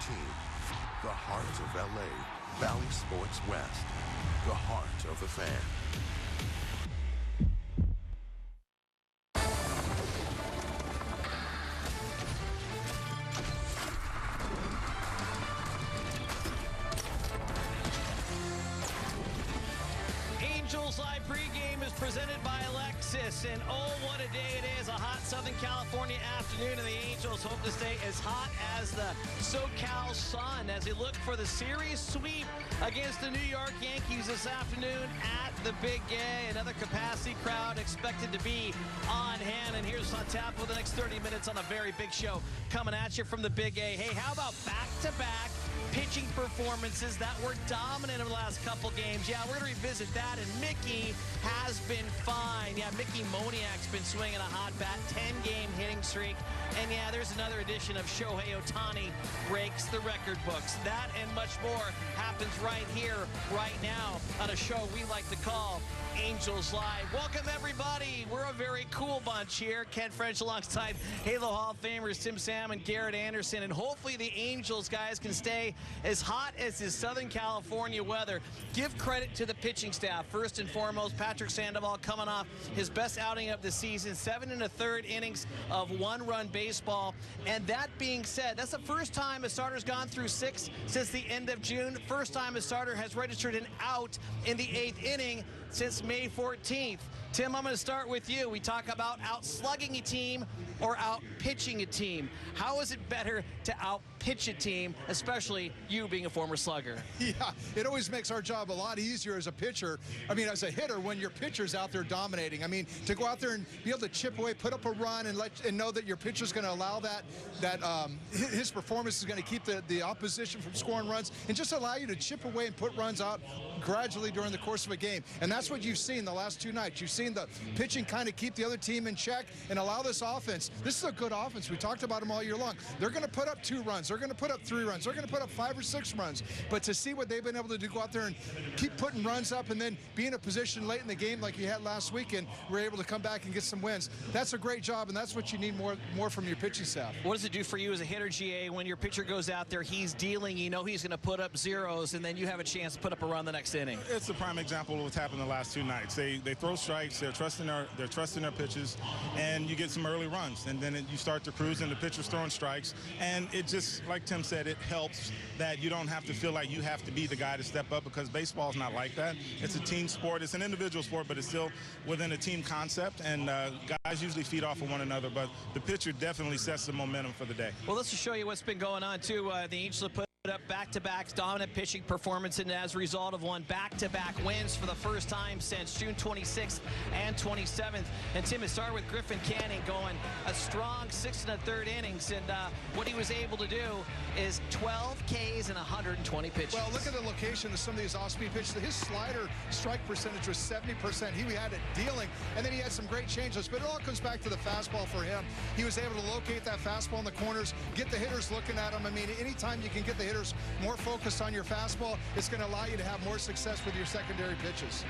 team. The heart of LA, Valley Sports West. The heart of the fan. Angels Live pregame is presented by Alexis, and oh, what a day it is. A hot Southern California afternoon, and the Angels hope to stay as hot as the SoCal sun as they look for the series sweep against the New York Yankees this afternoon at the Big A. Another capacity crowd expected to be on hand, and here's on tap for the next 30 minutes on a very big show coming at you from the Big A. Hey, how about back-to-back pitching performances that were dominant over the last couple games? Yeah, we're going to revisit that, and Mickey has been fine. Yeah, Mickey Moniak's been swinging a hot bat, 10-game hitting streak. And yeah, there's another edition of Shohei Ohtani breaks the record books. That and much more happens right here, right now, on a show we like to call Angels Live. Welcome, everybody. We're a very cool bunch here. Ken French alongside Halo Hall of Famers Tim Sam and Garrett Anderson. And hopefully the Angels guys can stay as hot as this Southern California weather. Give credit to the pitching staff. First and foremost, Patrick Sandoval coming off his best outing of the season, 7 1/3 innings of one-run baseball. And that being said, that's the first time a starter's gone through 6 since the end of June. First time a starter has registered an out in the 8th inning since May 14th. Tim, I'm going to start with you. We talk about out-slugging a team or out-pitching a team. How is it better to out-pitch a team, especially you being a former slugger? Yeah, it always makes our job a lot easier as a pitcher. I mean, as a hitter, when your pitcher's out there dominating. I mean, to go out there and be able to chip away, put up a run, and know that your pitcher's going to allow that his performance is going to keep the opposition from scoring runs, and just allow you to chip away and put runs out gradually during the course of a game. And that's what you've seen the last 2 nights. You've seen the pitching kind of keep the other team in check and allow this offense. This is a good offense. We talked about them all year long. They're going to put up 2 runs. They're going to put up 3 runs. They're going to put up 5 or 6 runs. But to see what they've been able to do, go out there and keep putting runs up and then be in a position late in the game like you had last weekend, we're able to come back and get some wins. That's a great job, and that's what you need more from your pitching staff. What does it do for you as a hitter, GA, when your pitcher goes out there, he's dealing, you know he's going to put up zeros, and then you have a chance to put up a run the next inning? It's a prime example of what's happened the last 2 nights. They throw strikes, they're trusting their pitches, and you get some early runs, and then you start to cruise, and the pitcher's throwing strikes, and it just, like Tim said, it helps that you don't have to feel like you have to be the guy to step up, because baseball's not like that. It's a team sport. It's an individual sport, but it's still within a team concept, and guys usually feed off of one another, but the pitcher definitely sets the momentum for the day. Well, let's just show you what's been going on, too. The Angels have put up back-to-back dominant pitching performance, and as a result of one back-to-back wins for the first time since June 26th and 27th. And Tim, it started with Griffin Canning going a strong 6 1/3 innings, and what he was able to do is 12 Ks and 120 pitches. Well, look at the location of some of these off-speed pitches. His slider strike percentage was 70%. He had it dealing, and then he had some great changes. But it all comes back to the fastball for him. He was able to locate that fastball in the corners, get the hitters looking at him. I mean, anytime you can get the hitters more focused on your fastball, it's going to allow you to have more success with your secondary pitches.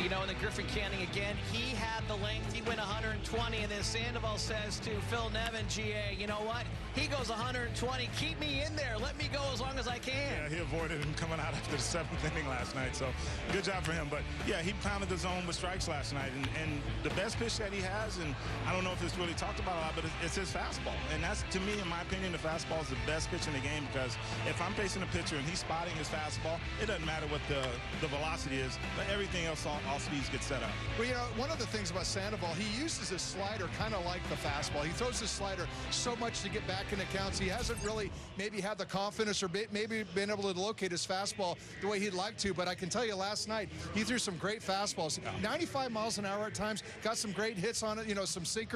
You know, and then Griffin Canning again, he had the length. He went 120, and then Sandoval says to Phil Nevin, GA, you know what? He goes 120. Keep me in there. Let me go as long as I can. Yeah, he avoided him coming out after the 7th inning last night, so good job for him. But, yeah, he pounded the zone with strikes last night, and the best pitch that he has, and I don't know if it's really talked about a lot, but it's his fastball. And that's, to me, in my opinion, the fastball is the best pitch in the game, because if I'm facing a pitcher and he's spotting his fastball, it doesn't matter what the velocity is, but everything else, all speeds get set up. Well, you know, one of the things about Sandoval, he uses his slider kind of like the fastball. He throws his slider so much to get back into counts. He hasn't really maybe had the confidence or maybe been able to locate his fastball the way he'd like to, but I can tell you last night, he threw some great fastballs. 95 miles an hour at times, got some great hits on it, you know, some sink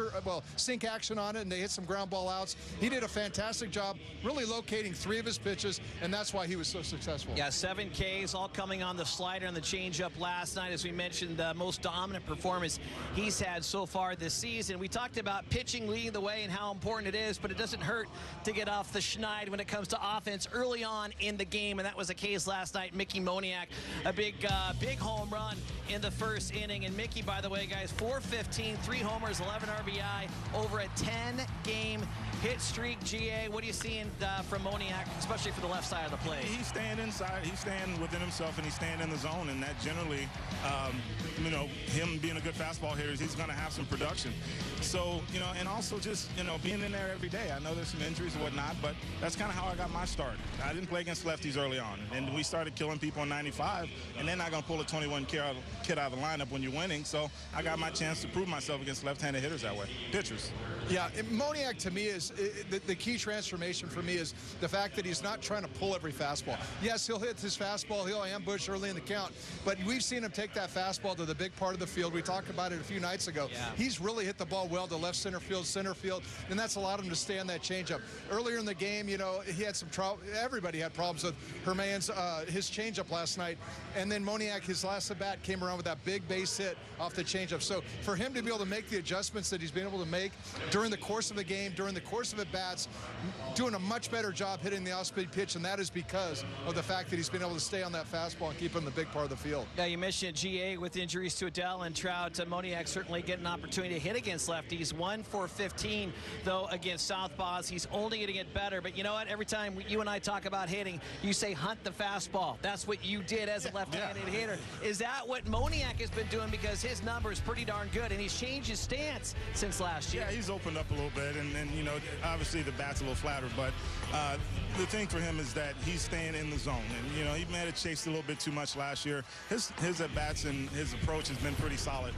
action on it, and they hit some ground ball outs. He did a fantastic job really locating 3 of his pitches, and that's why he was so successful. Yeah, 7 Ks, all coming on the slider and the changeup last night. As we mentioned, the most dominant performance he's had so far this season. We talked about pitching leading the way and how important it is, but it doesn't hurt to get off the schneid when it comes to offense early on in the game, and that was the case last night. Mickey Moniak, a big home run in the first inning. And Mickey, by the way, guys, 415, 3 homers, 11 RBI over a 10-game hit streak, GA. What are you seeing from Moniak, especially for the left side of the plate? He's staying inside. He's staying within himself, and he's staying in the zone. And that generally, you know, him being a good fastball hitter, he's going to have some production. So, you know, and also just, you know, being in there every day. I know there's some injuries and whatnot, but that's kind of how I got my start. I didn't play against lefties early on, and we started killing people in '95, and they're not going to pull a 21 kid out of the lineup when you're winning. So I got my chance to prove myself against left-handed hitters that way, pitchers. Yeah, Moniak to me is the key transformation for me is the fact that he's not trying to pull every fastball. Yes, he'll hit his fastball, he'll ambush early in the count, but we've seen him take that fastball to the big part of the field. We talked about it a few nights ago. Yeah. He's really hit the ball well to left center field, and that's allowed him to stay on that changeup. Earlier in the game, you know, he had some trouble. Everybody had problems with Herman's his changeup last night, and then Moniak, his last at bat, came around with that big base hit off the changeup. So for him to be able to make the adjustments that he's been able to make during the course of the game, during the course of at-bats, doing a much better job hitting the off-speed pitch, and that is because of the fact that he's been able to stay on that fastball and keep him in the big part of the field. Yeah, you mentioned GA with injuries to Adele and Trout. Moniak certainly getting an opportunity to hit against lefties. 1 for 15, though, against southpaws. He's only going to get better. But you know what? Every time you and I talk about hitting, you say hunt the fastball. That's what you did as a left-handed hitter. Is that what Moniak has been doing? Because his number is pretty darn good, and he's changed his stance since last year. Yeah, he's opened up a little bit, and you know, obviously the bat's a little flatter, but the thing for him is that he's staying in the zone. And, you know, he might have chased a little bit too much last year. His at-bats and his approach has been pretty solid.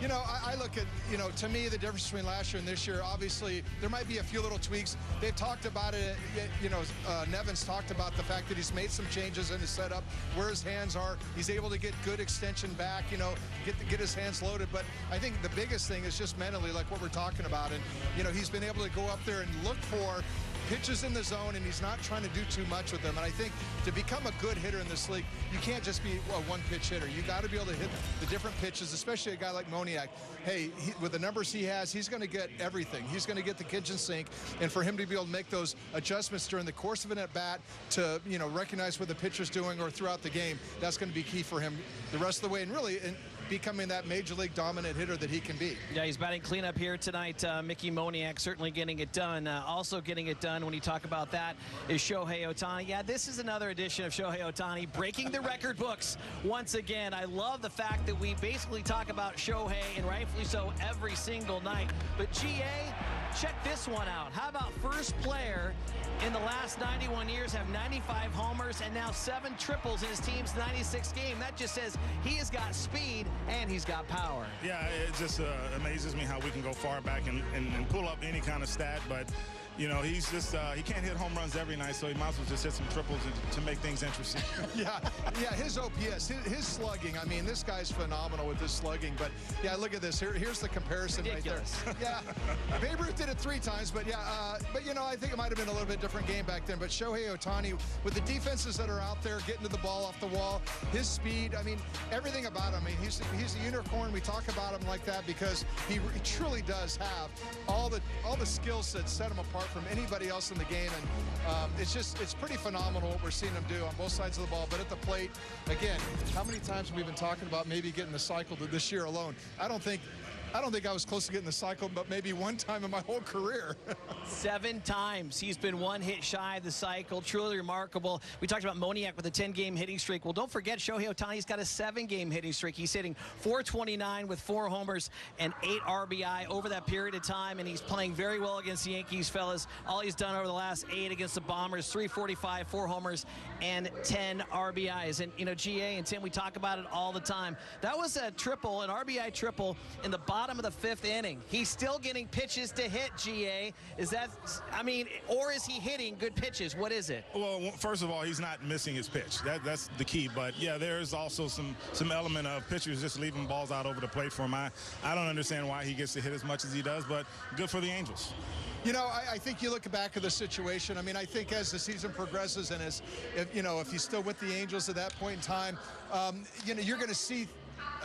You know, I look at, you know, to me, the difference between last year and this year, obviously, there might be a few little tweaks. They've talked about it, you know, Nevin's talked about the fact that he's made some changes in his setup, where his hands are. He's able to get good extension back, you know, get his hands loaded. But I think the biggest thing is just mentally, like what we're talking about. And, you know, he's been able to go up there and look for pitches in the zone, and he's not trying to do too much with them. And I think to become a good hitter in this league, you can't just be a one-pitch hitter. You got to be able to hit the different pitches, especially a guy like Moniak. Hey, with the numbers he has, he's going to get everything. He's going to get the kitchen sink, and for him to be able to make those adjustments during the course of an at-bat to, you know, recognize what the pitcher's doing or throughout the game, that's going to be key for him the rest of the way, and really becoming that major league dominant hitter that he can be. Yeah, he's batting cleanup here tonight. Mickey Moniak certainly getting it done. Also getting it done when you talk about that is Shohei Ohtani. Yeah, this is another edition of Shohei Ohtani breaking the record books once again. I love the fact that we basically talk about Shohei, and rightfully so, every single night. But GA, check this one out. How about first player in the last 91 years have 95 homers and now 7 triples in his team's 96th game? That just says he has got speed and he's got power. Yeah, it just amazes me how we can go far back and pull up any kind of stat, but you know, he's just, he can't hit home runs every night, so he might as well just hit some triples to make things interesting. Yeah, his OPS, his slugging, I mean, this guy's phenomenal with his slugging, but yeah, look at this. Here's the comparison. Ridiculous. Right there. Yeah, Babe Ruth did it 3 times, but yeah, but you know, I think it might have been a little bit different game back then, but Shohei Ohtani, with the defenses that are out there, getting to the ball off the wall, his speed, I mean, everything about him. I mean, he's a unicorn. We talk about him like that because he truly does have all the skills that set him apart from anybody else in the game, and it's pretty phenomenal what we're seeing him do on both sides of the ball. But at the plate, again, how many times have we been talking about maybe getting the cycle to this year alone? I don't think I was close to getting the cycle, but maybe one time in my whole career. 7 times he's been 1 hit shy of the cycle. Truly remarkable. We talked about Moniak with a 10-game hitting streak. Well, don't forget, Shohei Ohtani's got a 7-game hitting streak. He's hitting .429 with 4 homers and 8 RBI over that period of time, and he's playing very well against the Yankees, fellas. All he's done over the last 8 against the Bombers, .345, 4 homers, and 10 RBIs. And, you know, GA and Tim, we talk about it all the time. That was a triple, an RBI triple in the bottom of the 5th inning. He's still getting pitches to hit, GA. Is that, I mean, or is he hitting good pitches? What is it? Well, first of all, he's not missing his pitch. That's the key. But yeah, there's also some element of pitchers just leaving balls out over the plate for him. I don't understand why he gets to hit as much as he does, but good for the Angels. You know, I think you look back at the situation. I mean, I think as the season progresses and if he's still with the Angels at that point in time, you know, you're going to see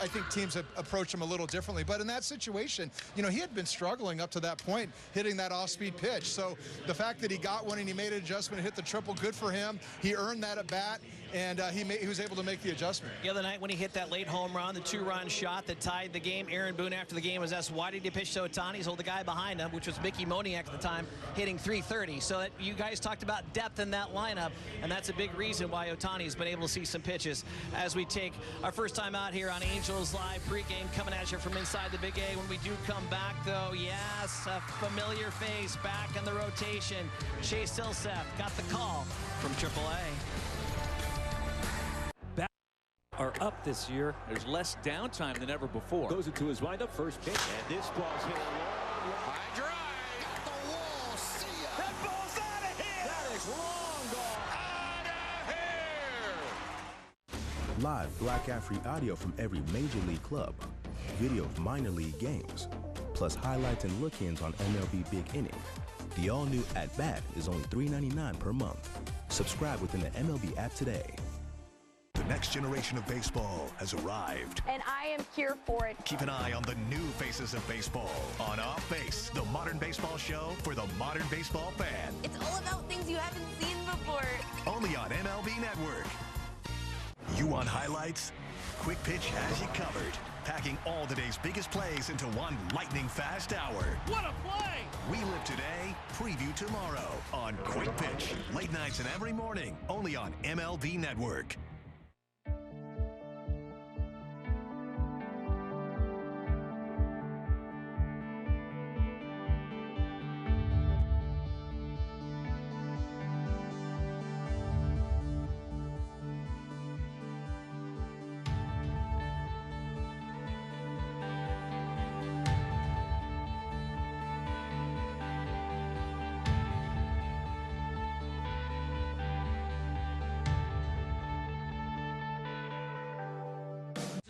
I think teams have approached him a little differently. But in that situation, you know, he had been struggling up to that point, hitting that off-speed pitch. So the fact that he got one and he made an adjustment and hit the triple, good for him. He earned that at bat, and he was able to make the adjustment. The other night when he hit that late home run, the 2-run shot that tied the game, Aaron Boone after the game was asked, why did you pitch to Ohtani? He told the guy behind him, which was Mickey Moniak at the time, hitting .330. So that you guys talked about depth in that lineup, and that's a big reason why Ohtani's been able to see some pitches. As we take our first time out here on Angels Live pregame, coming at you from inside the Big A. When we do come back, though, yes, a familiar face back in the rotation. Chase Silseth got the call from AAA. Are up this year. There's less downtime than ever before. Goes into his windup, first pitch, and this ball's hit a long high drive. Got the wall. See ya. That ball's out of here. That is long gone. Out of here. Live Black Afri audio from every major league club, video of minor league games, plus highlights and look-ins on MLB Big Inning. The all-new At Bat is only $3.99 per month. Subscribe within the MLB app today. The next generation of baseball has arrived. And I am here for it. Keep an eye on the new faces of baseball on Off Base, the modern baseball show for the modern baseball fan. It's all about things you haven't seen before. Only on MLB Network. You want highlights? Quick Pitch has you covered. Packing all the day's biggest plays into one lightning fast hour. What a play! We live today, preview tomorrow on Quick Pitch. Late nights and every morning, only on MLB Network.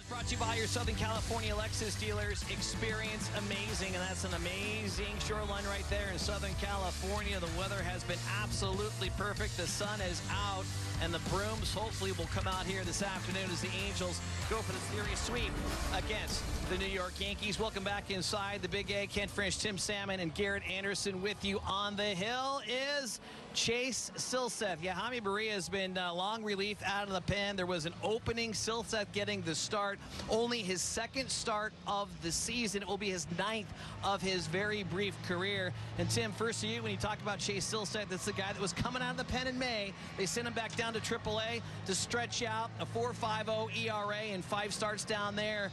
Brought to you by your Southern California Lexus dealers. Experience amazing, and that's an amazing shoreline right there in Southern California. The weather has been absolutely perfect. The sun is out, and the brooms hopefully will come out here this afternoon as the Angels go for the series sweep against the New York Yankees. Welcome back inside the Big A. Kent French, Tim Salmon, and Garrett Anderson with you. On the hill is Chase Silseth. Yeah, Jaime Barria has been long relief out of the pen. There was an opening. Silseth getting the start. Only his second start of the season. It will be his 9th of his very brief career. And Tim, first to you, when you talk about Chase Silseth, that's the guy that was coming out of the pen in May. They sent him back down to AAA to stretch out a 4.50 ERA and 5 starts down there.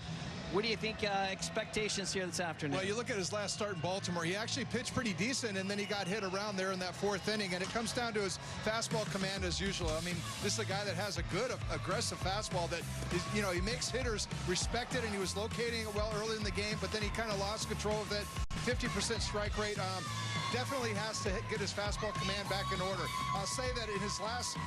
What do you think expectations here this afternoon? Well, you look at his last start in Baltimore. He actually pitched pretty decent, and then he got hit around there in that 4th inning, and it comes down to his fastball command as usual. I mean, this is a guy that has a good, aggressive fastball that, is, you know, he makes hitters respect it, and he was locating it well early in the game, but then he kind of lost control of it. 50% strike rate. Definitely has to get his fastball command back in order. I'll say that in his last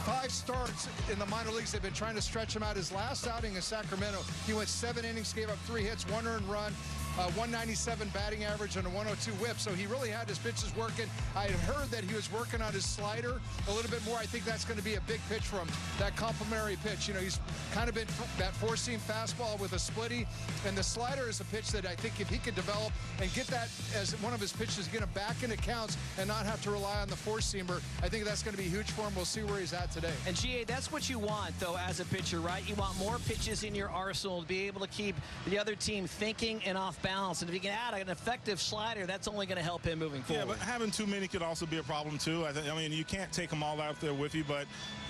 5 starts in the minor leagues, they've been trying to stretch him out. His last outing in Sacramento, he went 7 innings, gave up 3 hits, 1 earned run, 197 batting average and a 102 whip. So he really had his pitches working. I had heard that he was working on his slider a little bit more. I think that's going to be a big pitch for him, that complimentary pitch. You know, he's kind of been that 4-seam fastball with a splitty, and the slider is a pitch that I think if he could develop and get that as one of his pitches, get him back into counts and not have to rely on the 4-seamer, I think that's going to be huge for him. We'll see where he's at today. And GA, that's what you want, though, as a pitcher, right? You want more pitches in your arsenal to be able to keep the other team thinking and off balance. And if you can add an effective slider, that's only going to help him moving forward. Yeah, but having too many could also be a problem, too. I mean, you can't take them all out there with you, but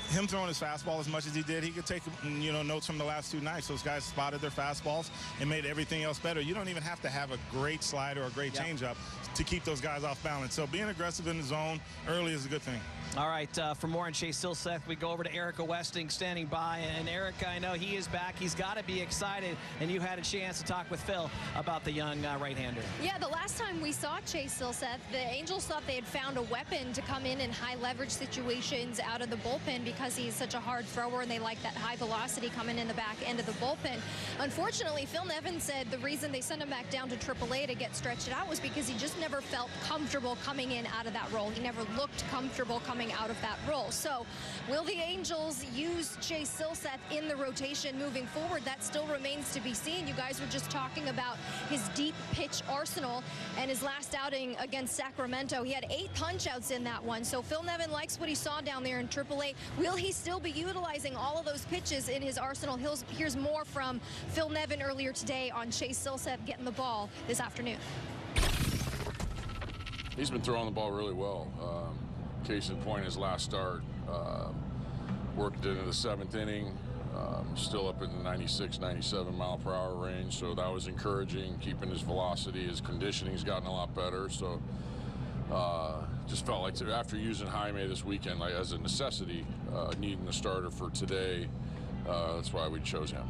him throwing his fastball as much as he did, he could take, you know, notes from the last 2 nights. Those guys spotted their fastballs and made everything else better. You don't even have to have a great slider or a great changeup to keep those guys off balance. So being aggressive in the zone early is a good thing. All right, for more on Chase Silseth, we go over to Erica Westing standing by. And Erica, I know he is back. He's got to be excited. And you had a chance to talk with Phil about the young right-hander. Yeah, the last time we saw Chase Silseth, the Angels thought they had found a weapon to come in high leverage situations out of the bullpen because because he's such a hard thrower and they like that high velocity coming in the back end of the bullpen. Unfortunately, Phil Nevin said the reason they sent him back down to AAA to get stretched out was because he just never felt comfortable coming in out of that role. He never looked comfortable coming out of that role. So will the Angels use Chase Silseth in the rotation moving forward? That still remains to be seen. You guys were just talking about his deep pitch arsenal and his last outing against Sacramento. He had 8 punch-outs in that one. So Phil Nevin likes what he saw down there in AAA. Will he still be utilizing all of those pitches in his arsenal? Here's more from Phil Nevin earlier today on Chase Silseth getting the ball this afternoon. He's been throwing the ball really well. Case in point, his last start, worked into the 7th inning, still up in the 96, 97 mile per hour range. So that was encouraging, keeping his velocity. His conditioning's gotten a lot better. So just felt like after using Jaime this weekend, like as a necessity, needing the starter for today, that's why we chose him.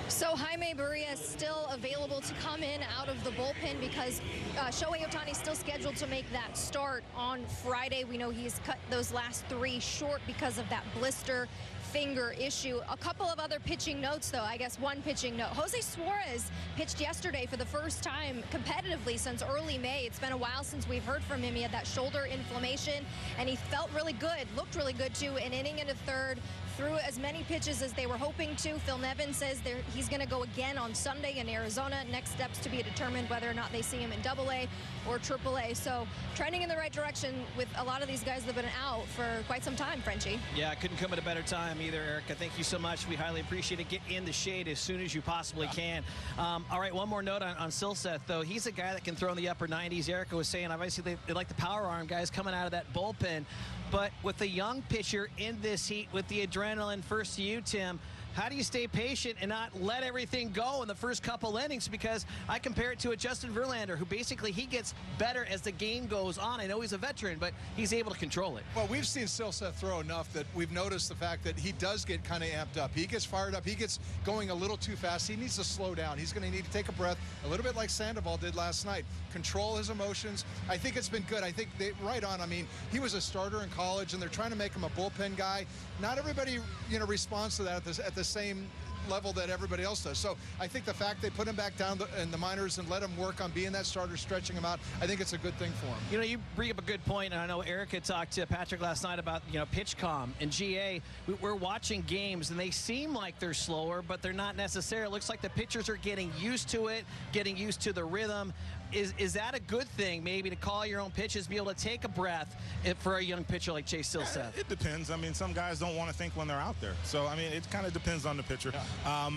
So Jaime Barria is still available to come in out of the bullpen because Shohei Ohtani is still scheduled to make that start on Friday. We know he's cut those last 3 short because of that blister finger issue. A couple of other pitching notes, though. I guess one pitching note. Jose Suarez pitched yesterday for the first time competitively since early May. It's been a while since we've heard from him. He had that shoulder inflammation, and he felt really good, looked really good, too. An inning and a third, threw as many pitches as they were hoping to. Phil Nevin says he's going to go again on Sunday in Arizona. Next steps to be determined whether or not they see him in AA or AAA. So trending in the right direction with a lot of these guys that have been out for quite some time, Frenchie. Yeah, couldn't come at a better time either, Erica. Thank you so much. We highly appreciate it. Get in the shade as soon as you possibly can. All right, one more note on Silseth, though. He's a guy that can throw in the upper 90s. Erica was saying, obviously, they like the power arm guys coming out of that bullpen. But with a young pitcher in this heat with the adrenaline, first to you, Tim, how do you stay patient and not let everything go in the first couple innings? Because I compare it to a Justin Verlander, who basically he gets better as the game goes on. I know he's a veteran, but he's able to control it. Well, we've seen Silseth throw enough that we've noticed the fact that he does get kind of amped up. He gets fired up. He gets going a little too fast. He needs to slow down. He's going to need to take a breath, a little bit like Sandoval did last night. Control his emotions. I think it's been good. I think right on. I mean, he was a starter in college, and they're trying to make him a bullpen guy. Not everybody, responds to that at the same level that everybody else does. So I think the fact they put him back down in the minors and let him work on being that starter, stretching him out, I think it's a good thing for him. You bring up a good point, and I know Erica talked to Patrick last night about, pitch comm. And GA, we're watching games, and they seem like they're slower, but they're not necessarily. It looks like the pitchers are getting used to it, getting used to the rhythm. Is that a good thing, maybe, to call your own pitches, be able to take a breath for a young pitcher like Chase Silseth? It depends. I mean, some guys don't want to think when they're out there. So, I mean, it kind of depends on the pitcher. Yeah.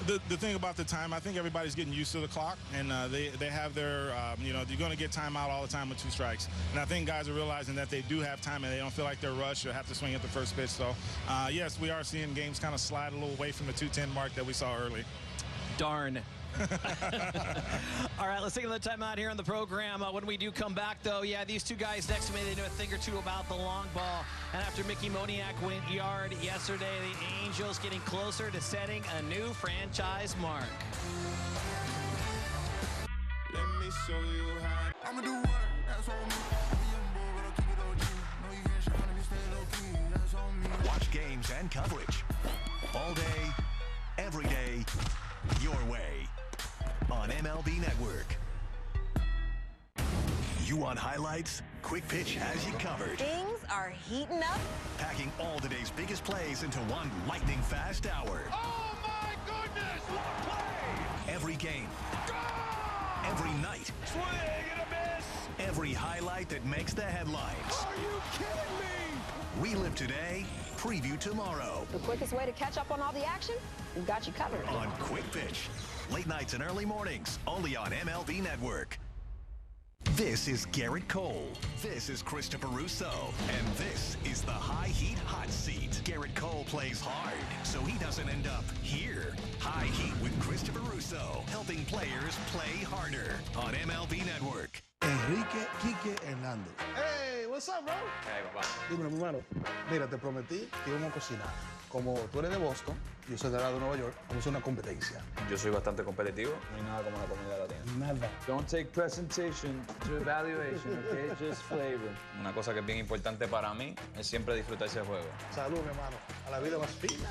The thing about the time, I think everybody's getting used to the clock, and they have their, you're going to get time out all the time with 2 strikes. And I think guys are realizing that they do have time and they don't feel like they're rushed or have to swing at the first pitch. So, yes, we are seeing games kind of slide a little away from the 210 mark that we saw early. Darn. All right, let's take another time out here on the program. When we do come back, though, these 2 guys next to me, they know a thing or two about the long ball. And after Mickey Moniak went yard yesterday, the Angels getting closer to setting a new franchise mark. Let me show you how. I'ma do what? That's on me. Watch games and coverage all day, every day, your way on MLB Network. You want highlights? Quick Pitch has you covered. Things are heating up. Packing all the day's biggest plays into one lightning-fast hour. Oh, my goodness! What play! Every game. Every night. Swing and a miss! Every highlight that makes the headlines. Are you kidding me? We live today, preview tomorrow. The quickest way to catch up on all the action? We've got you covered. On Quick Pitch. Late nights and early mornings, only on MLB Network. This is Garrett Cole. This is Christopher Russo. And this is the High Heat Hot Seat. Garrett Cole plays hard, so he doesn't end up here. High Heat with Christopher Russo, helping players play harder on MLB Network. Enrique Quique Hernández. Hey, what's up, bro? Hey, papá. Dímelo, mi hermano. Mira, te prometí que íbamos a cocinar. como tú eres de Boston, yo soy de la de Nueva York, vamos a hacer una competencia. Yo soy bastante competitivo. No hay nada como la comida latina. Nada. Don't take presentation to evaluation, okay? Just flavor. Una cosa que es bien importante para mí es siempre disfrutar ese juego. Salud, mi hermano. A la vida más fina.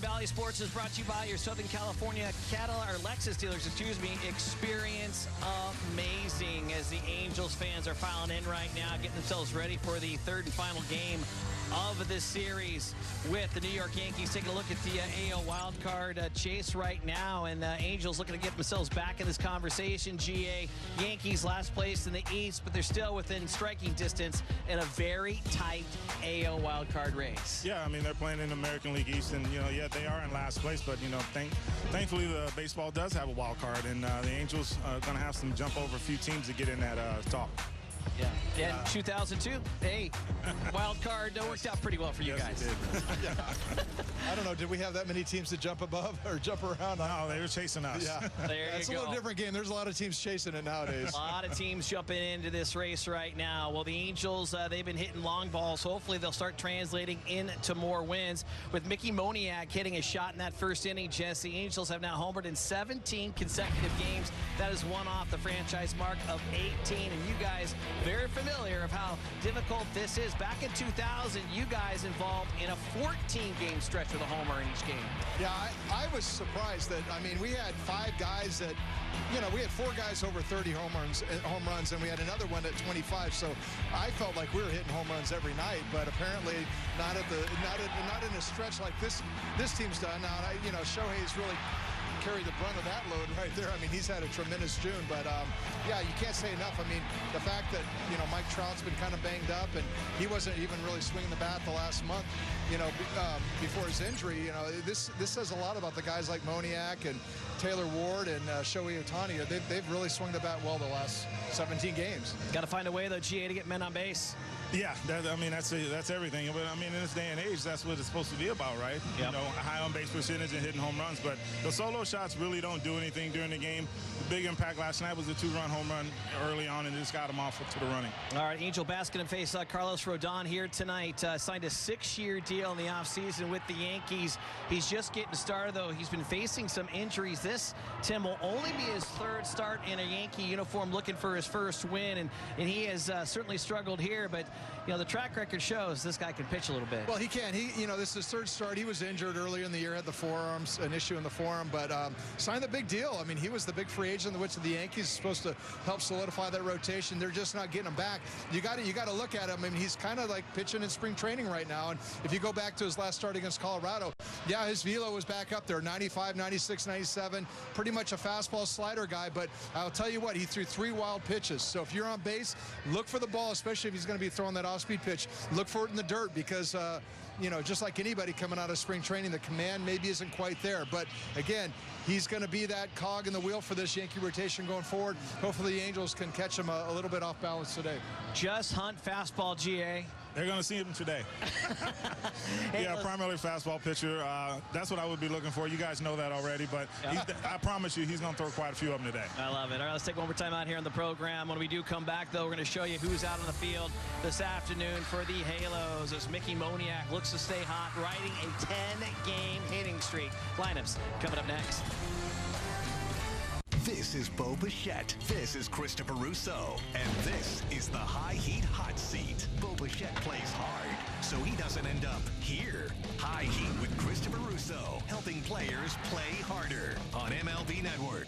Valley Sports is brought to you by your Southern California Lexus dealers, Experience amazing as the Angels fans are filing in right now, getting themselves ready for the third and final game of this series with the New York Yankees. Taking a look at the AL wildcard chase right now, and Angels looking to get themselves back in this conversation. GA, Yankees last place in the East, but they're still within striking distance in a very tight AL wildcard race. Yeah, I mean, they're playing in the American League East, and, yeah, they are in last place, but, thankfully the baseball does have a wild card, and the Angels are going to have some jump over a few teams to get in that top. Yeah, 2002, hey, wild card worked out pretty well for you guys. It did. I don't know, did we have that many teams to jump above or jump around? No, they were chasing us. Yeah, it's a little different game. There's a lot of teams chasing it nowadays. A lot of teams jumping into this race right now. Well, the Angels, they've been hitting long balls. Hopefully they'll start translating into more wins. With Mickey Moniak hitting a shot in that first inning, Jess, the Angels have now homered in 17 consecutive games. That is one off the franchise mark of 18. And you guys very familiar of how difficult this is. Back in 2000, you guys involved in a 14-game stretch with a homer in each game. Yeah, I was surprised that, we had 5 guys that, we had 4 guys over 30 home runs, and we had another one at 25. So I felt like we were hitting home runs every night, but apparently not in a stretch like this team's done. Now, Shohei's really carry the brunt of that load right there. He's had a tremendous June, but yeah, you can't say enough. The fact that, Mike Trout's been kind of banged up and he wasn't even really swinging the bat the last month, before his injury, this says a lot about the guys like Moniak and Taylor Ward and Shohei Ohtani. They've really swung the bat well the last 17 games. Got to find a way, though, GA, to get men on base. Yeah, that's everything. But in this day and age, that's what it's supposed to be about, right? Yep. A high on base percentage and hitting home runs. But the solo shots really don't do anything during the game. The big impact last night was a 2-run home run early on, and just got him off to the running. All right, Angel basket and face Carlos Rodón here tonight. Signed a 6-year deal in the offseason with the Yankees. He's just getting started, though. He's been facing some injuries. This, Tim, will only be his 3rd start in a Yankee uniform, looking for his first win, and he has certainly struggled here, but the track record shows this guy can pitch a little bit. Well, he can. This is his 3rd start. He was injured earlier in the year, had an issue in the forearm, but signed a big deal. He was the big free agent that went to the Yankees, supposed to help solidify that rotation. They're just not getting him back. You got to look at him. He's kind of like pitching in spring training right now. And if you go back to his last start against Colorado, yeah, his velo was back up there, 95, 96, 97, pretty much a fastball slider guy. But I'll tell you what, he threw 3 wild pitches. So if you're on base, look for the ball, especially if he's going to be throwing that off-speed pitch. Look for it in the dirt because, just like anybody coming out of spring training, the command maybe isn't quite there. But again, he's going to be that cog in the wheel for this Yankee rotation going forward. Hopefully the Angels can catch him a little bit off balance today. Just hunt fastball, GA. They're going to see him today. Hey, yeah, primarily fastball pitcher. That's what I would be looking for. You guys know that already, but I promise you he's going to throw quite a few of them today. I love it. All right, let's take one more time out here on the program. When we do come back, though, we're going to show you who's out on the field this afternoon for the Halos as Mickey Moniak looks to stay hot, riding a 10-game hitting streak. Lineups coming up next. This is Bo Bichette. This is Christopher Russo. And this is the High Heat Hot Seat. Bo Bichette plays hard, so he doesn't end up here. High Heat with Christopher Russo, helping players play harder on MLB Network.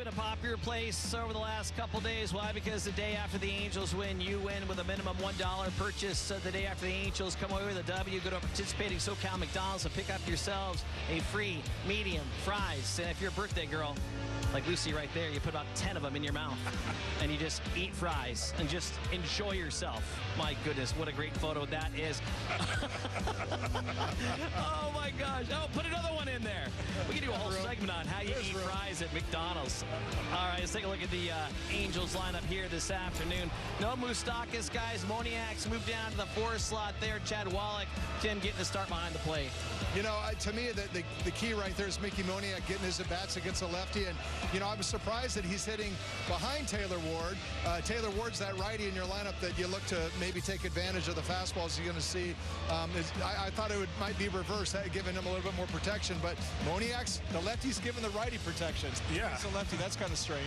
been a popular place over the last couple days. Why? Because the day after the Angels win, you win with a minimum $1 purchase. The day after the Angels come away with a W, go to a participating SoCal McDonald's and pick up yourselves a free medium fries. And if you're a birthday girl, like Lucy right there, you put about 10 of them in your mouth and you just eat fries and just enjoy yourself. My goodness, what a great photo that is. Oh my gosh. Oh, put another one in there. We can do a whole segment on how you eat fries at McDonald's. All right, let's take a look at the Angels lineup here this afternoon. No Moustakas, guys. Moniak's moved down to the 4 slot there. Chad Wallach, Tim getting the start behind the plate. You know, to me, the key right there is Mickey Moniak getting his at-bats against a lefty. And, you know, I was surprised that he's hitting behind Taylor Ward. Taylor Ward's that righty in your lineup that you look to maybe take advantage of the fastballs you're going to see. I thought it might be reverse, giving him a little bit more protection. But Moniak's, the lefty's giving the righty protection. Yeah. It's a lefty. That's kind of strange.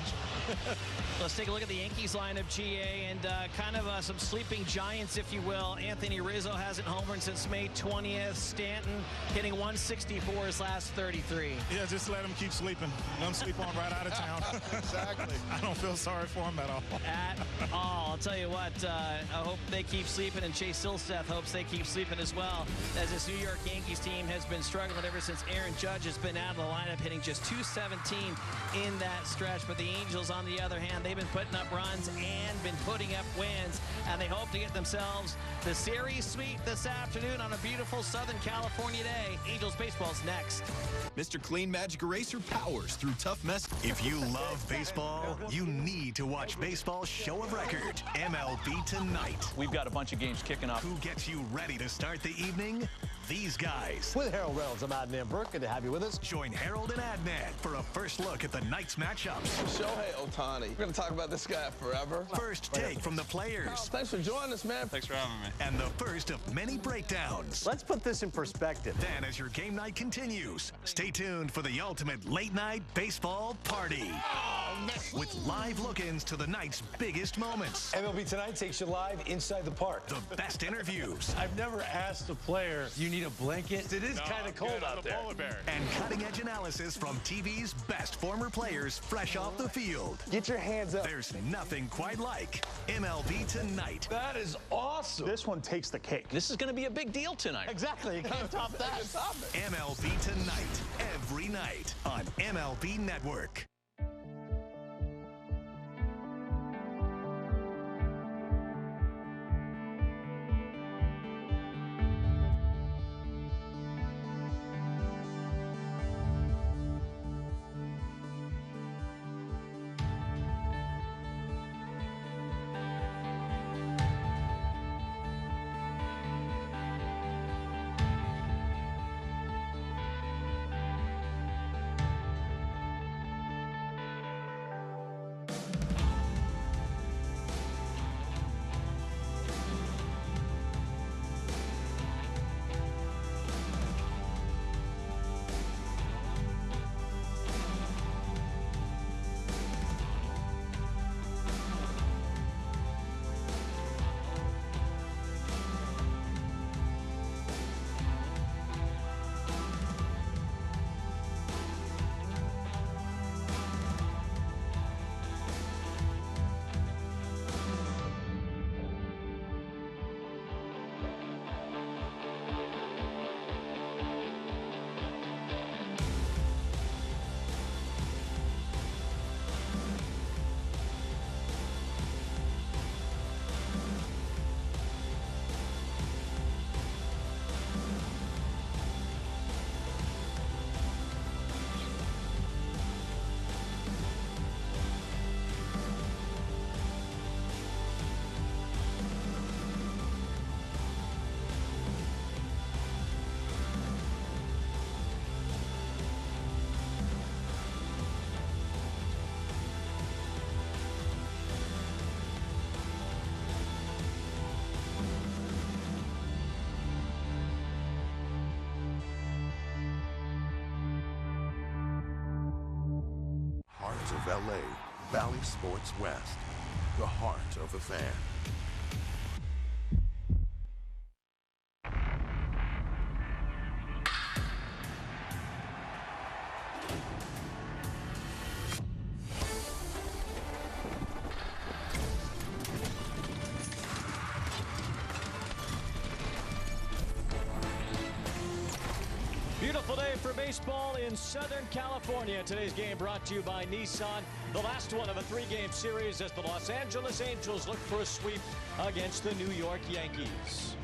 Let's take a look at the Yankees lineup, GA, and kind of some sleeping giants, if you will. Anthony Rizzo hasn't homered since May 20th. Stanton hitting 164 his last 33. Yeah, just let him keep sleeping. Let him sleep on right out of town. Exactly. I don't feel sorry for him at all. At all. I'll tell you what, I hope they keep sleeping, and Chase Silseth hopes they keep sleeping as well, as this New York Yankees team has been struggling ever since Aaron Judge has been out of the lineup, hitting just .217 in that stretch. But the Angels, on the other hand, they've been putting up runs and been putting up wins, and they hope to get themselves the series sweep this afternoon on a beautiful Southern California day. Angels baseball's next. Mr. Clean Magic Eraser powers through tough mess. If you love baseball, you need to watch Baseball's Show of Record, MLB Tonight. We've got a bunch of games kicking off. Who gets you ready to start the evening? These guys. With Harold Reynolds, I'm Adnan Burke. Good to have you with us. Join Harold and Adnan for a first look at the night's matchups. Shohei Ohtani. We're going to talk about this guy forever. First take from the players. Thanks for joining us, man. Thanks for having me. And the first of many breakdowns. Let's put this in perspective. Then, as your game night continues, stay tuned for the ultimate late-night baseball party. With live look-ins to the night's biggest moments. MLB Tonight takes you live inside the park. The best interviews. I've never asked a player, you need a blanket? It is kind of cold out there. And cutting-edge analysis from TV's best former players fresh off the field. Get your hands up. There's nothing quite like MLB Tonight. That is awesome. This one takes the cake. This is going to be a big deal tonight. Exactly. You can't top that. MLB Tonight, every night on MLB Network. Of LA, Valley Sports West, the heart of the fan. baseball in Southern California. Today's game brought to you by Nissan. The last one of a 3-game series as the Los Angeles Angels look for a sweep against the New York Yankees.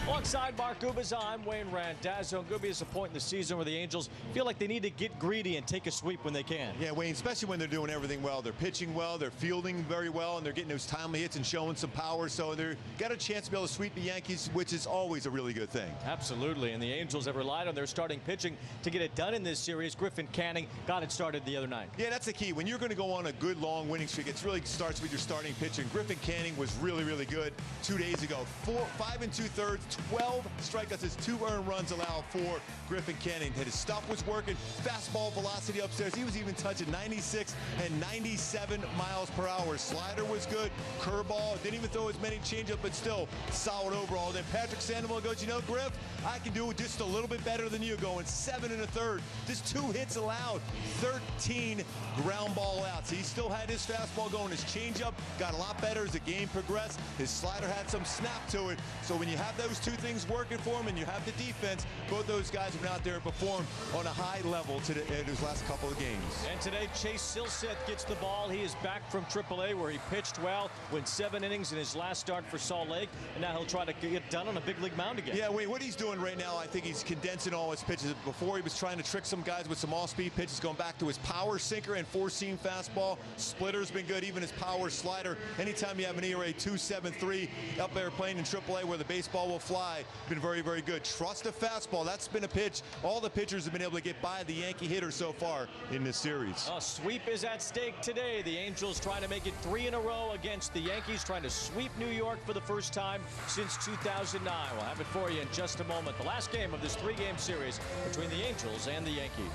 Alongside Mark Ubiza, I'm Wayne Randazzo. Gubi is a point in the season where the Angels feel like they need to get greedy and take a sweep when they can. Yeah, Wayne, especially when they're doing everything well. They're pitching well, they're fielding very well, and they're getting those timely hits and showing some power. So they've got a chance to be able to sweep the Yankees, which is always a really good thing. Absolutely, and the Angels have relied on their starting pitching to get it done in this series. Griffin Canning got it started the other night. Yeah, that's the key. When you're going to go on a good long winning streak, it really starts with your starting pitching. Griffin Canning was really, really good 2 days ago. 5 2/3, 12 strikeouts, his 2 earned runs allowed for Griffin Canning. His stuff was working, fastball velocity upstairs. He was even touching 96 and 97 miles per hour. Slider was good, curveball, didn't even throw as many changeup, but still solid overall. Then Patrick Sandoval goes, you know, Griff, I can do it just a little bit better than you, going 7 1/3. Just 2 hits allowed, 13 ground ball outs. He still had his fastball going. His changeup got a lot better as the game progressed. His slider had some snap to it. So when you have those 2 things working for him and you have the defense, both those guys have been out there and performed on a high level in his last couple of games. And today, Chase Silseth gets the ball. He is back from AAA where he pitched well, went 7 innings in his last start for Salt Lake, and now he'll try to get done on a big league mound again. Yeah, wait, what he's doing right now, I think he's condensing all his pitches. Before he was trying to trick some guys with some off-speed pitches, going back to his power sinker and 4-seam fastball. Splitter's been good, even his power slider. Anytime you have an ERA 2.73 up there playing in AAA where the baseball will fly, been very, very good. Trust the fastball. That's been a pitch all the pitchers have been able to get by the Yankee hitter so far in this series. A sweep is at stake today. The Angels trying to make it 3 in a row against the Yankees, trying to sweep New York for the first time since 2009. We'll have it for you in just a moment. The last game of this 3-game series between the Angels and the Yankees.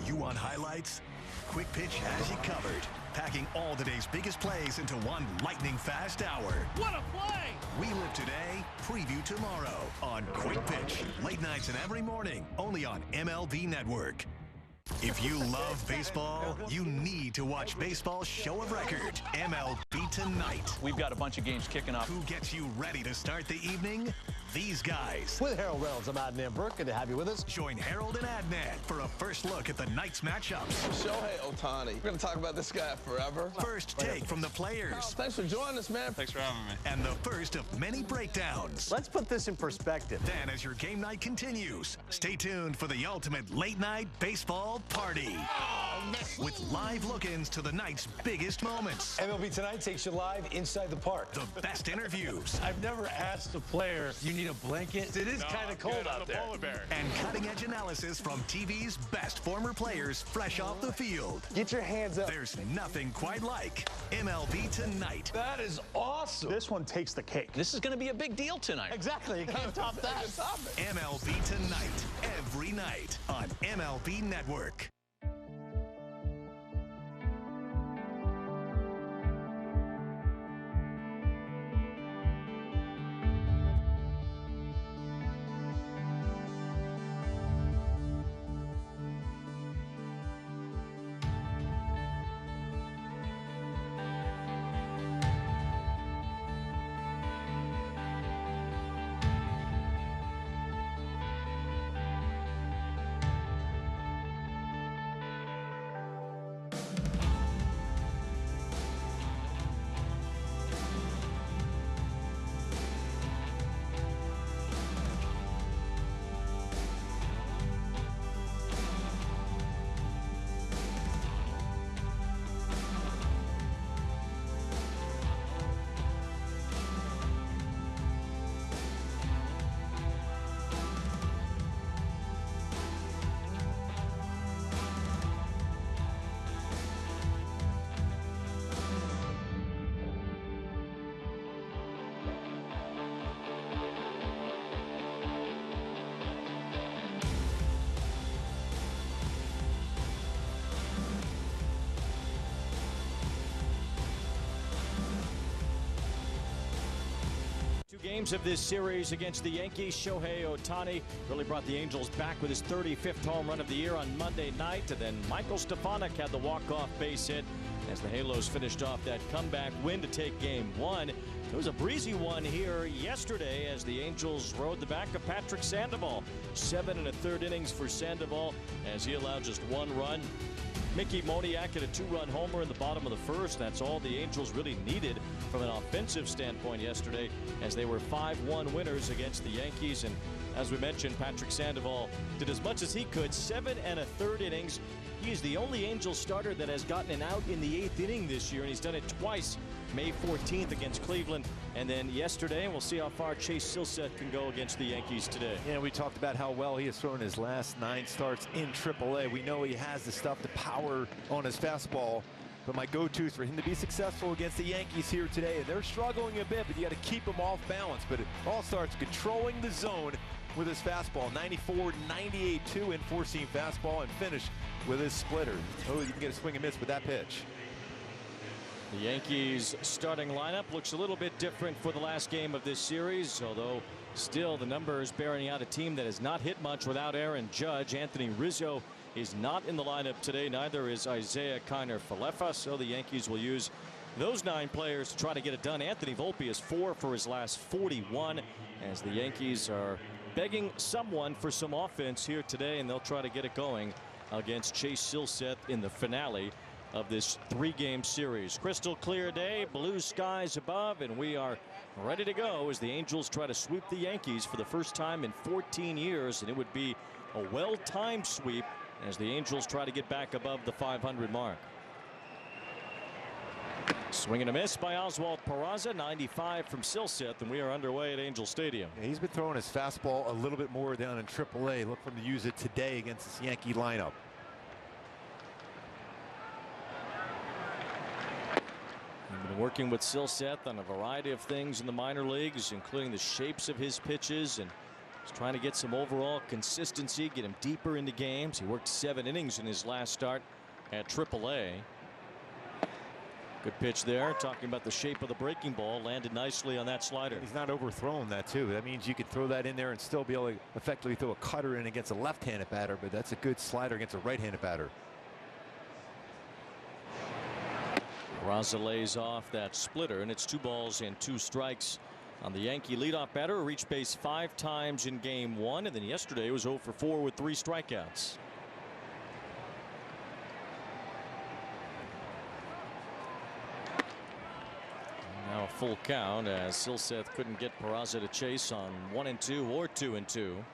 You want highlights? Quick Pitch has you covered, packing all today's biggest plays into one lightning-fast hour. What a play! We live today, preview tomorrow on Quick Pitch. Late nights and every morning, only on MLB Network. If you love baseball, you need to watch Baseball's show of record, MLB Tonight. We've got a bunch of games kicking off. Who gets you ready to start the evening? These guys. With Harold Reynolds, I'm Adnan Burke. Good to have you with us. Join Harold and Adnan for a first look at the night's matchups. Shohei Ohtani. We're going to talk about this guy forever. First take from the players. Oh, thanks for joining us, man. Thanks for having me. And the first of many breakdowns. Let's put this in perspective. Then, as your game night continues, stay tuned for the ultimate late-night baseball party. With live look-ins to the night's biggest moments. MLB Tonight takes you live inside the park. The best interviews. I've never asked a player, you need a blanket? It is kind of cold out there. And cutting-edge analysis from TV's best former players fresh off the field. Get your hands up. There's nothing quite like MLB Tonight. That is awesome. This one takes the cake. This is going to be a big deal tonight. Exactly. You can't top that. MLB Tonight, every night on MLB Network. Games of this series against the Yankees. Shohei Ohtani really brought the Angels back with his 35th home run of the year on Monday night. And then Michael Stefanik had the walk-off base hit. as the Halos finished off that comeback win to take game one. It was a breezy one here yesterday as the Angels rode the back of Patrick Sandoval. 7 1/3 innings for Sandoval as he allowed just 1 run. Mickey Moniak hit a 2-run homer in the bottom of the first. That's all the Angels really needed from an offensive standpoint yesterday as they were 5-1 winners against the Yankees. And as we mentioned, Patrick Sandoval did as much as he could. 7 1/3 innings. He is the only Angels starter that has gotten an out in the 8th inning this year, and he's done it twice. May 14th against Cleveland, and then yesterday. We'll see how far Chase Silseth can go against the Yankees today. Yeah, we talked about how well he has thrown his last 9 starts in AAA. We know he has the stuff, the power on his fastball. But my go-to is for him to be successful against the Yankees here today. And they're struggling a bit, but you got to keep him off balance. But it all starts controlling the zone with his fastball. 94, 98, 2 four-seam fastball, and finish with his splitter. Oh, you can get a swing and miss with that pitch. The Yankees starting lineup looks a little bit different for the last game of this series, although still the numbers bearing out a team that has not hit much without Aaron Judge. Anthony Rizzo is not in the lineup today. Neither is Isaiah Kiner-Falefa, so the Yankees will use those 9 players to try to get it done. Anthony Volpe is 4 for his last 41 as the Yankees are begging someone for some offense here today, and they'll try to get it going against Chase Silseth in the finale of this 3-game series. Crystal clear day, blue skies above, and we are ready to go as the Angels try to sweep the Yankees for the first time in 14 years, and it would be a well-timed sweep as the Angels try to get back above the 500 mark. Swing and a miss by Oswald Peraza. 95 from Silseth, and we are underway at Angel Stadium. Yeah, he's been throwing his fastball a little bit more down in AAA. Look for him to use it today against this Yankee lineup. We've been working with Silseth on a variety of things in the minor leagues, including the shapes of his pitches, and he's trying to get some overall consistency, get him deeper into games. He worked 7 innings in his last start at AAA. Good pitch there, talking about the shape of the breaking ball. Landed nicely on that slider. He's not overthrown that too. That means you could throw that in there and still be able to effectively throw a cutter in against a left-handed batter, but that's a good slider against a right-handed batter. Peraza lays off that splitter, and it's 2 balls and 2 strikes on the Yankee leadoff batter, who reached base 5 times in game 1, and then yesterday was 0 for 4 with 3 strikeouts. Now a full count as Silseth couldn't get Peraza to chase on 1 and 2 or 2 and 2.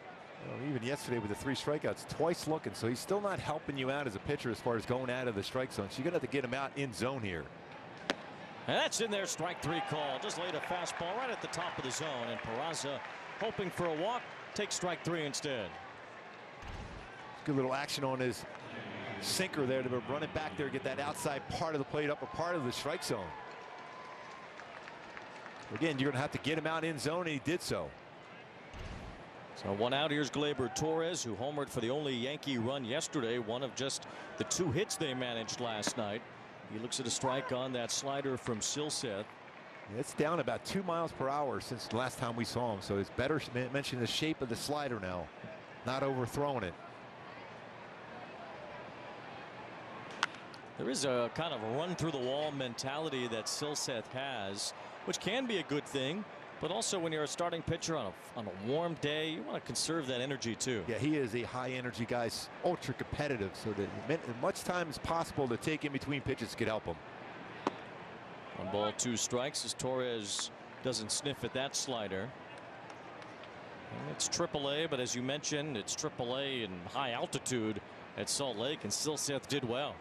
Well, even yesterday with the 3 strikeouts, twice looking, so he's still not helping you out as a pitcher as far as going out of the strike zone. So you're gonna have to get him out in zone here. And that's in there. Strike 3 call. Just laid a fastball right at the top of the zone, and Peraza, hoping for a walk, takes strike 3 instead. Good little action on his sinker there to run it back there, get that outside part of the plate, upper part of the strike zone. Again, you're going to have to get him out in zone, and he did so. So 1 out. Here's Gleyber Torres, who homered for the only Yankee run yesterday, one of just the 2 hits they managed last night. He looks at a strike on that slider from Silseth. It's down about 2 miles per hour since the last time we saw him, so it's better mention the shape of the slider now, not overthrowing it. There is a kind of run through the wall mentality that Silseth has, which can be a good thing, but also when you're a starting pitcher on a warm day, you want to conserve that energy too. Yeah, he is a high energy guy, ultra competitive, so that as much time as possible to take in between pitches could help him. 1 ball 2 strikes as Torres doesn't sniff at that slider. And it's AAA, but as you mentioned, it's AAA in high altitude at Salt Lake, and Silseth did well.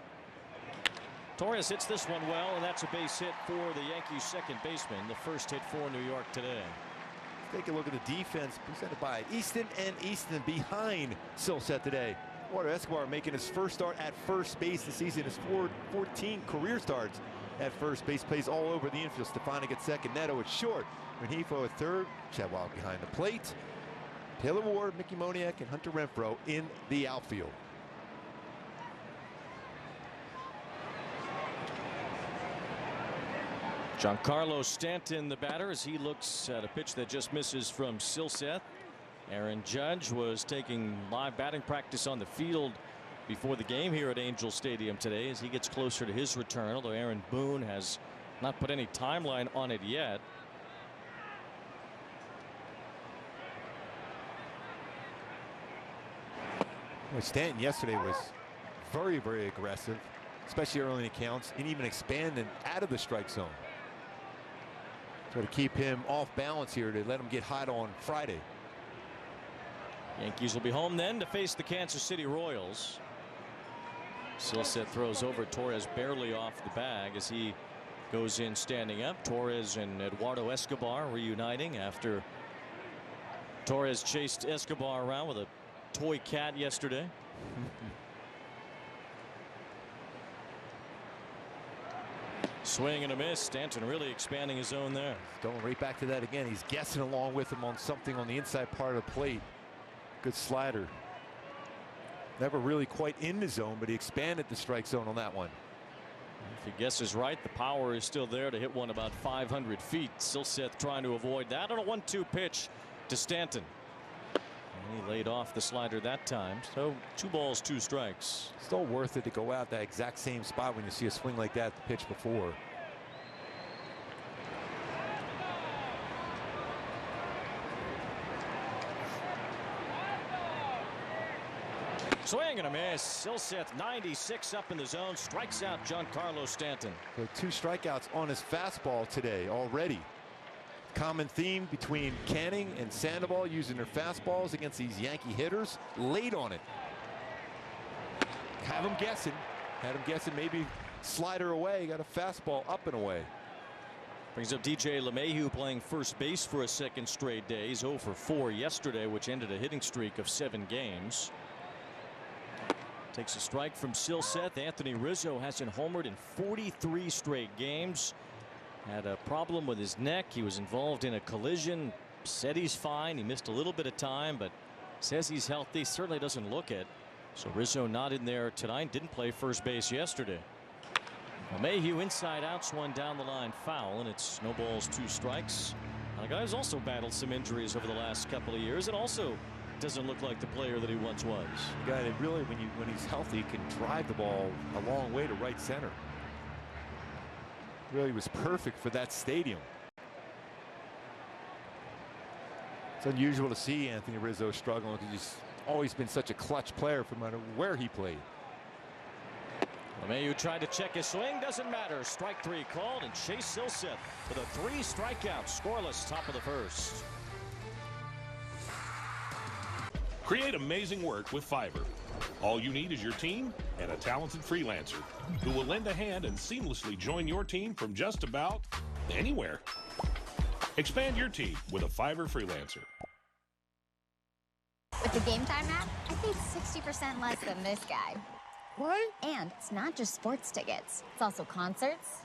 Torres hits this one well, and that's a base hit for the Yankees second baseman, the first hit for New York today. Take a look at the defense presented by Easton and Easton behind Silseth today. Eduardo Escobar making his first start at first base this season. His 14 career starts at first base. Plays all over the infield. Stefanik at second. Neto at short. Rengifo at third. Chad Wild behind the plate. Taylor Ward, Mickey Moniak, and Hunter Renfroe in the outfield. Giancarlo Stanton, the batter, as he looks at a pitch that just misses from Silseth. Aaron Judge was taking live batting practice on the field before the game here at Angel Stadium today as he gets closer to his return, although Aaron Boone has not put any timeline on it yet. Well, Stanton yesterday was very, very aggressive, especially early in counts, and even expanding out of the strike zone. So to keep him off balance here, to let him get hot on Friday. Yankees will be home then to face the Kansas City Royals. Silseth throws over. Torres barely off the bag as he goes in standing up. Torres and Eduardo Escobar reuniting after Torres chased Escobar around with a toy cat yesterday. Swing and a miss. Stanton really expanding his zone there. Going right back to that again. He's guessing along with him on something on the inside part of the plate. Good slider. Never really quite in the zone, but he expanded the strike zone on that one. If he guesses right, the power is still there to hit one about 500 feet. Silseth trying to avoid that on a 1-2 pitch to Stanton. And he laid off the slider that time. So 2 balls, 2 strikes. Still worth it to go out that exact same spot when you see a swing like that the pitch before. Swing and a miss. Silseth 96 up in the zone, strikes out Giancarlo Stanton. So 2 strikeouts on his fastball today already. Common theme between Canning and Sandoval using their fastballs against these Yankee hitters. Late on it. Have him guessing. Had him guessing maybe slider away. Got a fastball up and away. Brings up DJ LeMahieu playing first base for a second straight day. He's 0 for 4 yesterday, which ended a hitting streak of 7 games. Takes a strike from Silseth. Anthony Rizzo hasn't homered in 43 straight games. Had a problem with his neck. He was involved in a collision. Said he's fine. He missed a little bit of time, but says he's healthy. Certainly doesn't look it. So Rizzo not in there tonight. Didn't play first base yesterday. Mayhew inside outs one down the line foul, and it's no balls, 2 strikes. The guy's also battled some injuries over the last couple of years and also doesn't look like the player that he once was. A guy that really, when he's healthy, can drive the ball a long way to right center. Really was perfect for that stadium. It's unusual to see Anthony Rizzo struggling because he's always been such a clutch player no matter where he played. LeMahieu tried to check his swing. Doesn't matter. Strike 3 called, and Chase Silseth with a 3 strikeouts. Scoreless top of the first. Create amazing work with Fiverr. All you need is your team and a talented freelancer who will lend a hand and seamlessly join your team from just about anywhere. Expand your team with a Fiverr freelancer. With the Game Time app, I paid 60% less than this guy. What? And it's not just sports tickets. It's also concerts.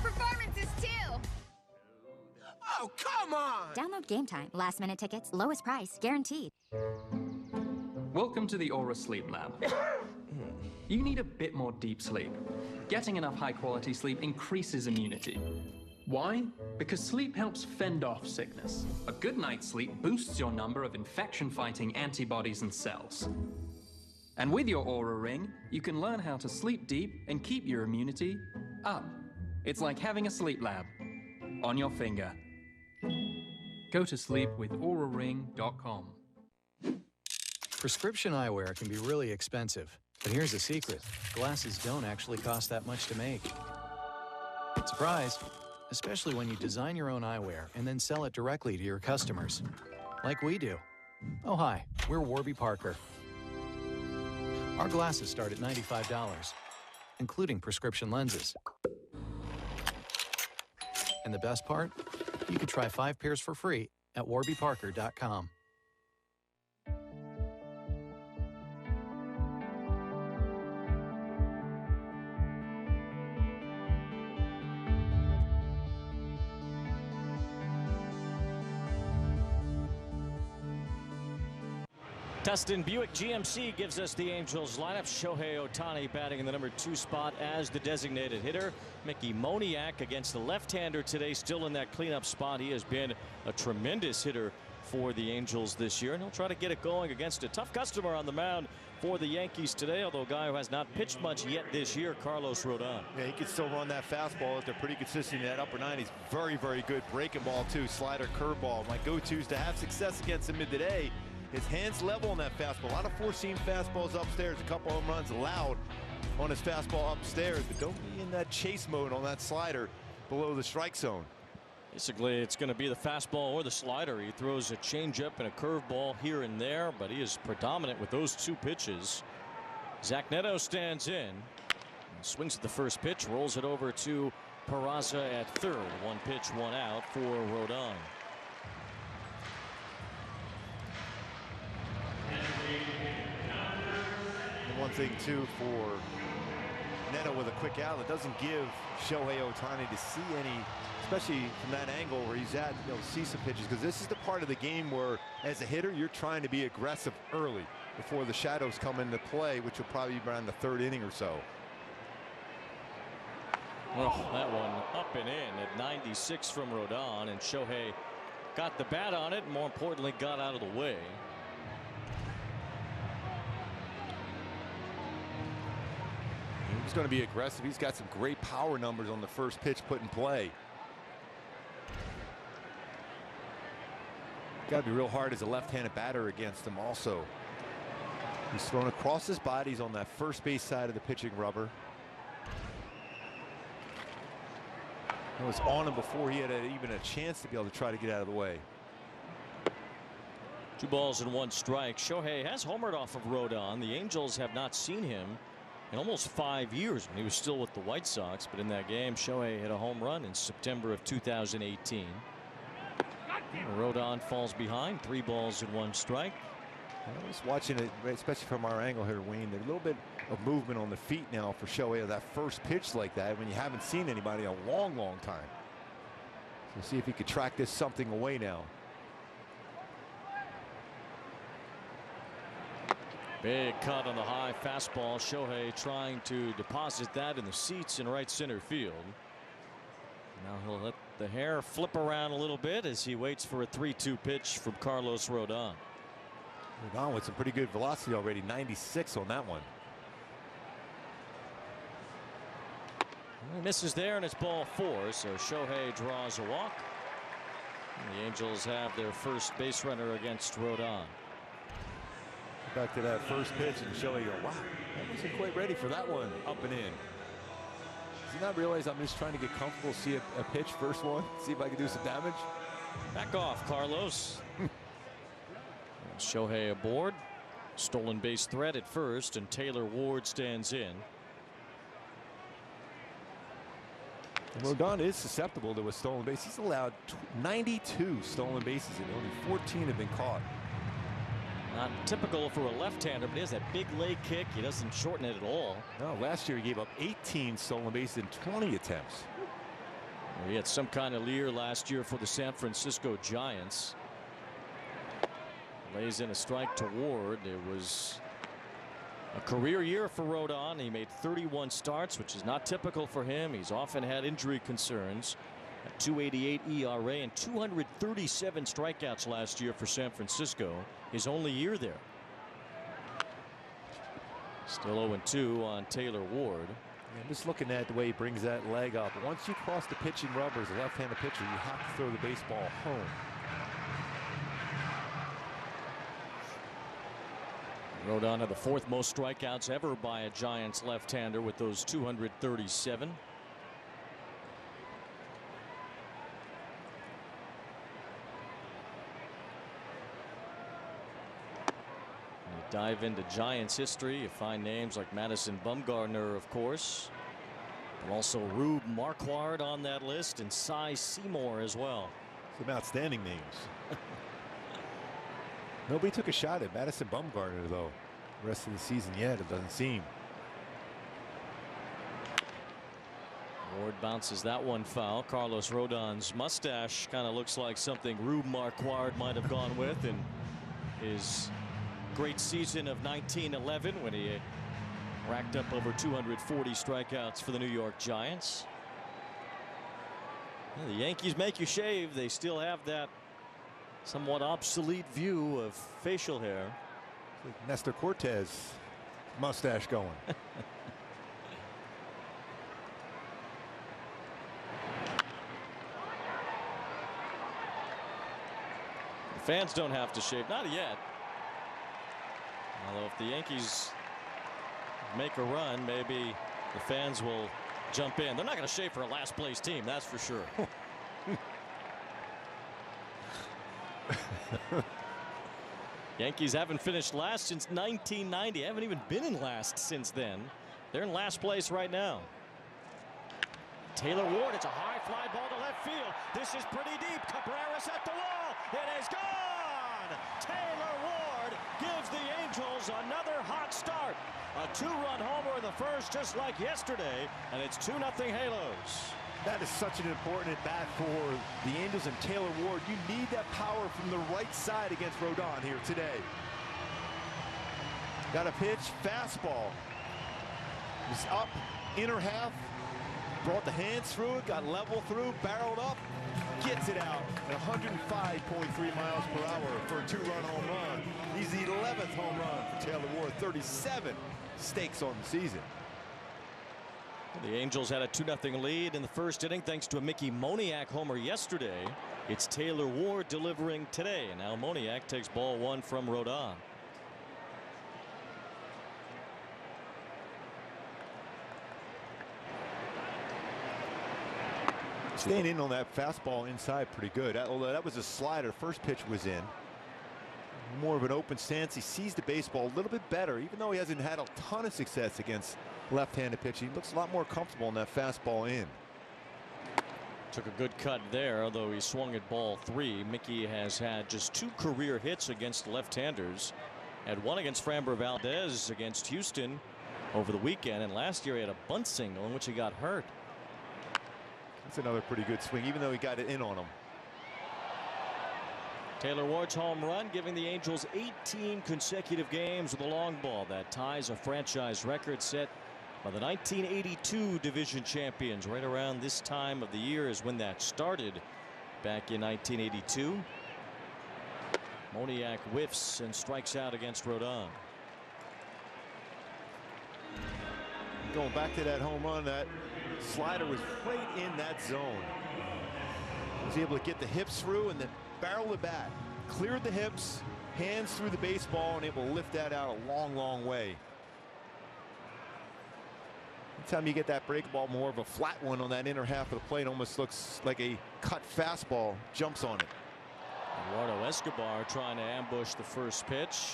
Performances, too. Oh, come on! Download Game Time. Last minute tickets, lowest price, guaranteed. Welcome to the Aura Sleep Lab. You need a bit more deep sleep. Getting enough high-quality sleep increases immunity. Why? Because sleep helps fend off sickness. A good night's sleep boosts your number of infection-fighting antibodies and cells. And with your Aura Ring, you can learn how to sleep deep and keep your immunity up. It's like having a sleep lab on your finger. Go to sleep with auraring.com. Prescription eyewear can be really expensive, but here's a secret. Glasses don't actually cost that much to make. Surprise! Especially when you design your own eyewear and then sell it directly to your customers. Like we do. Oh hi, we're Warby Parker. Our glasses start at $95, including prescription lenses. And the best part? You can try 5 pairs for free at warbyparker.com. Dustin Buick GMC gives us the Angels lineup. Shohei Ohtani batting in the number 2 spot as the designated hitter. Mickey Moniak against the left-hander today, still in that cleanup spot. He has been a tremendous hitter for the Angels this year, and he'll try to get it going against a tough customer on the mound for the Yankees today, although a guy who has not pitched much yet this year, Carlos Rodón. Yeah, he can still run that fastball if they're pretty consistent in that upper 90s. Very, very good breaking ball, too. Slider, curveball. My go-tos to have success against him today. His hands level on that fastball. A lot of four-seam fastballs upstairs. A couple home runs allowed on his fastball upstairs, but don't be in that chase mode on that slider below the strike zone. Basically, it's going to be the fastball or the slider. He throws a changeup and a curveball here and there, but he is predominant with those two pitches. Zach Neto stands in, swings at the first pitch, rolls it over to Peraza at third. One pitch, one out for Rodón. And one thing, too, for Neto with a quick out, it doesn't give Shohei Ohtani to see any, especially from that angle where he's at, see some pitches, because this is the part of the game where, as a hitter, you're trying to be aggressive early before the shadows come into play, which will probably be around the third inning or so. Oh, that one up and in at 96 from Rodón, and Shohei got the bat on it, and more importantly, got out of the way. He's going to be aggressive. He's got some great power numbers on the first pitch put in play. Got to be real hard as a left-handed batter against him also. He's thrown across his bodies on that first base side of the pitching rubber. It was on him before he had even a chance to be able to try to get out of the way. 2 balls and 1 strike. Shohei has homered off of Rodón. The Angels have not seen him in almost 5 years when he was still with the White Sox, but in that game Shohei hit a home run in September of 2018. Rodón falls behind, 3 balls and 1 strike. I was watching it, especially from our angle here, Wayne. There's a little bit of movement on the feet now for Shohei of that first pitch like that when you haven't seen anybody in a long time. So see if he could track this something away now. Big cut on the high fastball. Shohei trying to deposit that in the seats in right center field. Now he'll let the hair flip around a little bit as he waits for a 3-2 pitch from Carlos Rodón. Rodón with some pretty good velocity already, 96 on that one. He misses there, and it's ball 4, so Shohei draws a walk. And the Angels have their first base runner against Rodón. Back to that first pitch, and Shohei go, wow, I wasn't quite ready for that one up and in. Does he not realize I'm just trying to get comfortable, see a pitch, first one, see if I can do some damage? Back off, Carlos. Shohei aboard. Stolen base threat at first, and Taylor Ward stands in. Rodón is susceptible to a stolen base. He's allowed 92 stolen bases, and only 14 have been caught. Not typical for a left-hander, but he has that big leg kick. He doesn't shorten it at all. No, last year he gave up 18 stolen bases in 20 attempts. He had some kind of leer last year for the San Francisco Giants. Lays in a strike to Ward. It was a career year for Rodón. He made 31 starts, which is not typical for him. He's often had injury concerns. A 2.88 ERA and 237 strikeouts last year for San Francisco. His only year there. Still 0-2 on Taylor Ward. I'm just looking at the way he brings that leg up. Once you cross the pitching rubber as a left-handed pitcher, you have to throw the baseball home. Rodón had the 4th most strikeouts ever by a Giants left-hander with those 237. Dive into Giants history, you find names like Madison Bumgarner, of course, but also Rube Marquard on that list, and Cy Seymour as well. Some outstanding names. Nobody took a shot at Madison Bumgarner, though. The rest of the season yet, it doesn't seem. Ward bounces that one foul. Carlos Rodón's mustache kind of looks like something Rube Marquard might have gone with in his great season of 1911 when he racked up over 240 strikeouts for the New York Giants. Well, the Yankees make you shave. They still have that somewhat obsolete view of facial hair. Like Nestor Cortez mustache going. Fans don't have to shave, not yet. Although if the Yankees make a run, maybe the fans will jump in. They're not going to shave for a last place team, that's for sure. Yankees haven't finished last since 1990. Haven't even been in last since then. They're in last place right now. Taylor Ward, it's a high fly ball to left field. This is pretty deep. Cabrera's at the wall. It is gone. Taylor Ward gives the Angels another hot start. A 2-run homer in the first, just like yesterday, and it's 2-0 Halos. That is such an important at-bat for the Angels and Taylor Ward. You need that power from the right side against Rodón here today. Got a pitch, fastball. Was up, inner half, brought the hands through it, got level through, barreled up, gets it out at 105.3 miles per hour for a 2-run home run. He's the 11th home run for Taylor Ward, 37 stakes on the season. The Angels had a 2-0 lead in the first inning thanks to a Mickey Moniak homer yesterday. It's Taylor Ward delivering today. And now Moniak takes ball 1 from Rodón. Staying in on that fastball inside pretty good. Although that was a slider. First pitch was in. More of an open stance. He sees the baseball a little bit better, even though he hasn't had a ton of success against left-handed pitching. He looks a lot more comfortable in that fastball in. Took a good cut there, although he swung at ball 3. Mickey has had just 2 career hits against left-handers. Had one against Framber Valdez against Houston over the weekend, and last year he had a bunt single in which he got hurt. That's another pretty good swing, even though he got it in on him. Taylor Ward's home run giving the Angels 18 consecutive games with a long ball. That ties a franchise record set by the 1982 division champions. Right around this time of the year is when that started back in 1982. Moniak whiffs and strikes out against Rodón. Going back to that home run, that slider was right in that zone. Was able to get the hips through and then barrel the bat. Cleared the hips, hands through the baseball, and able to lift that out a long, long way. Anytime you get that break ball, more of a flat one on that inner half of the plate, almost looks like a cut fastball, jumps on it. Eduardo Escobar trying to ambush the first pitch.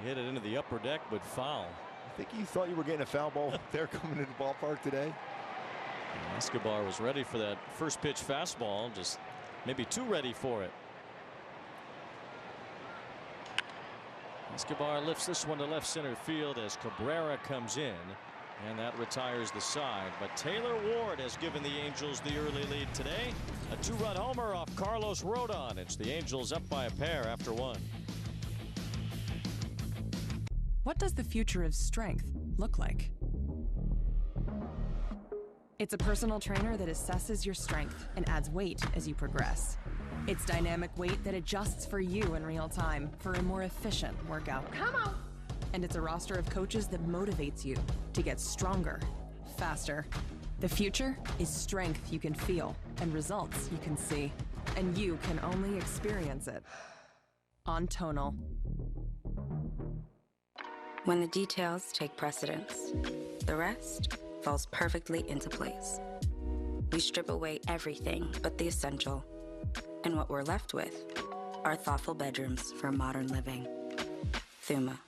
He hit it into the upper deck, but foul. I think you thought you were getting a foul ball there coming into the ballpark today. And Escobar was ready for that first pitch fastball, just maybe too ready for it. Escobar lifts this one to left center field as Cabrera comes in, and that retires the side. But Taylor Ward has given the Angels the early lead today. A 2-run homer off Carlos Rodón. It's the Angels up by a pair after 1. What does the future of strength look like? It's a personal trainer that assesses your strength and adds weight as you progress. It's dynamic weight that adjusts for you in real time for a more efficient workout. Come on! And it's a roster of coaches that motivates you to get stronger, faster. The future is strength you can feel and results you can see. And you can only experience it on Tonal. When the details take precedence, the rest falls perfectly into place. We strip away everything but the essential. And what we're left with are thoughtful bedrooms for modern living. Thuma.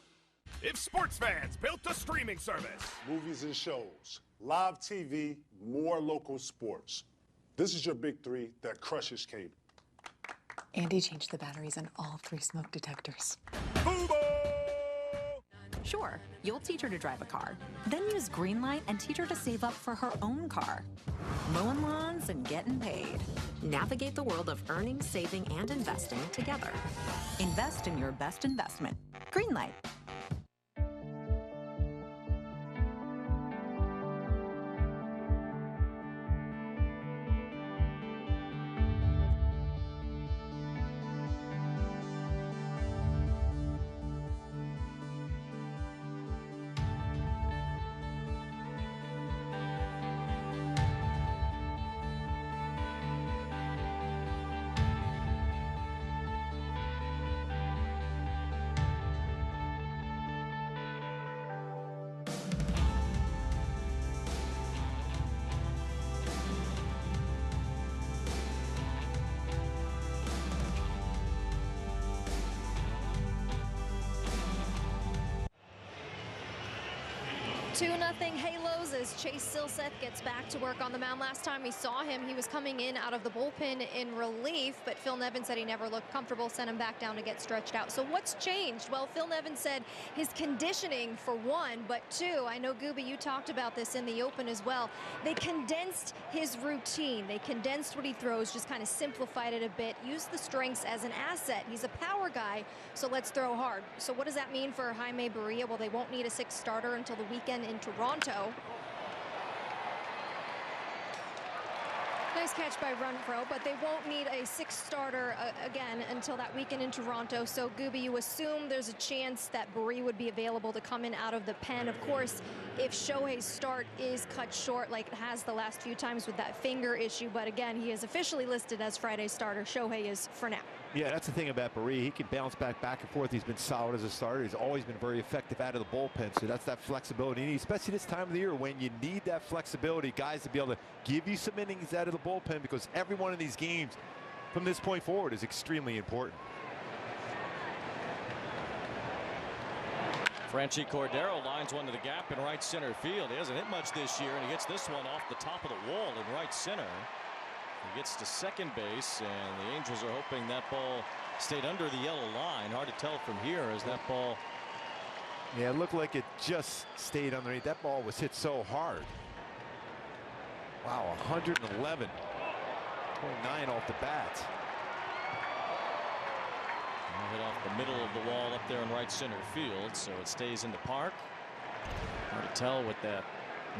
If sports fans built a streaming service. Movies and shows, live TV, more local sports. This is your big 3 that crushes cable. Andy changed the batteries on all 3 smoke detectors. Sure, you'll teach her to drive a car. Then use Greenlight and teach her to save up for her own car. Mowing lawns and getting paid. Navigate the world of earning, saving, and investing together. Invest in your best investment. Greenlight. 2-0 Halos as Chase Silseth gets back to work on the mound. Last time we saw him, he was coming in out of the bullpen in relief, but Phil Nevin said he never looked comfortable, sent him back down to get stretched out. So what's changed? Well, Phil Nevin said his conditioning for one, but two, I know, Gooby, you talked about this in the open as well. They condensed his routine. They condensed what he throws, just kind of simplified it a bit, used the strengths as an asset. He's a power guy, so let's throw hard. So what does that mean for Jaime Barria? Well, they won't need a sixth starter until the weekend in Toronto. Nice catch by Renfroe, but they won't need a sixth starter again until that weekend in Toronto. So, Gooby, you assume there's a chance that Barria would be available to come in out of the pen. Of course, if Shohei's start is cut short like it has the last few times with that finger issue, but again, he is officially listed as Friday's starter. Shohei is for now. Yeah, that's the thing about Barria. He can bounce back and forth. He's been solid as a starter. He's always been very effective out of the bullpen. So that's that flexibility. And especially this time of the year when you need that flexibility, guys to be able to give you some innings out of the bullpen, because every one of these games from this point forward is extremely important. Franchi Cordero lines one to the gap in right center field. He hasn't hit much this year, and he gets this one off the top of the wall in right center. He gets to second base, and the Angels are hoping that ball stayed under the yellow line. Hard to tell from here as that ball. Yeah, it looked like it just stayed underneath. That ball was hit so hard. Wow, 111. 0.9 off the bat. Hit off the middle of the wall up there in right center field, so it stays in the park. Hard to tell with that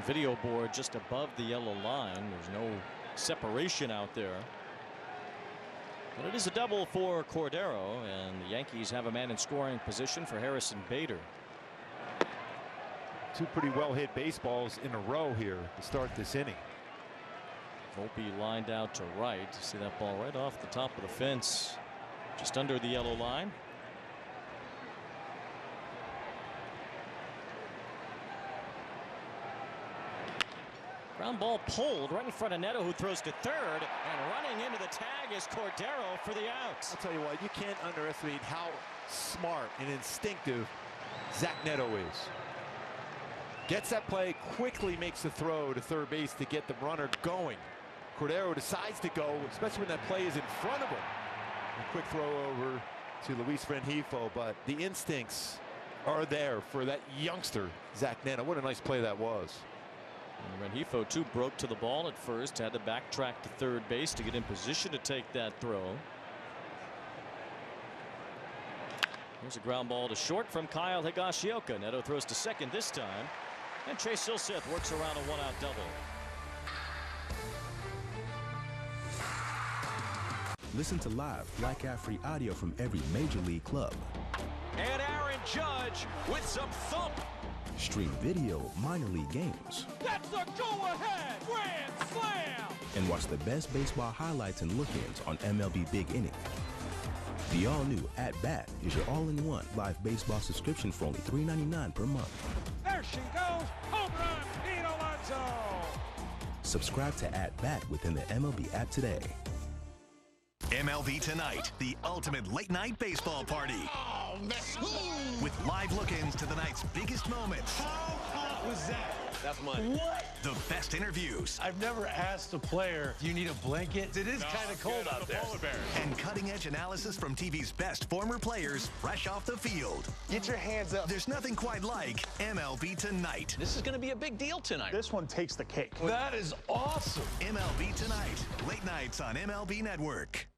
video board just above the yellow line. There's no separation out there. But it is a double for Cordero, and the Yankees have a man in scoring position for Harrison Bader. Two pretty well hit baseballs in a row here to start this inning. Volpe lined out to right. See that ball right off the top of the fence, just under the yellow line. Ground ball pulled right in front of Neto, who throws to third, and running into the tag is Cordero for the out. I'll tell you what, you can't underestimate how smart and instinctive Zach Neto is. Gets that play, quickly makes the throw to third base to get the runner going. Cordero decides to go, especially when that play is in front of him. A quick throw over to Luis Rengifo, but the instincts are there for that youngster, Zach Neto. What a nice play that was. And Rengifo, too, broke to the ball at first, had to backtrack to third base to get in position to take that throw. Here's a ground ball to short from Kyle Higashioka. Neto throws to second this time, and Chase Silseth works around a one-out double. Listen to live Black-Cat-free audio from every major league club. And Aaron Judge with some thump. Stream video minor league games. That's a go-ahead grand slam. And watch the best baseball highlights and look-ins on MLB Big Inning. The all-new At Bat is your all-in-one live baseball subscription for only $3.99 per month. There she goes. Home run, Pete Alonso. Subscribe to At Bat within the MLB app today. MLB Tonight, the ultimate late-night baseball party. Oh, man. With live look-ins to the night's biggest moments. How hot was that? That's money. What? The best interviews. I've never asked a player, do you need a blanket? It is kind of cold out there. And cutting-edge analysis from TV's best former players fresh off the field. Get your hands up. There's nothing quite like MLB Tonight. This is going to be a big deal tonight. This one takes the cake. That is awesome. MLB Tonight, late nights on MLB Network.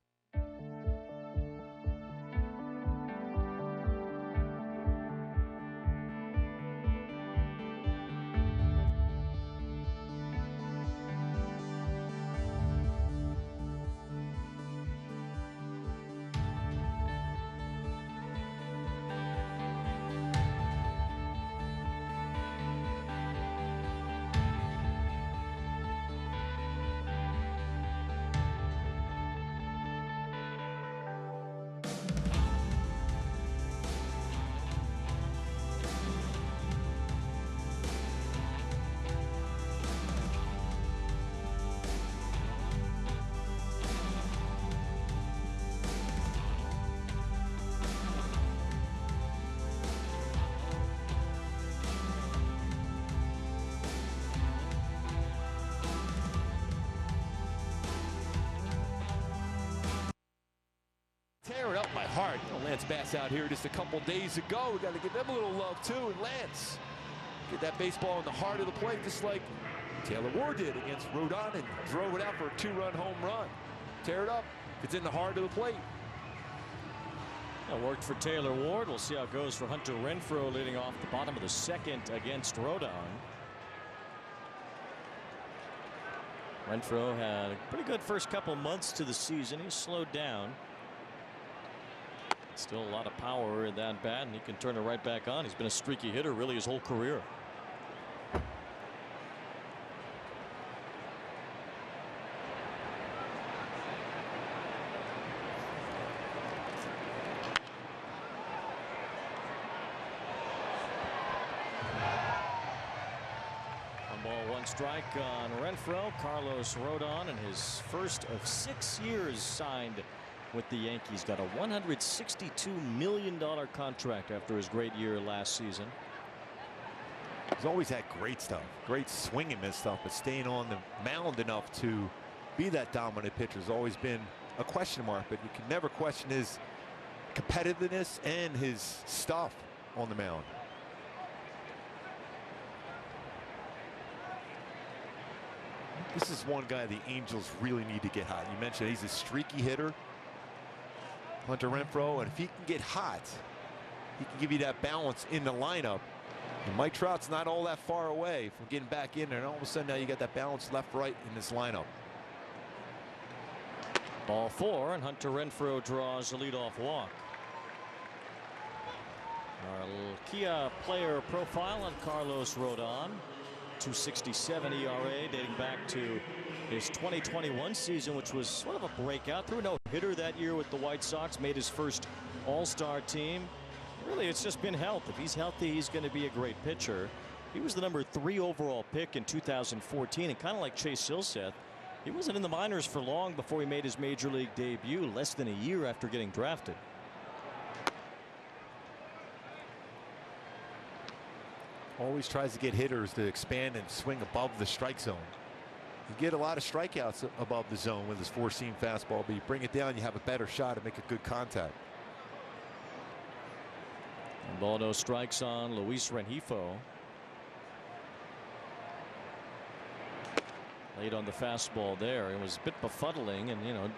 heart. You know, Lance Bass out here just a couple days ago. We got to give them a little love too. And Lance, get that baseball in the heart of the plate, just like Taylor Ward did against Rodón and drove it out for a 2-run home run. Tear it up. It's in the heart of the plate. That worked for Taylor Ward. We'll see how it goes for Hunter Renfroe leading off the bottom of the second against Rodón. Renfroe had a pretty good first couple months to the season. He's slowed down. Still a lot of power in that bat, and he can turn it right back on. He's been a streaky hitter really his whole career. Strike on Renfroe. Carlos Rodón in his first of 6 years signed with the Yankees. Got a $162 million contract after his great year last season. He's always had great stuff, great swinging and stuff, but staying on the mound enough to be that dominant pitcher has always been a question mark. But you can never question his competitiveness and his stuff on the mound. This is one guy the Angels really need to get hot. You mentioned he's a streaky hitter, Hunter Renfroe, and if he can get hot, he can give you that balance in the lineup. And Mike Trout's not all that far away from getting back in there, and all of a sudden now you got that balance left-right in this lineup. Ball 4, and Hunter Renfroe draws a leadoff walk. Our Kia player profile on Carlos Rodón. 2.67 ERA dating back to his 2021 season, which was sort of a breakout. Threw a no-hitter that year with the White Sox, made his first all-star team. Really, it's just been health. If he's healthy, he's going to be a great pitcher. He was the number 3 overall pick in 2014, and kind of like Chase Silseth, he wasn't in the minors for long before he made his major league debut, less than a year after getting drafted. Always tries to get hitters to expand and swing above the strike zone. You get a lot of strikeouts above the zone with his 4-seam fastball, but you bring it down, you have a better shot to make a good contact. And ball, no strikes on Luis Rengifo. Late on the fastball there. It was a bit befuddling, and, you know,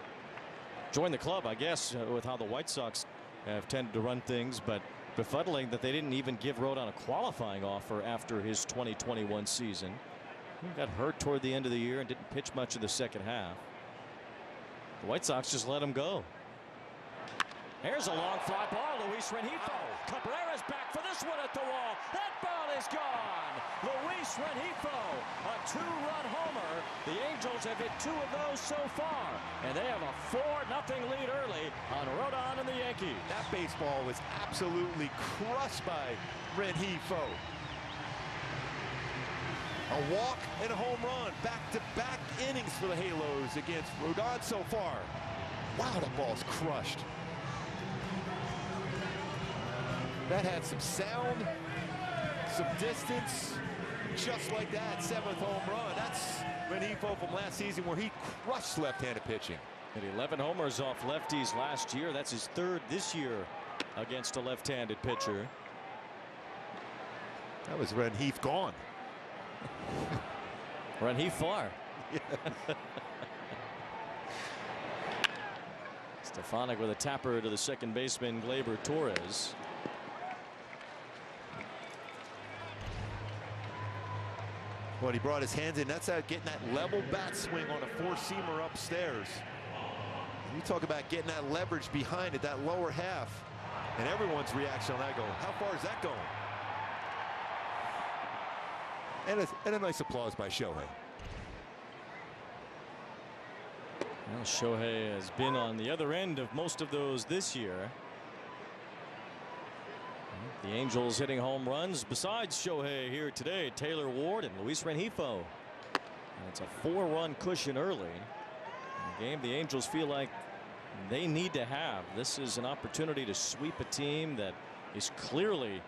joined the club, I guess, with how the White Sox have tended to run things, but befuddling that they didn't even give Rodón a qualifying offer after his 2021 season. He got hurt toward the end of the year and didn't pitch much of the second half. The White Sox just let him go. Here's a long fly ball. Luis Rengifo. Cabrera's back for this one at the wall. That ball is gone. Luis Rengifo, a 2-run homer. The Angels have hit 2 of those so far, and they have a 4-0 lead early on Rodón and the Yankees. That baseball was absolutely crushed by Rengifo. A walk and a home run, back-to-back innings for the Halos against Rodón so far. Wow, that ball's crushed. That had some sound, some distance, just like that. 7th home run. That's Rengifo from last season where he crushed left-handed pitching. Had 11 homers off lefties last year. That's his 3rd this year against a left-handed pitcher. That was Rengifo gone. Rengifo. Stefanik with a tapper to the second baseman, Gleyber Torres. Well, he brought his hands in. That's out getting that level bat swing on a 4-seamer upstairs. You talk about getting that leverage behind it, that lower half. And everyone's reaction on that going, how far is that going? And a nice applause by Shohei. Well, Shohei has been on the other end of most of those this year. The Angels hitting home runs besides Shohei here today. Taylor Ward and Luis Rengifo. And it's a 4-run cushion early. A game the Angels feel like they need to have. This is an opportunity to sweep a team that is clearly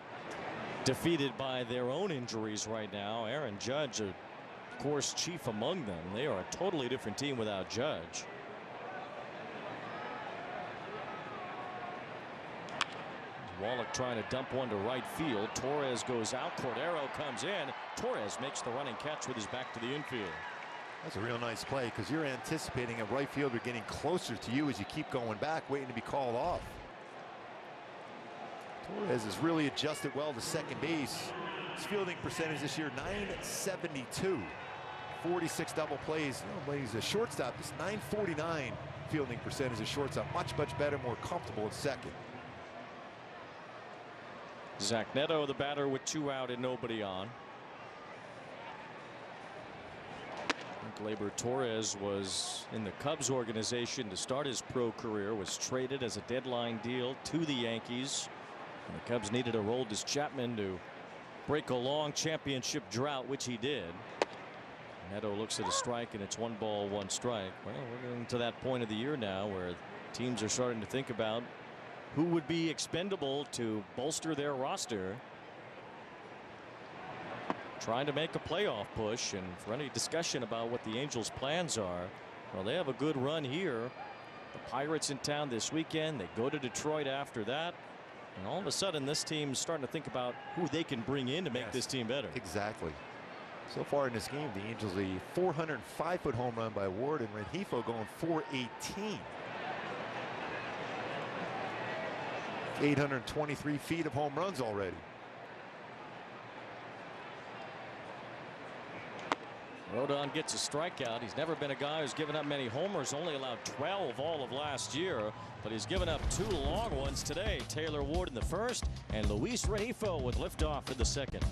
defeated by their own injuries right now. Aaron Judge, of course, chief among them. They are a totally different team without Judge. Wallach trying to dump one to right field. Torres goes out. Cordero comes in. Torres makes the running catch with his back to the infield. That's a real nice play because you're anticipating a right fielder getting closer to you as you keep going back, waiting to be called off. Torres has really adjusted well to second base. His fielding percentage this year, .972. 46 double plays. You know, he's a shortstop. It's .949 fielding percentage as shortstop. Much better, more comfortable at second. Zach Neto, the batter, with 2 out and nobody on. Gleyber Torres was in the Cubs organization to start his pro career, was traded as a deadline deal to the Yankees. And the Cubs needed a Aroldis Chapman to break a long championship drought, which he did. Neto looks at a strike, and it's 1 ball, 1 strike. Well, we're getting to that point of the year now where teams are starting to think about who would be expendable to bolster their roster, trying to make a playoff push. And for any discussion about what the Angels' plans are, well, they have a good run here. The Pirates in town this weekend. They go to Detroit after that. And all of a sudden, this team's starting to think about who they can bring in to make this team better. Exactly. So far in this game, the Angels a 405-foot home run by Ward, and Rengifo going 418. 823 feet of home runs already. Rodón gets a strikeout. He's never been a guy who's given up many homers, only allowed 12 all of last year, but he's given up 2 long ones today. Taylor Ward in the first, and Luis Rengifo with liftoff in the second.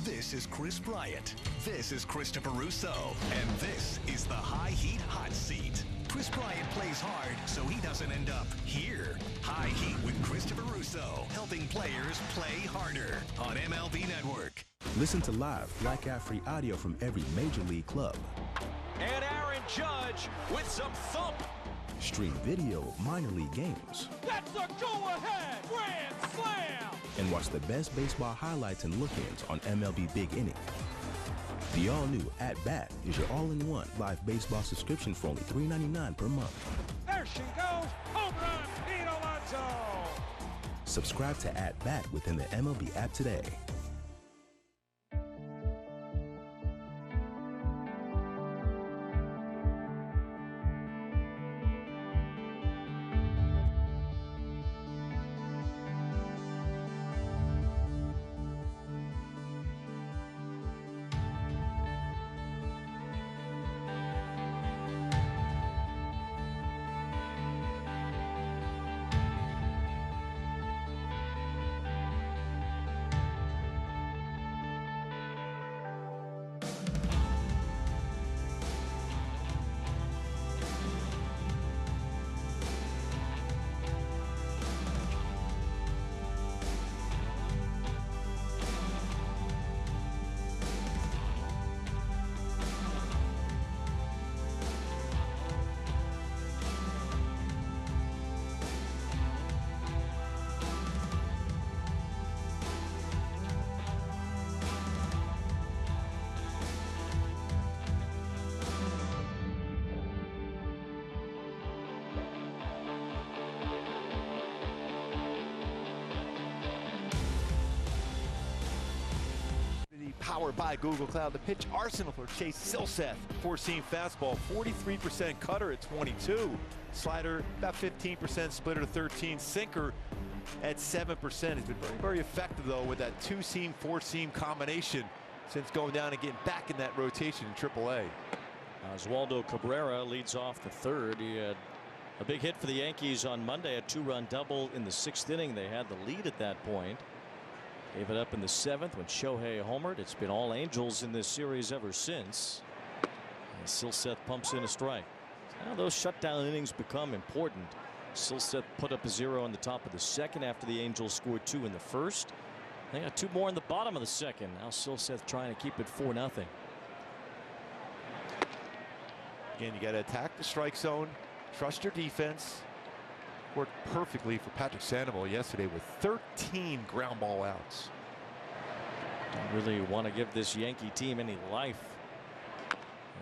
This is Chris Bryant. This is Christopher Russo. And this is the High Heat Hot Seat. Chris Bryant plays hard so he doesn't end up here. High Heat with Christopher Russo, helping players play harder on MLB Network. Listen to live blackout-free audio from every major league club. And Aaron Judge with some thump. Stream video of minor league games. That's a go-ahead grand slam. And watch the best baseball highlights and look-ins on MLB Big Inning. The all-new At Bat is your all-in-one live baseball subscription for only $3.99 per month. There she goes. Home run, Pete Alonso. Subscribe to At Bat within the MLB app today. Powered by Google Cloud. The pitch arsenal for Chase Silseth. 4-seam fastball, 43% cutter at 22. Slider about 15%, splitter 13. Sinker at 7%. It's been very effective though with that 2-seam, 4-seam combination since going down and getting back in that rotation in AAA. Oswaldo Cabrera leads off the third. He had a big hit for the Yankees on Monday, a 2-run double in the 6th inning. They had the lead at that point. Gave it up in the 7th when Shohei homered. It's been all Angels in this series ever since. And Silseth pumps in a strike. Now those shutdown innings become important. Silseth put up a 0 in the top of the 2nd after the Angels scored 2 in the 1st. They got 2 more in the bottom of the 2nd. Now Silseth trying to keep it 4-0. Again, you got to attack the strike zone, trust your defense. Worked perfectly for Patrick Sandoval yesterday with 13 ground ball outs. Don't really want to give this Yankee team any life.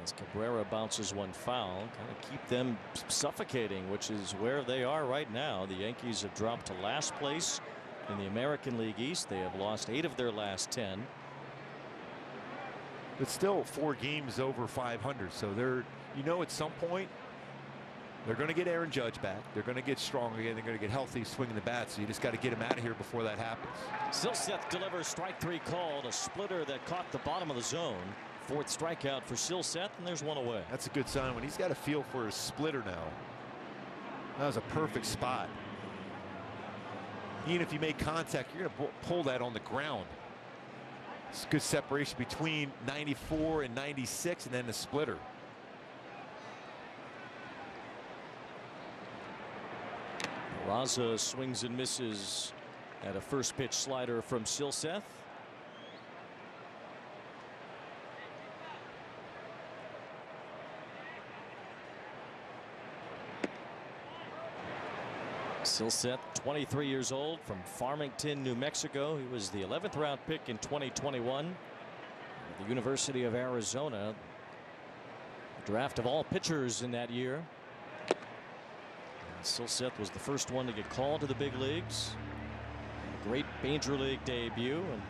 As Cabrera bounces one foul, kind of keep them suffocating, which is where they are right now. The Yankees have dropped to last place in the American League East. They have lost 8 of their last 10. But still 4 games over 500. So they're, at some point they're going to get Aaron Judge back. They're going to get strong again. They're going to get healthy swinging the bat. So you just got to get him out of here before that happens. Silseth delivers strike 3 called, a splitter that caught the bottom of the zone. 4th strikeout for Silseth, and there's one away. That's a good sign when he's got a feel for his splitter now. That was a perfect spot. Even if you make contact, you're going to pull that on the ground. It's good separation between 94 and 96, and then the splitter. Raza swings and misses at a first pitch slider from Silseth. Silseth, 23 years old, from Farmington, New Mexico. He was the 11th round pick in 2021 at the University of Arizona. Draft of all pitchers in that year. And Silseth was the first one to get called to the big leagues. A great Major League debut, and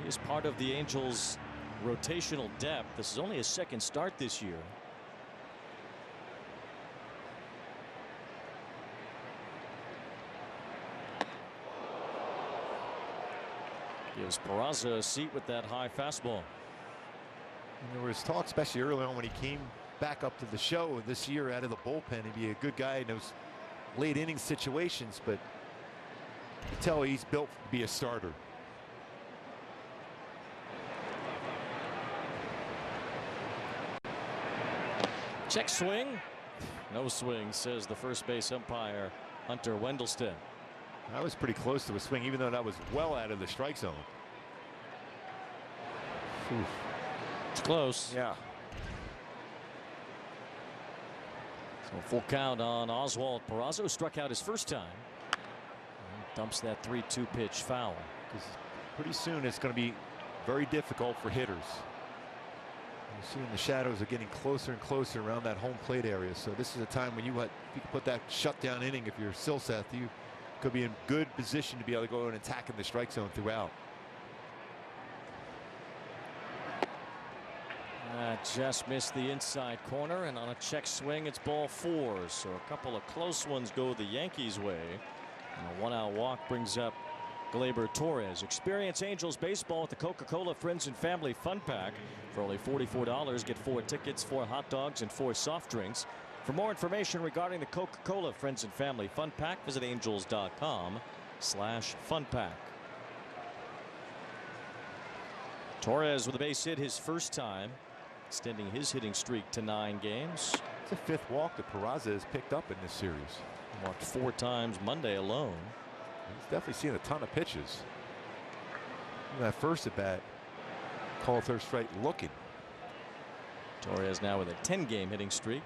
he is part of the Angels' rotational depth. This is only his 2nd start this year. Gives Peraza a seat with that high fastball. And there was talk, especially early on when he came back up to the show this year out of the bullpen, he'd be a good guy in those late inning situations, but you can tell he's built to be a starter. Check swing. No swing, says the first base umpire, Hunter Wendelstedt. That was pretty close to a swing, even though that was well out of the strike zone. Oof. It's close. Yeah. So full count on Oswald Peraza, who struck out his first time. And dumps that 3-2 pitch foul. Because pretty soon it's going to be very difficult for hitters. You're seeing the shadows are getting closer and closer around that home plate area. So this is a time when you can put that shutdown inning. If you're Silseth, you could be in good position to be able to go and attack in the strike zone throughout. Just missed the inside corner, and on a check swing it's ball 4. So a couple of close ones go the Yankees way, and a 1-out walk brings up Gleyber Torres. Experience Angels baseball with the Coca-Cola Friends and Family Fun Pack. For only $44, get 4 tickets, 4 hot dogs, and 4 soft drinks. For more information regarding the Coca-Cola Friends and Family Fun Pack, visit angels.com/funpack. Torres with a base hit his first time, extending his hitting streak to 9 games. It's the 5th walk that Peraza has picked up in this series. Walked 4 times Monday alone. He's definitely seen a ton of pitches. That first at bat, called third strike looking. Torres now with a 10-game hitting streak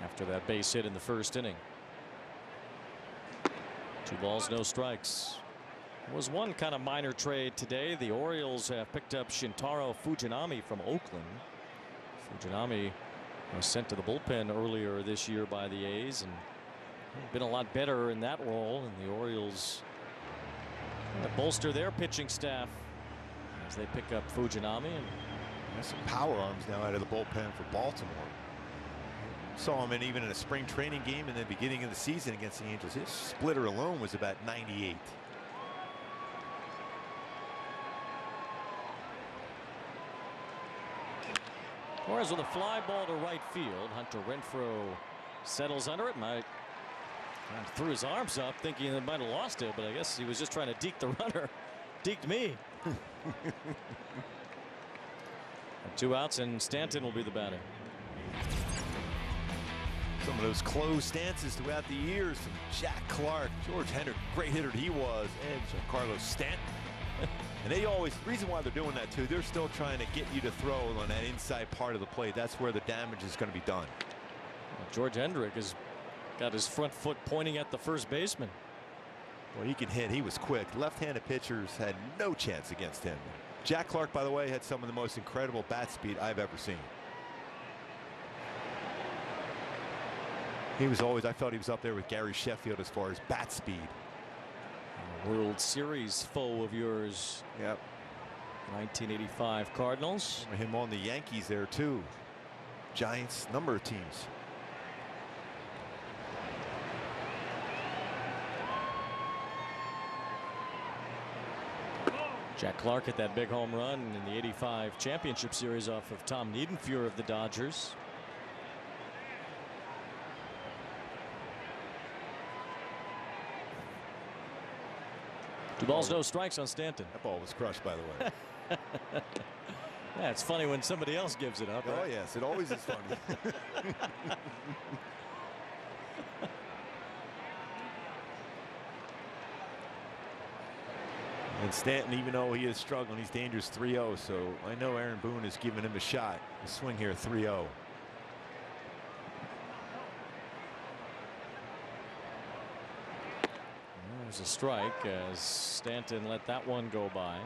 after that base hit in the first inning. 2 balls, no strikes. There was one kind of minor trade today. The Orioles have picked up Shintaro Fujinami from Oakland. Fujinami was sent to the bullpen earlier this year by the A's and been a lot better in that role, and the Orioles bolster their pitching staff as they pick up Fujinami. And there's some power arms now out of the bullpen for Baltimore. Saw him even in a spring training game in the beginning of the season against the Angels. His splitter alone was about 98. Torres with a fly ball to right field. Hunter Renfroe settles under it. Threw his arms up thinking they might have lost it, but I guess he was just trying to deke the runner. Deked me. 2 outs, and Stanton will be the batter. Some of those closed stances throughout the years from Jack Clark, George Hendrick, great hitter he was, and Carlos Stanton. And they always, the reason why they're doing that too, they're still trying to get you to throw on that inside part of the plate. That's where the damage is going to be done. Well, George Hendrick has got his front foot pointing at the first baseman. Well, he can hit. He was quick. Left-handed pitchers had no chance against him. Jack Clark, by the way, had some of the most incredible bat speed I've ever seen. He was always, I felt he was up there with Gary Sheffield as far as bat speed. World Series foe of yours. Yep. 1985 Cardinals. Him on the Yankees there too. Giants, number of teams. Jack Clark hit that big home run in the '85 championship series off of Tom Niedenfuhr of the Dodgers. Two balls, no strikes on Stanton. That ball was crushed, by the way. Yeah, it's funny when somebody else gives it up. Oh, right? yes, it always is funny. And Stanton, even though he is struggling, he's dangerous 3-0. So I know Aaron Boone is giving him a shot. A swing here, 3-0. There's a strike as Stanton let that one go by.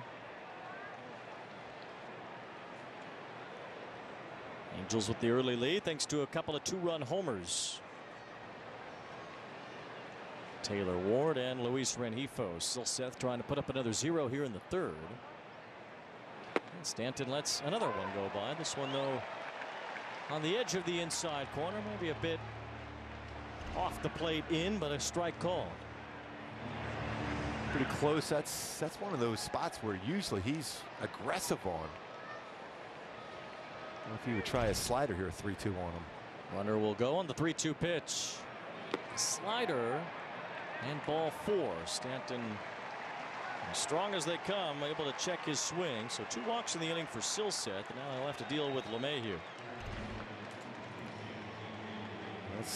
Angels with the early lead thanks to a couple of two-run homers. Taylor Ward and Luis Rengifo. Silseth trying to put up another 0 here in the third. And Stanton lets another one go by. This one, though, on the edge of the inside corner, maybe a bit off the plate in, but a strike called. Pretty close. That's one of those spots where usually he's aggressive on. I don't know if he would try a slider here, 3-2 on him. Runner will go on the 3-2 pitch. Slider and ball 4. Stanton, as strong as they come, able to check his swing. So 2 walks in the inning for Silseth, and now he'll have to deal with LeMahieu.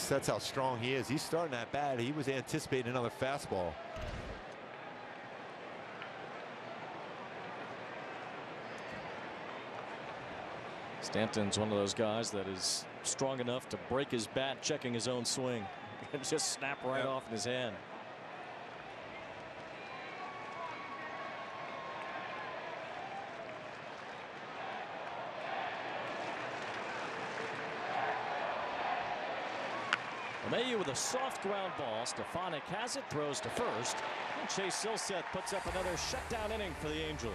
That's how strong he is. He's starting that bad. He was anticipating another fastball. Stanton's one of those guys that is strong enough to break his bat checking his own swing and just snap right off in his hand. LeMahieu with a soft ground ball. Stefanik has it, throws to first, and Chase Silseth puts up another shutdown inning for the Angels.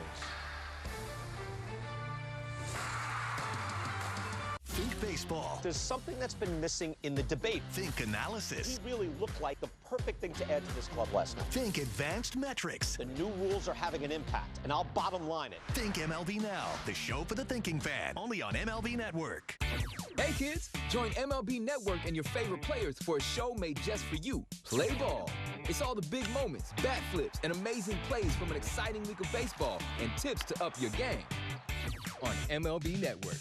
Think baseball. There's something that's been missing in the debate. Think analysis. He really looked like the perfect thing to add to this club last night. Think advanced metrics. The new rules are having an impact, and I'll bottom line it. Think MLB Now, the show for the thinking fan, only on MLB Network. Hey kids, join MLB Network and your favorite players for a show made just for you. Play ball. It's all the big moments, bat flips, and amazing plays from an exciting week of baseball and tips to up your game on MLB Network.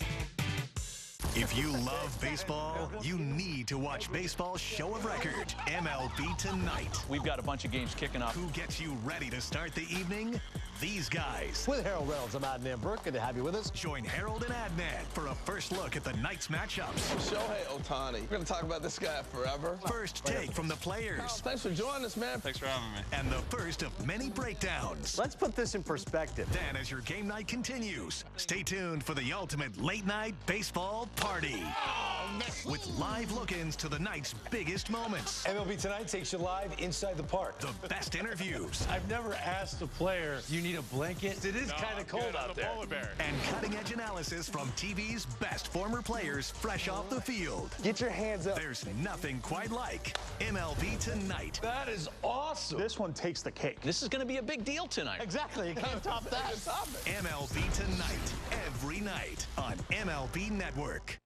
If you love baseball, you need to watch Baseball's show of record, MLB Tonight. We've got a bunch of games kicking off. Who gets you ready to start the evening? These guys. With Harold Reynolds, I'm Adnan Burke. Good to have you with us. Join Harold and Adnan for a first look at the night's matchups. Shohei Ohtani. We're going to talk about this guy forever. First take from the players. Oh, thanks for joining us, man. Thanks for having me. And the first of many breakdowns. Let's put this in perspective. Then, as your game night continues, stay tuned for the ultimate late-night baseball party. With live look-ins to the night's biggest moments. MLB Tonight takes you live inside the park. The best interviews. I've never asked a player, you need a blanket? It is kind of cold out there. And cutting-edge analysis from TV's best former players fresh off the field. Get your hands up. There's nothing quite like MLB Tonight. That is awesome. This one takes the cake. This is going to be a big deal tonight. Exactly. You can't top that. MLB Tonight, every night on MLB Network.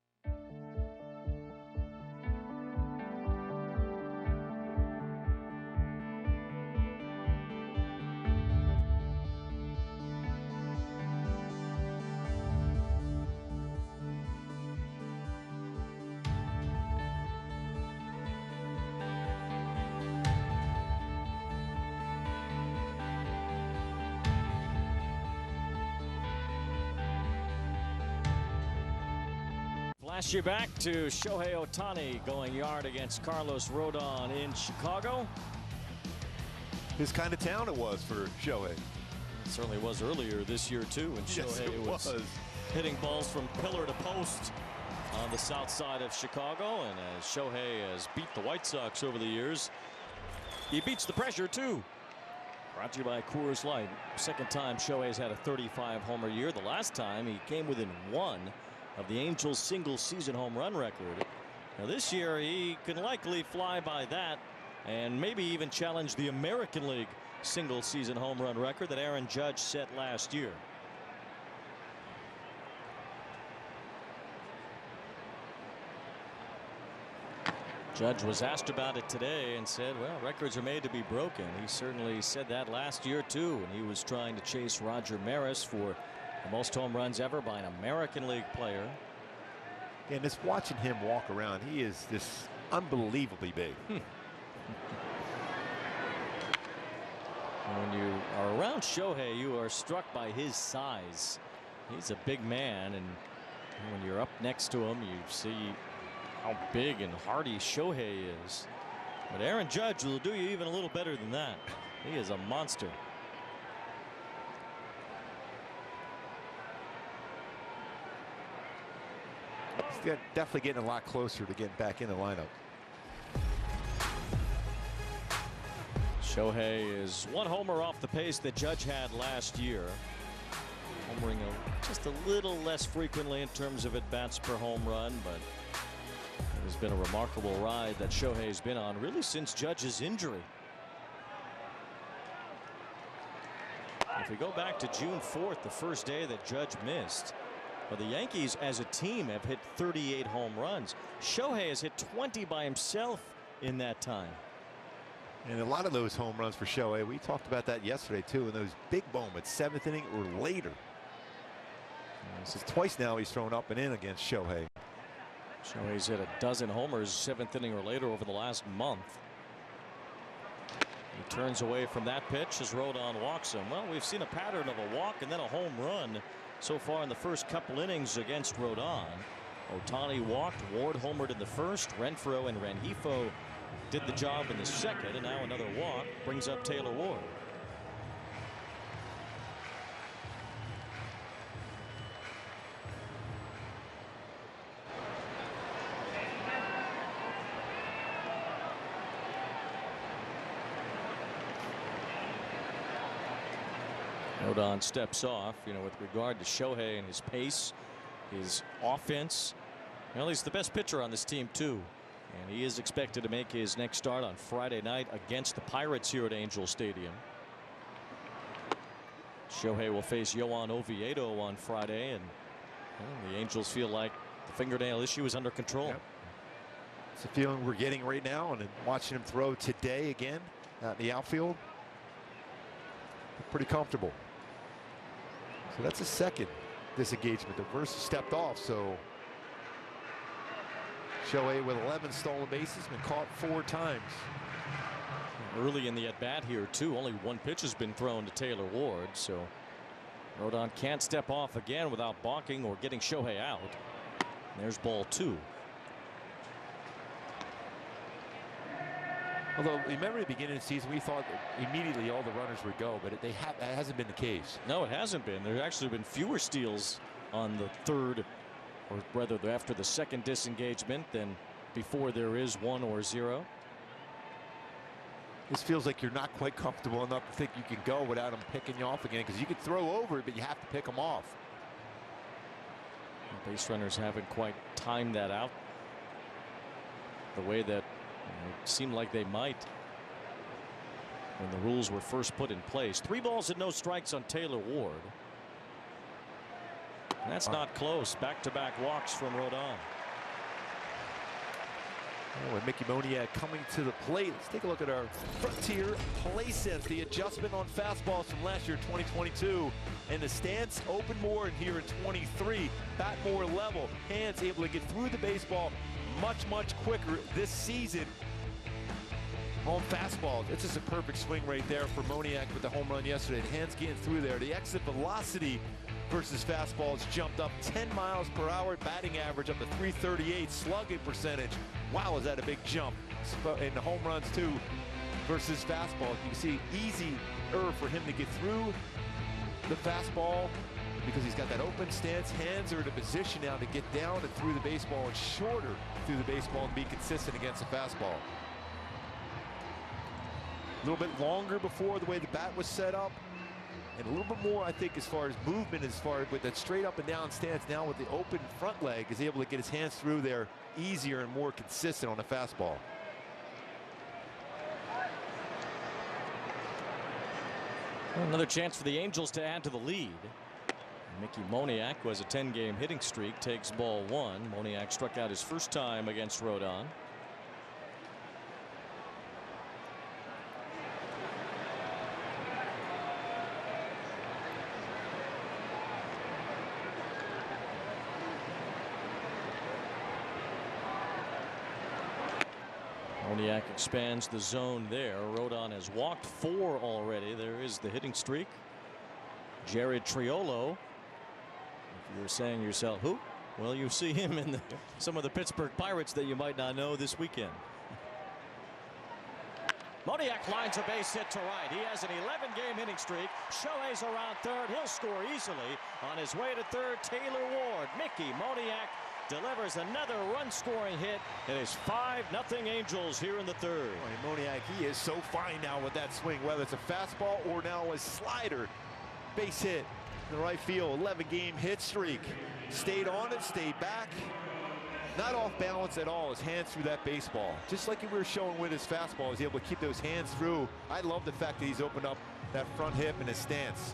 Flash you back to Shohei Ohtani going yard against Carlos Rodón in Chicago. His kind of town it was for Shohei. It certainly was earlier this year, too, when Shohei was hitting balls from pillar to post on the south side of Chicago. And as Shohei has beat the White Sox over the years, he beats the pressure too. Brought to you by Coors Light. Second time Shohei's had a 35 homer year. The last time he came within one of the Angels' single season home run record. Now this year he can likely fly by that and maybe even challenge the American League single season home run record that Aaron Judge set last year. Judge was asked about it today and said, well, records are made to be broken. He certainly said that last year too, and he was trying to chase Roger Maris for the most home runs ever by an American League player. And just watching him walk around, he is just unbelievably big. When you are around Shohei, you are struck by his size. He's a big man, and when you're up next to him, you see how big and hardy Shohei is. But Aaron Judge will do you even a little better than that. He is a monster. He's definitely getting a lot closer to getting back in the lineup. Shohei is one homer off the pace that Judge had last year. Homering just a little less frequently in terms of at-bats per home run, but it has been a remarkable ride that Shohei's been on really since Judge's injury. If we go back to June 4th, the first day that Judge missed, well, the Yankees as a team have hit 38 home runs. Shohei has hit 20 by himself in that time. And a lot of those home runs for Shohei, we talked about that yesterday too, in those big moments, 7th inning or later. This is twice now he's thrown up and in against Shohei. Shohei's hit a dozen homers 7th inning or later over the last month. He turns away from that pitch as Rodón walks him. Well, we've seen a pattern of a walk and then a home run so far in the first couple innings against Rodón. Ohtani walked, Ward homered in the first, Renfroe and Rengifo did the job in the second, and now another walk brings up Taylor Ward. Rodón steps off, with regard to Shohei and his pace, his offense. Well, he's the best pitcher on this team too, and he is expected to make his next start on Friday night against the Pirates here at Angel Stadium. Shohei will face Yohan Oviedo on Friday, and the Angels feel like the fingernail issue is under control. Yep. It's a feeling we're getting right now, and then watching him throw today again out in the outfield, pretty comfortable. So that's a second disengagement. The first stepped off, so Shohei with 11 stolen bases, been caught 4 times. Early in the at-bat here too, only one pitch has been thrown to Taylor Ward, so Rodón can't step off again without balking or getting Shohei out. And there's ball 2. Although, remember at the beginning of the season, we thought that immediately all the runners would go, but that hasn't been the case. No, it hasn't been. There's actually been fewer steals on the third, or rather after the second disengagement, than before there is 1 or 0. This feels like you're not quite comfortable enough to think you can go without them picking you off again, because you could throw over it, but you have to pick them off. The base runners haven't quite timed that out the way that it seemed like they might when the rules were first put in place. 3 balls and no strikes on Taylor Ward. And that's not close. Back-to-back walks from Rodón. Oh, and Mickey Moniak coming to the plate. Let's take a look at our Frontier play sense. The adjustment on fastballs from last year, 2022. And the stance open more in here in 23. Bat more level. Hands able to get through the baseball much quicker this season on fastballs. It's just a perfect swing right there for Moniak with the home run yesterday. The hands getting through there. The exit velocity versus fastballs jumped up 10 miles per hour. Batting average up to 338. Slugging percentage. Wow, is that a big jump? And the home runs too versus fastballs. You can see easier for him to get through the fastball because he's got that open stance. Hands are in a position now to get down and through the baseball and shorter through the baseball to be consistent against the fastball. A little bit longer before the way the bat was set up, and a little bit more, I think, as far as movement, as far as with that straight up and down stance. Now with the open front leg, is able to get his hands through there easier and more consistent on a fastball. Another chance for the Angels to add to the lead. Mickey Moniak, who has a 10-game hitting streak, takes ball one. Moniak struck out his first time against Rodón. Moniak expands the zone there. Rodón has walked 4 already. There is the hitting streak. Jared Triolo. If you were saying to yourself, who? Well, you see him in some of the Pittsburgh Pirates that you might not know this weekend. Moniak lines a base hit to right. He has an 11-game hitting streak. Shohei's around third. He'll score easily. On his way to third, Taylor Ward. Mickey Moniak delivers another run-scoring hit. It is 5-0 Angels here in the third. Oh, Moniak, he is so fine now with that swing, whether it's a fastball or now a slider. Base hit in the right field, 11-game hit streak. Stayed on it, stayed back. Not off balance at all. His hands through that baseball. Just like we were showing with his fastball, he's able to keep those hands through. I love the fact that he's opened up that front hip in his stance.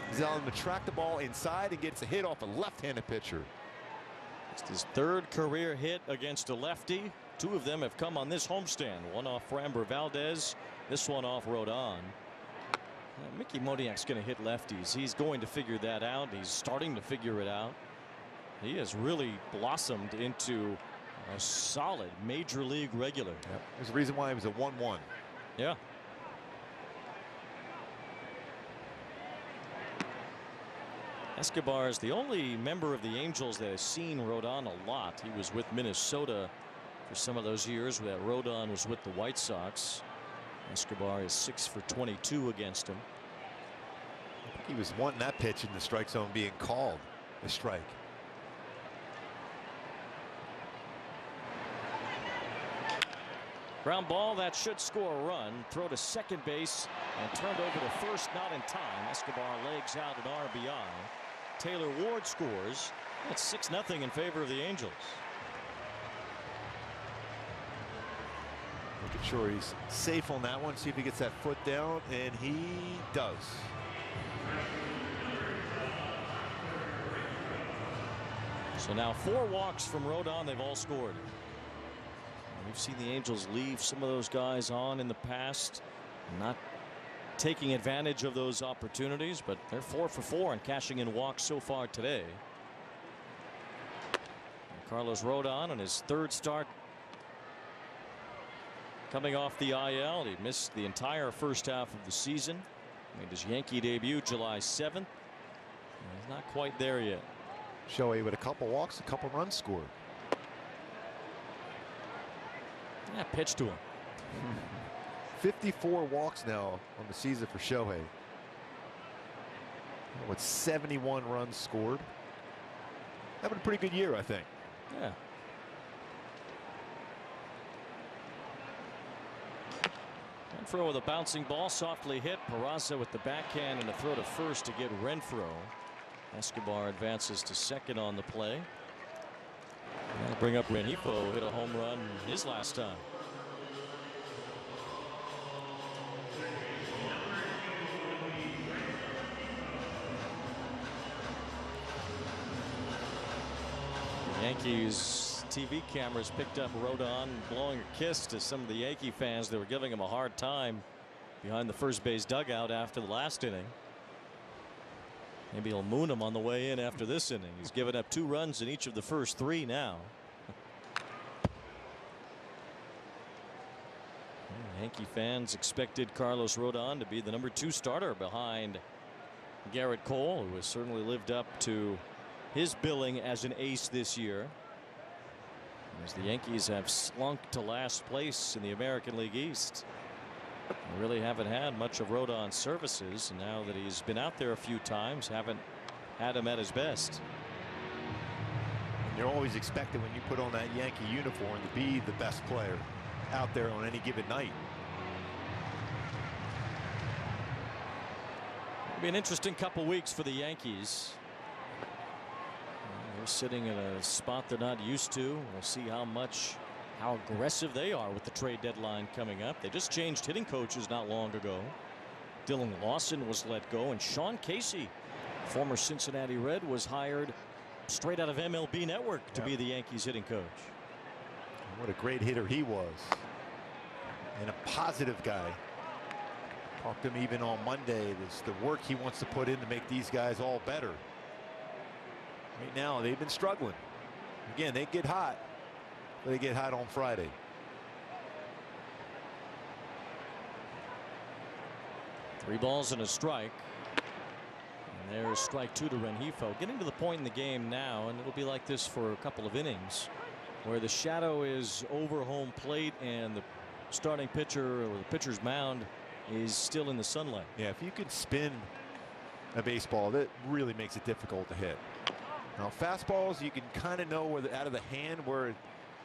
He's allowing him to track the ball inside and gets a hit off a left-handed pitcher. It's his third career hit against a lefty. 2 of them have come on this homestand. One off Framber Valdez, this one off Rodón. Mickey Moniak's going to hit lefties. He's going to figure that out. He's starting to figure it out. He has really blossomed into a solid major league regular. Yep. There's a reason why he was a 1-1. Yeah. Escobar is the only member of the Angels that has seen Rodón a lot. He was with Minnesota for some of those years that Rodón was with the White Sox. Escobar is 6 for 22 against him. I think he was wanting that pitch in the strike zone being called a strike. Ground ball that should score a run. Throw to second base and turned over to first, not in time. Escobar legs out an RBI. Taylor Ward scores. It's 6-0 in favor of the Angels. Making sure he's safe on that one. See if he gets that foot down, and he does. So now 4 walks from Rodón. They've all scored. We've seen the Angels leave some of those guys on in the past, not taking advantage of those opportunities, but they're 4 for 4 and cashing in walks so far today. And Carlos Rodón on his 3rd start coming off the IL. He missed the entire first half of the season. Made his Yankee debut July 7th. He's not quite there yet. Shohei with a couple walks, a couple runs scored. Yeah, pitch to him. 54 walks now on the season for Shohei. With 71 runs scored. Having a pretty good year, I think. Yeah. Renfroe with a bouncing ball, softly hit. Peraza with the backhand and a throw to first to get Renfroe. Escobar advances to second on the play. I'll bring up Rengifo, hit a home run his last time. The Yankees TV cameras picked up Rodón blowing a kiss to some of the Yankee fans that were giving him a hard time behind the first base dugout after the last inning. Maybe he'll moon him on the way in after this inning. He's given up 2 runs in each of the first 3 now. Yankee fans expected Carlos Rodón to be the #2 starter behind Garrett Cole, who has certainly lived up to his billing as an ace this year, as the Yankees have slunk to last place in the American League East. They really haven't had much of Rodón's services, and now that he's been out there a few times, haven't had him at his best. And you're always expected when you put on that Yankee uniform to be the best player out there on any given night. It'll be an interesting couple weeks for the Yankees. They're sitting in a spot they're not used to. We'll see how aggressive they are with the trade deadline coming up. They just changed hitting coaches not long ago. Dylan Lawson was let go, and Sean Casey, former Cincinnati Red, was hired straight out of MLB Network to be the Yankees hitting coach. What a great hitter he was, and a positive guy. Talked to him even on Monday. It's the work he wants to put in to make these guys all better. Right now they've been struggling. Again, they get hot, but they get hot on Friday. Three balls and a strike. And there's strike two to Rengifo. Getting to the point in the game now, and it'll be like this for a couple of innings, where the shadow is over home plate and the starting pitcher or the pitcher's mound is still in the sunlight. Yeah, if you can spin a baseball, that really makes it difficult to hit. Now fastballs, you can kind of know where out of the hand where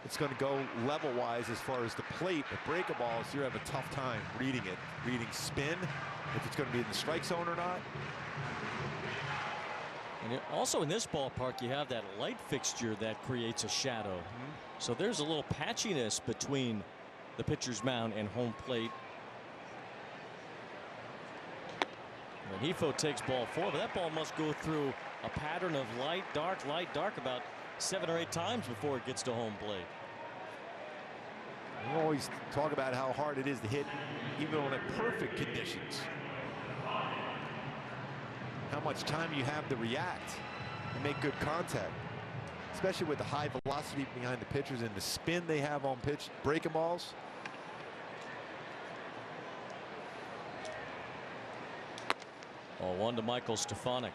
it's going to go level wise as far as the plate. But breaking balls, you have a tough time reading it, reading spin, if it's going to be in the strike zone or not. And also in this ballpark, you have that light fixture that creates a shadow. So there's a little patchiness between the pitcher's mound and home plate. Rengifo takes ball four, but that ball must go through a pattern of light, dark, about 7 or 8 times before it gets to home plate. We always talk about how hard it is to hit even on perfect conditions. How much time you have to react and make good contact, especially with the high velocity behind the pitchers and the spin they have on pitch breaking balls. Oh, 1 to Michael Stefanik.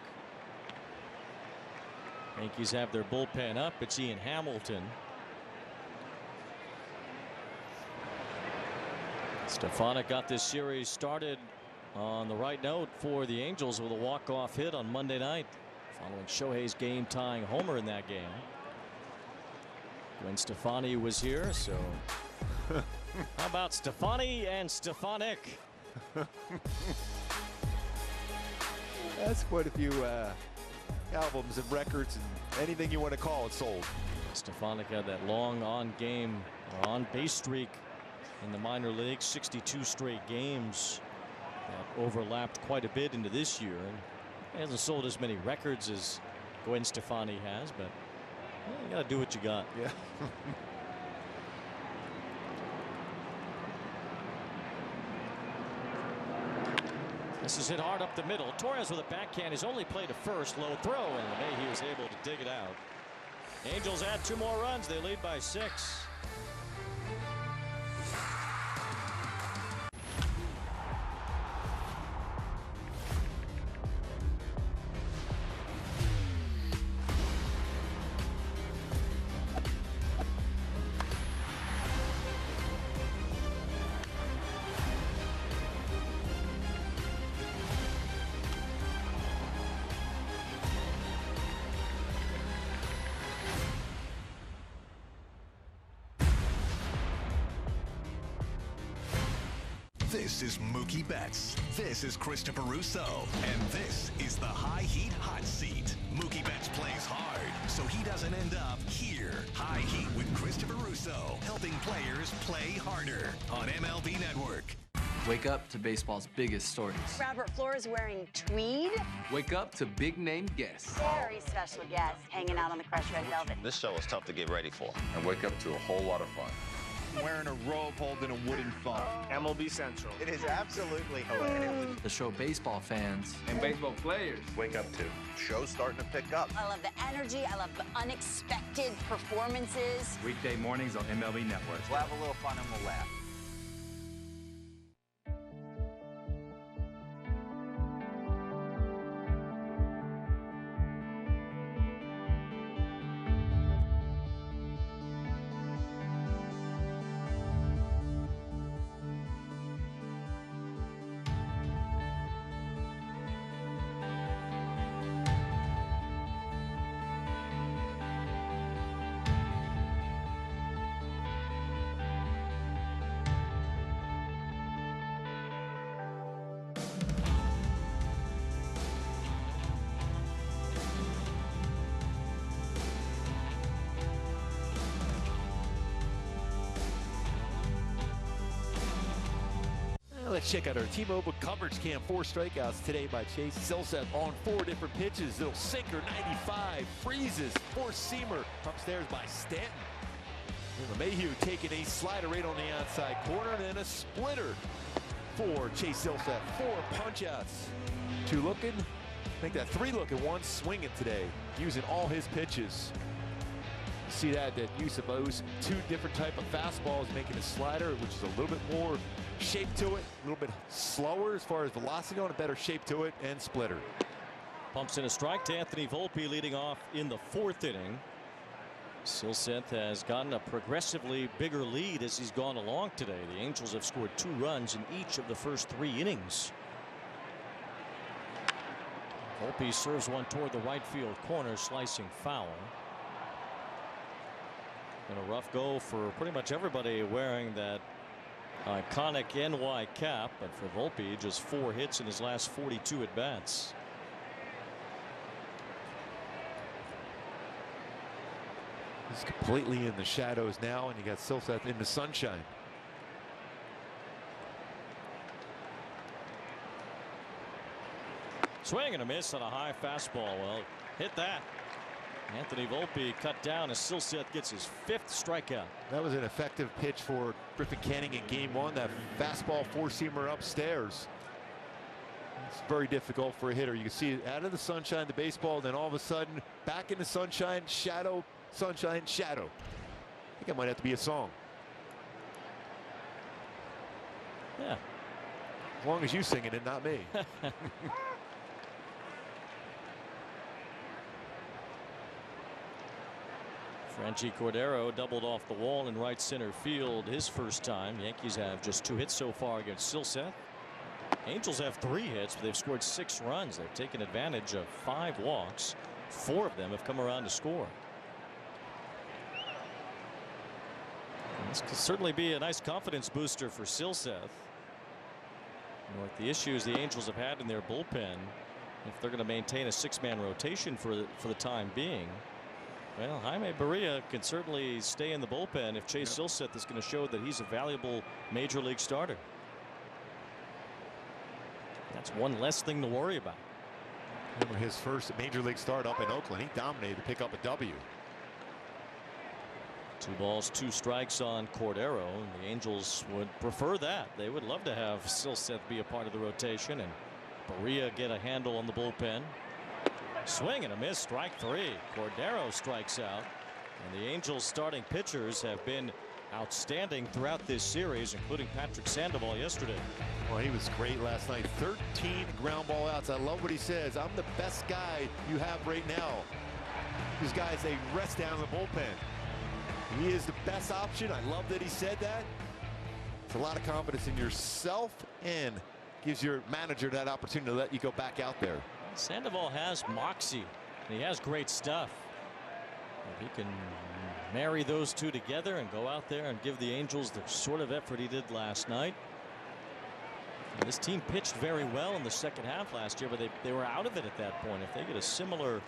Yankees have their bullpen up. It's Ian Hamilton. Stefanik got this series started on the right note for the Angels with a walk-off hit on Monday night, following Shohei's game-tying homer in that game. Gwen Stefani was here, so how about Stefani and Stefanik? That's quite a few albums and records and anything you want to call it sold. Stefanik had that long on-base streak in the minor leagues, 62 straight games that overlapped quite a bit into this year. And he hasn't sold as many records as Gwen Stefani has, but you got to do what you got. Yeah. This is hit hard up the middle. Torres with a backhand. He's only played a first. Low throw, and Mayhew was able to dig it out. Angels add 2 more runs. They lead by 6. This is Mookie Betts. This is Christopher Russo. And this is the High Heat Hot Seat. Mookie Betts plays hard, so he doesn't end up here. High Heat with Christopher Russo, helping players play harder on MLB Network. Wake up to baseball's biggest stories. Robert Flores wearing tweed. Wake up to big-name guests. Very special guests hanging out on the crushed red velvet. This show is tough to get ready for. And wake up to a whole lot of fun. Wearing a robe holding a wooden phone. MLB Central. It is absolutely hilarious. The show baseball fans and baseball players wake up to. Show's starting to pick up. I love the energy. I love the unexpected performances. Weekday mornings on MLB Network. We'll have a little fun and we'll laugh. Let's check out our T-Mobile coverage cam. 4 strikeouts today by Chase Silseth on 4 different pitches. Little sinker, 95, freezes, 4-seamer upstairs by Stanton. Mayhew taking a slider right on the outside corner, and then a splitter for Chase Silseth. 4 punch-outs. 2 looking, make that 3 looking, 1 swinging today, using all his pitches. You see that use of those 2 different type of fastballs, making a slider, which is a little bit more shape to it, a little bit slower as far as velocity on, a better shape to it, and splitter. Pumps in a strike to Anthony Volpe leading off in the 4th inning. Silseth has gotten a progressively bigger lead as he's gone along today. The Angels have scored 2 runs in each of the first 3 innings. Volpe serves one toward the right field corner, slicing foul. Been a rough go for pretty much everybody wearing that iconic NY cap, but for Volpe, just 4 hits in his last 42 at bats. He's completely in the shadows now, and you got Silseth in the sunshine. Swing and a miss on a high fastball. Well, hit that. Anthony Volpe cut down as Silseth gets his 5th strikeout. That was an effective pitch for Griffin Canning in game 1. That fastball 4-seamer upstairs. It's very difficult for a hitter. You can see it out of the sunshine, the baseball, then all of a sudden back in the sunshine, shadow, sunshine, shadow. I think that might have to be a song. Yeah. As long as you singing it, not me. Franchi Cordero doubled off the wall in right center field his first time. Yankees have just 2 hits so far against Silseth. Angels have 3 hits, but they've scored 6 runs. They've taken advantage of 5 walks. 4 of them have come around to score. This could certainly be a nice confidence booster for Silseth. With the issues the Angels have had in their bullpen, if they're going to maintain a 6-man rotation for the time being, well, Jaime Barria can certainly stay in the bullpen if Chase Silseth is going to show that he's a valuable major league starter. That's one less thing to worry about. Remember his first major league start up in Oakland, he dominated to pick up a W. 2 balls, 2 strikes on Cordero. The Angels would prefer that. They would love to have Silseth be a part of the rotation and Barria get a handle on the bullpen. Swing and a miss, strike 3. Cordero strikes out, and the Angels starting pitchers have been outstanding throughout this series, including Patrick Sandoval yesterday. Well, he was great last night. 13 ground ball outs. I love what he says. I'm the best guy you have right now. These guys, they rest down in the bullpen. He is the best option. I love that he said that. It's a lot of confidence in yourself and gives your manager that opportunity to let you go back out there. Sandoval has moxie, and he has great stuff. If he can marry those 2 together and go out there and give the Angels the sort of effort he did last night. And this team pitched very well in the second half last year, but they were out of it at that point. If they get a similar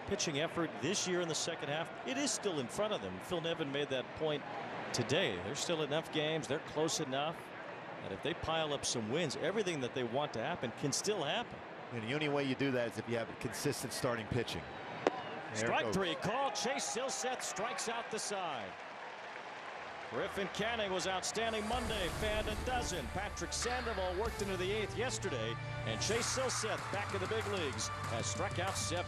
pitching effort this year in the second half, it is still in front of them. Phil Nevin made that point today. There's still enough games. They're close enough that if they pile up some wins, everything that they want to happen can still happen. And the only way you do that is if you have consistent starting pitching. Strike 3 called. Chase Silseth strikes out the side. Griffin Canning was outstanding Monday, fanned a dozen. Patrick Sandoval worked into the 8th yesterday, and Chase Silseth back in the big leagues has struck out 7.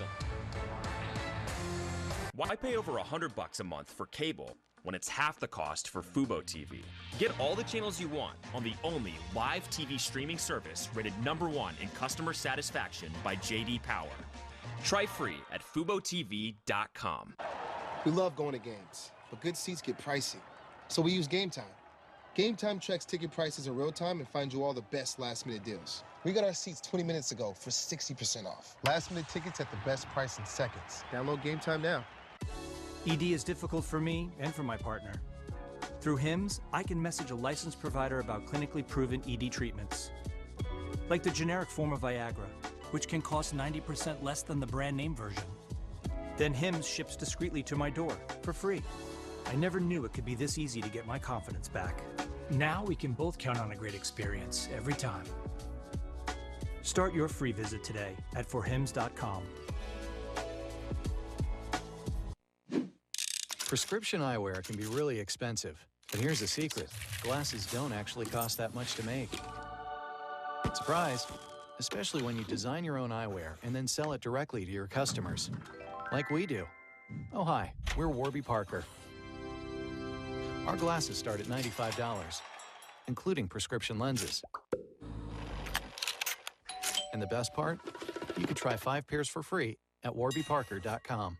Why pay over $100 a month for cable when it's half the cost for Fubo TV? Get all the channels you want on the only live TV streaming service rated #1 in customer satisfaction by J.D. Power. Try free at FuboTV.com. We love going to games, but good seats get pricey. So we use Game Time. Game Time checks ticket prices in real time and finds you all the best last-minute deals. We got our seats 20 minutes ago for 60% off. Last-minute tickets at the best price in seconds. Download Game Time now. ED is difficult for me and for my partner. Through HIMS, I can message a licensed provider about clinically proven ED treatments. Like the generic form of Viagra, which can cost 90% less than the brand name version. Then HIMS ships discreetly to my door for free. I never knew it could be this easy to get my confidence back. Now we can both count on a great experience every time. Start your free visit today at forhims.com. Prescription eyewear can be really expensive, but here's the secret. Glasses don't actually cost that much to make. Surprise! Especially when you design your own eyewear and then sell it directly to your customers. Like we do. Oh hi, we're Warby Parker. Our glasses start at $95, including prescription lenses. And the best part? You can try 5 pairs for free at warbyparker.com.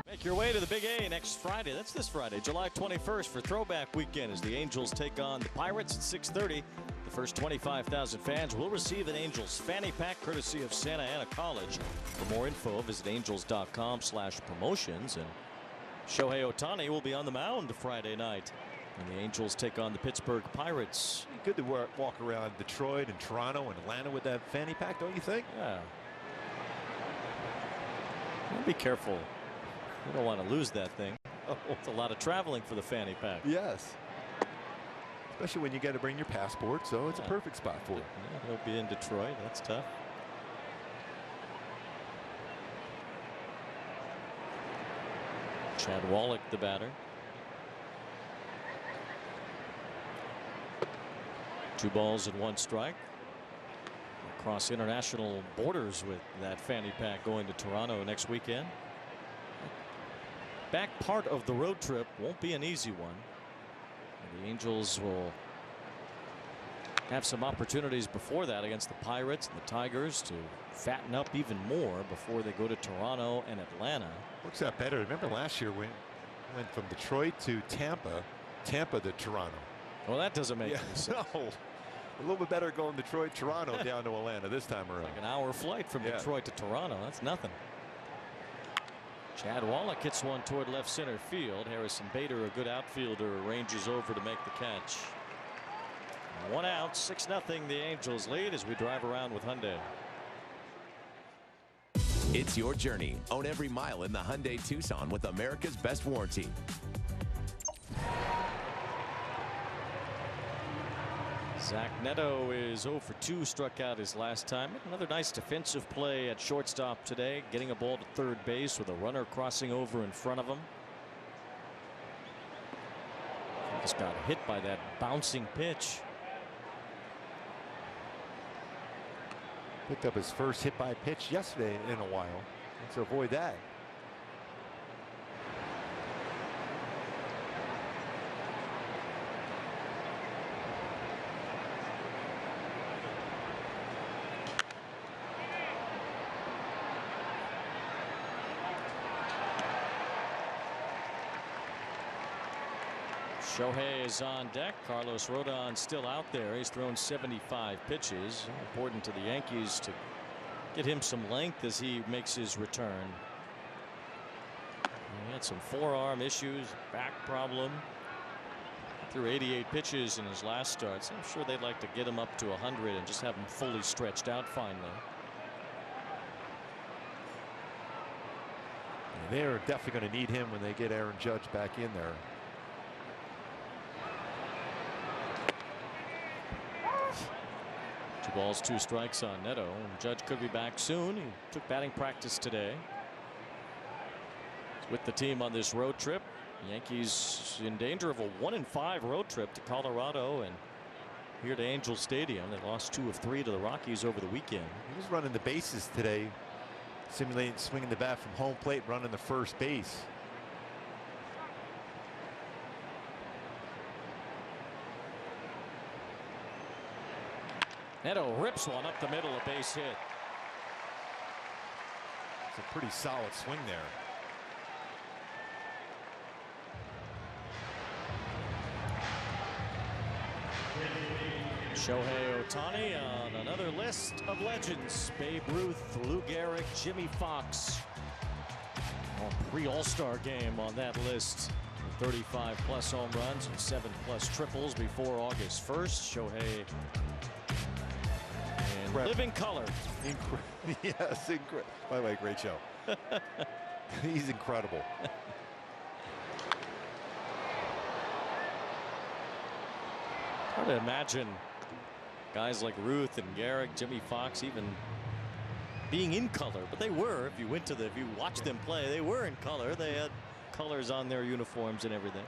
Make your way to the Big A next Friday. That's this Friday, July 21st for Throwback Weekend as the Angels take on the Pirates at 6:30. The first 25,000 fans will receive an Angels fanny pack courtesy of Santa Ana College. For more info, visit angels.com/promotions. And Shohei Ohtani will be on the mound Friday night. And the Angels take on the Pittsburgh Pirates. Good to walk around Detroit and Toronto and Atlanta with that fanny pack, don't you think? Yeah. Well, be careful. You don't want to lose that thing. Oh, it's a lot of traveling for the fanny pack. Yes. Especially when you got to bring your passport, so it's a perfect spot for it. Yeah, he'll be in Detroit. That's tough. Chad Wallach, the batter. 2 balls and 1 strike. Across international borders with that fanny pack going to Toronto next weekend. Back part of the road trip won't be an easy one. And the Angels will have some opportunities before that against the Pirates and the Tigers to fatten up even more before they go to Toronto and Atlanta. Works out better. Remember last year we went from Detroit to Tampa to Toronto. Well, that doesn't make any sense. No. A little bit better going Detroit, Toronto down to Atlanta this time around. Like an hour flight from Detroit to Toronto. That's nothing. Chad Wallach hits one toward left center field. Harrison Bader, a good outfielder, ranges over to make the catch. 1 out, 6-0. The Angels lead as we drive around with Hyundai. It's your journey. Own every mile in the Hyundai Tucson with America's best warranty. Zach Neto is 0 for 2, struck out his last time. Another nice defensive play at shortstop today, getting a ball to third base with a runner crossing over in front of him. Just got hit by that bouncing pitch. Picked up his first hit by pitch yesterday in a while. Let's avoid that. Shohei is on deck. Carlos Rodón still out there. He's thrown 75 pitches. Important to the Yankees to get him some length as he makes his return. He had some forearm issues, back problem. Threw 88 pitches in his last start. So I'm sure they'd like to get him up to 100 and just have him fully stretched out finally. They're definitely going to need him when they get Aaron Judge back in there. Two balls, 2 strikes on Neto. And Judge could be back soon. He took batting practice today. He's with the team on this road trip. Yankees in danger of a 1-5 road trip to Colorado and here to Angel Stadium. They lost 2 of 3 to the Rockies over the weekend. He was running the bases today, simulating swinging the bat from home plate, running the first base. Neto rips one up the middle, a base hit. It's a pretty solid swing there. Shohei Ohtani on another list of legends. Babe Ruth, Lou Gehrig, Jimmy Fox. Pre-All-Star game on that list. 35-plus home runs and 7-plus triples before August 1st. Shohei in living color. Yes, by the way, great show. He's incredible. Hard to imagine guys like Ruth and Gehrig, Jimmy Fox even being in color, but they were. If you watched them play, they were in color. They had colors on their uniforms and everything.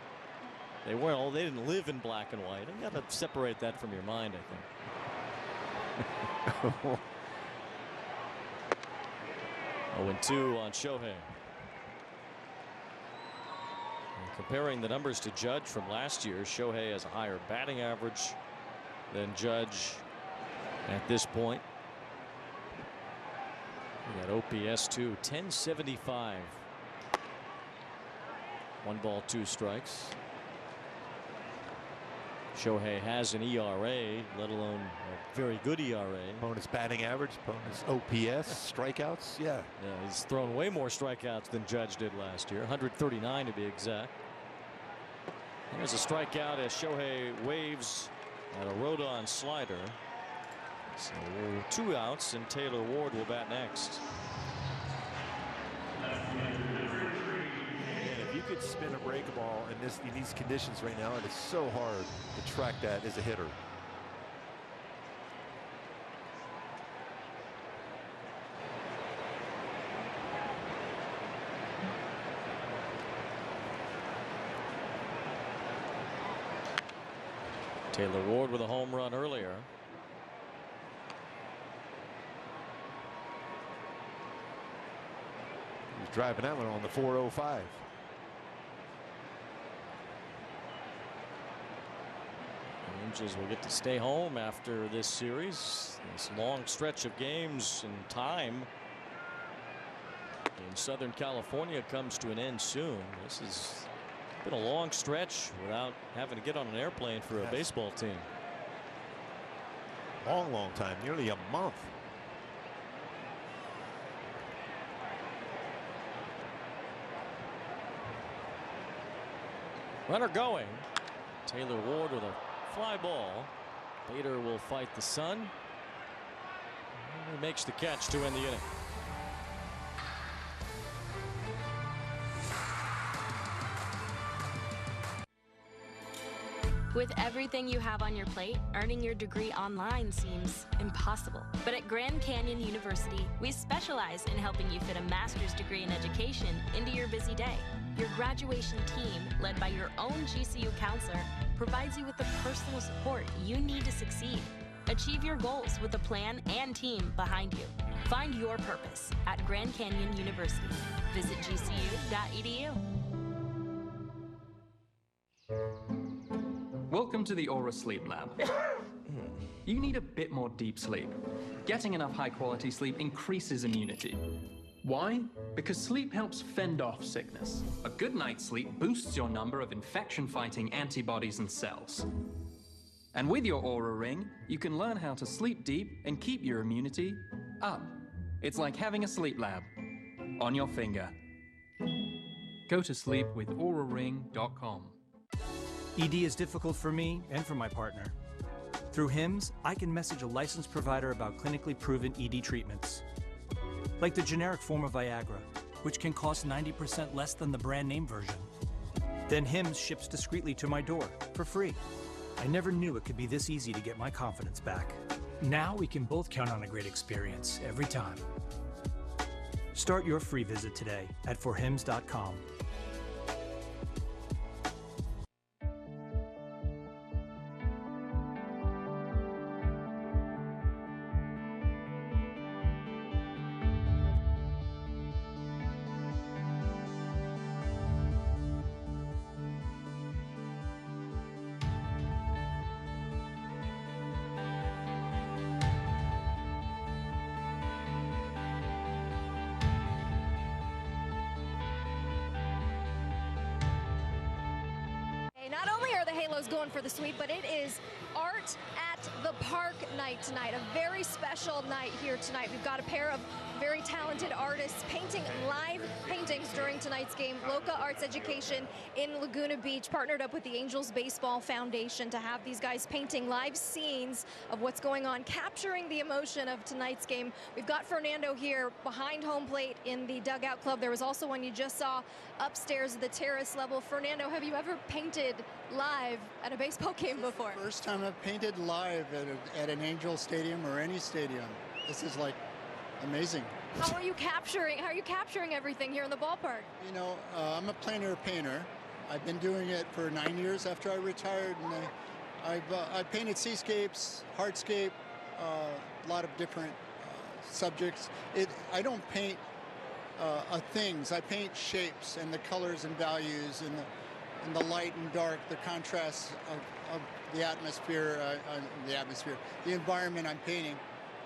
They didn't live in black and white. You got to separate that from your mind, I think. 0-2 on Shohei. And comparing the numbers to Judge from last year, Shohei has a higher batting average than Judge at this point. We got OPS too, 1075. 1 ball, 2 strikes. Shohei has an ERA, let alone a very good ERA. Opponent's batting average, opponent's OPS, strikeouts, yeah. He's thrown way more strikeouts than Judge did last year, 139 to be exact. There's a strikeout as Shohei waves at a Rodón slider. So 2 outs, and Taylor Ward will bat next. If you could spin a break ball in these conditions right now, it is so hard to track that as a hitter. Taylor Ward with a home run earlier. He's driving that one on the 405. The Angels will get to stay home after this series. This long stretch of games and time in Southern California comes to an end soon. This has been a long stretch without having to get on an airplane for a baseball team. Long time, nearly a month. Runner going. Taylor Ward with a fly ball. Bader will fight the sun. And he makes the catch to end the inning. With everything you have on your plate, earning your degree online seems impossible. But at Grand Canyon University, we specialize in helping you fit a master's degree in education into your busy day. Your graduation team, led by your own GCU counselor, provides you with the personal support you need to succeed. Achieve your goals with a plan and team behind you. Find your purpose at Grand Canyon University. Visit gcu.edu. Welcome to the Aura Sleep Lab. You need a bit more deep sleep. Getting enough high-quality sleep increases immunity. Why? Because sleep helps fend off sickness. A good night's sleep boosts your number of infection-fighting antibodies and cells. And with your Aura Ring, you can learn how to sleep deep and keep your immunity up. It's like having a sleep lab on your finger. Go to sleep with auraring.com. ED is difficult for me and for my partner. Through HIMS, I can message a licensed provider about clinically proven ED treatments. Like the generic form of Viagra, which can cost 90% less than the brand name version. Then HIMS ships discreetly to my door for free. I never knew it could be this easy to get my confidence back. Now we can both count on a great experience every time. Start your free visit today at forhims.com. Not only are the Halos going for the sweep, but it is Art at the Park night tonight. A very special night here tonight. We've got a pair of very talented artists painting live paintings during tonight's game. Loca Arts Education in Laguna Beach partnered up with the Angels Baseball Foundation to have these guys painting live scenes of what's going on, capturing the emotion of tonight's game. We've got Fernando here behind home plate in the dugout club. There was also one you just saw upstairs at the terrace level. Fernando, have you ever painted live at a baseball game before? First time I've painted live at an Angel Stadium or any stadium. This is like amazing. How are you capturing everything here in the ballpark? You know, I'm a plein air painter. I've been doing it for 9 years after I retired, and I've painted seascapes, hardscape, a lot of different subjects. I don't paint things. I paint shapes and the colors and values and the light and dark, the contrast of the atmosphere, the environment I'm painting.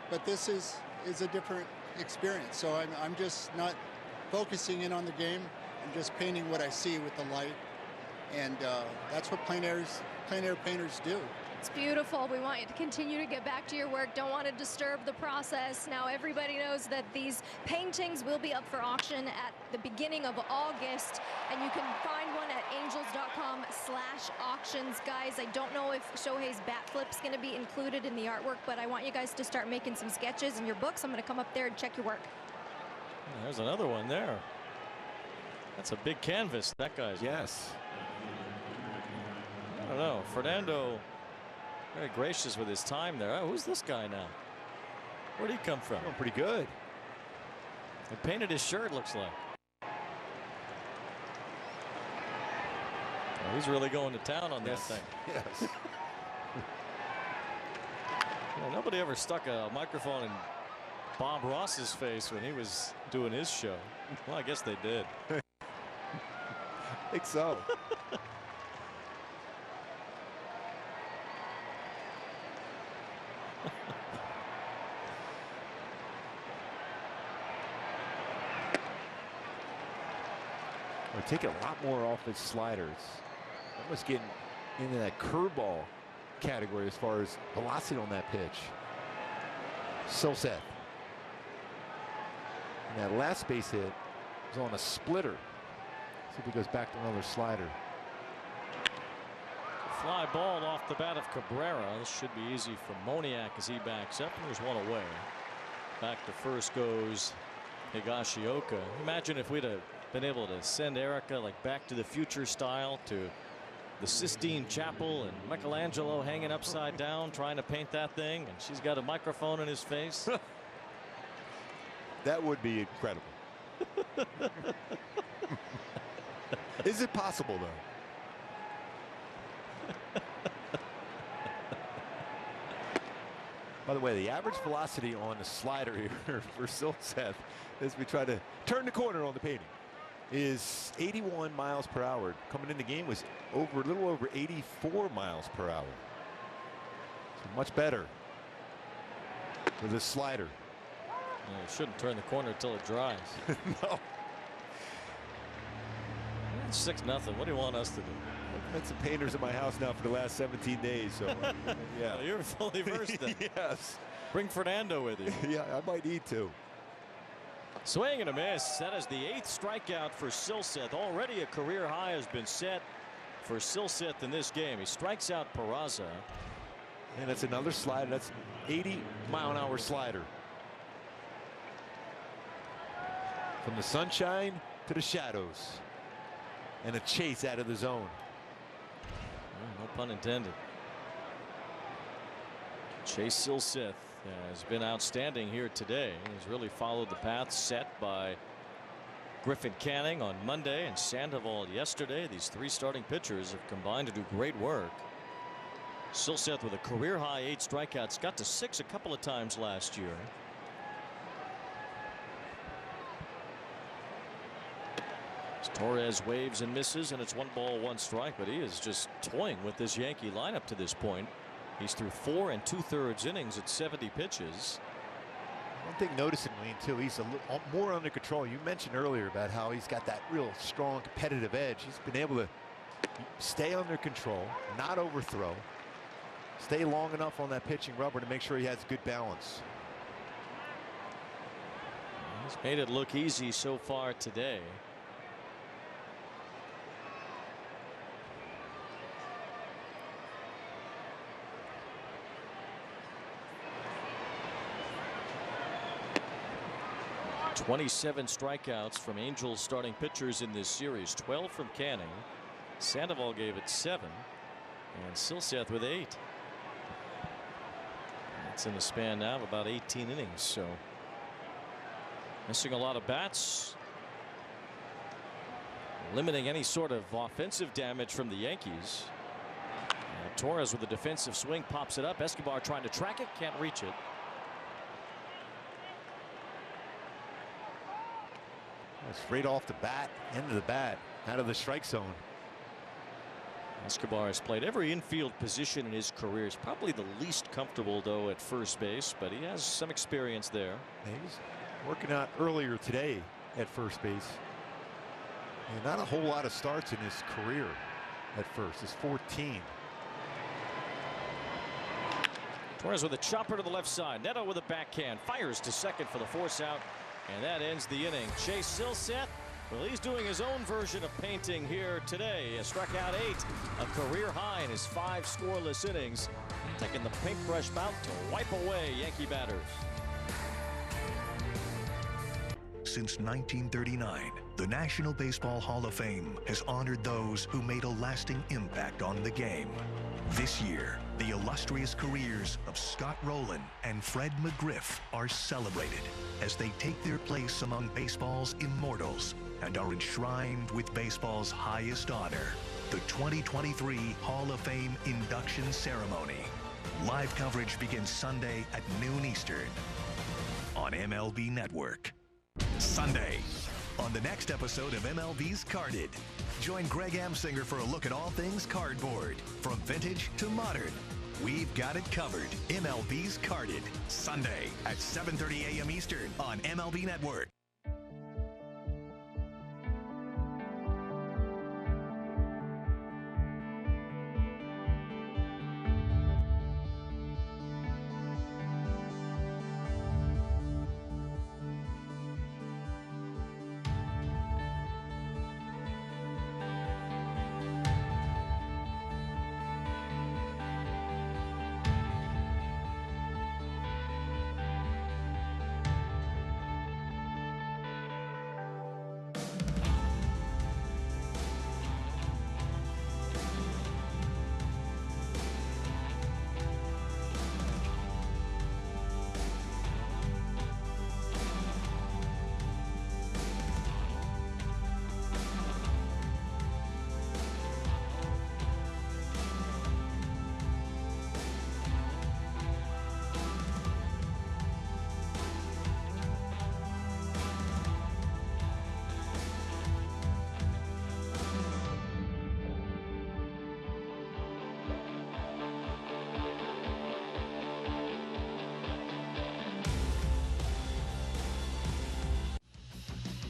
But this is a different experience. So I'm just not focusing in on the game. I'm just painting what I see with the light, and that's what plein air painters do. It's beautiful. We want you to continue to get back to your work. Don't want to disturb the process. Now everybody knows that these paintings will be up for auction at the beginning of August, and you can find one at angels.com/auctions. Guys, I don't know if Shohei's bat flip's going to be included in the artwork, but I want you guys to start making some sketches in your books. I'm going to come up there and check your work. There's another one there. That's a big canvas, that guy's. Yes. I don't know. Fernando, very gracious with his time there. Oh, who's this guy now? Where'd he come from? Oh, pretty good. He painted his shirt, looks like. Oh, he's really going to town on that thing. Yes. Well, nobody ever stuck a microphone in Bob Ross's face when he was doing his show. Well, I guess they did. I think so. We're taking a lot more off his sliders. Almost getting into that curveball category as far as velocity on that pitch. Silseth. And that last base hit was on a splitter. See if he goes back to another slider. Fly ball off the bat of Cabrera. This should be easy for Moniak as he backs up. There's one away. Back to first goes Higashioka. Imagine if we'd have been able to send Erica like Back to the Future style to the Sistine Chapel and Michelangelo hanging upside down trying to paint that thing, and she's got a microphone in his face. That would be incredible. Is it possible though? By the way, the average velocity on the slider here for Silseth, as we try to turn the corner on the painting, is 81 miles per hour. Coming in the game was a little over 84 miles per hour. So much better with this slider. Well, you shouldn't turn the corner until it dries. No. It's 6-0. What do you want us to do? I've had some painters in my house now for the last 17 days. So yeah. Well, you're fully versed then. Yes. Bring Fernando with you. Yeah, I might need to. Swing and a miss. That is the 8th strikeout for Silseth. Already a career high has been set for Silseth in this game. He strikes out Peraza. And that's another slider. That's 80-mile-an-hour slider. From the sunshine to the shadows. And a chase out of the zone. No pun intended. Chase Silseth has been outstanding here today. He's really followed the path set by Griffin Canning on Monday and Sandoval yesterday. These 3 starting pitchers have combined to do great work. Silseth with a career high 8 strikeouts, got to 6 a couple of times last year. Torres waves and misses, and it's 1 ball 1 strike, but he is just toying with this Yankee lineup to this point. He's through 4 2/3 innings at 70 pitches. One thing noticeably too, he's a little more under control. You mentioned earlier about how he's got that real strong competitive edge. He's been able to stay under control, not overthrow, stay long enough on that pitching rubber to make sure he has good balance. He's made it look easy so far today. "27 strikeouts from Angels starting pitchers in this series. 12 from Canning. Sandoval gave it 7, and Silseth with 8. That's in a span now of about 18 innings. So missing a lot of bats, limiting any sort of offensive damage from the Yankees. And Torres with a defensive swing pops it up. Escobar trying to track it, can't reach it. Straight off the bat, end of the bat, out of the strike zone. Escobar has played every infield position in his career. He's probably the least comfortable, though, at first base, but he has some experience there. He's working out earlier today at first base. And not a whole lot of starts in his career at first. It's 14. Torres with a chopper to the left side. Neto with a backhand. Fires to second for the force out. And that ends the inning. Chase Silseth, well, he's doing his own version of painting here today. He struck out 8, a career high in his 5 scoreless innings. Taking the paintbrush bout to wipe away Yankee batters. Since 1939, the National Baseball Hall of Fame has honored those who made a lasting impact on the game. This year, the illustrious careers of Scott Rowland and Fred McGriff are celebrated as they take their place among baseball's immortals and are enshrined with baseball's highest honor, the 2023 Hall of Fame induction ceremony. Live coverage begins Sunday at noon Eastern on MLB Network. Sunday, on the next episode of MLB's Carded, join Greg Amsinger for a look at all things cardboard, from vintage to modern. We've got it covered. MLB's Carded, Sunday at 7:30 a.m. Eastern on MLB Network.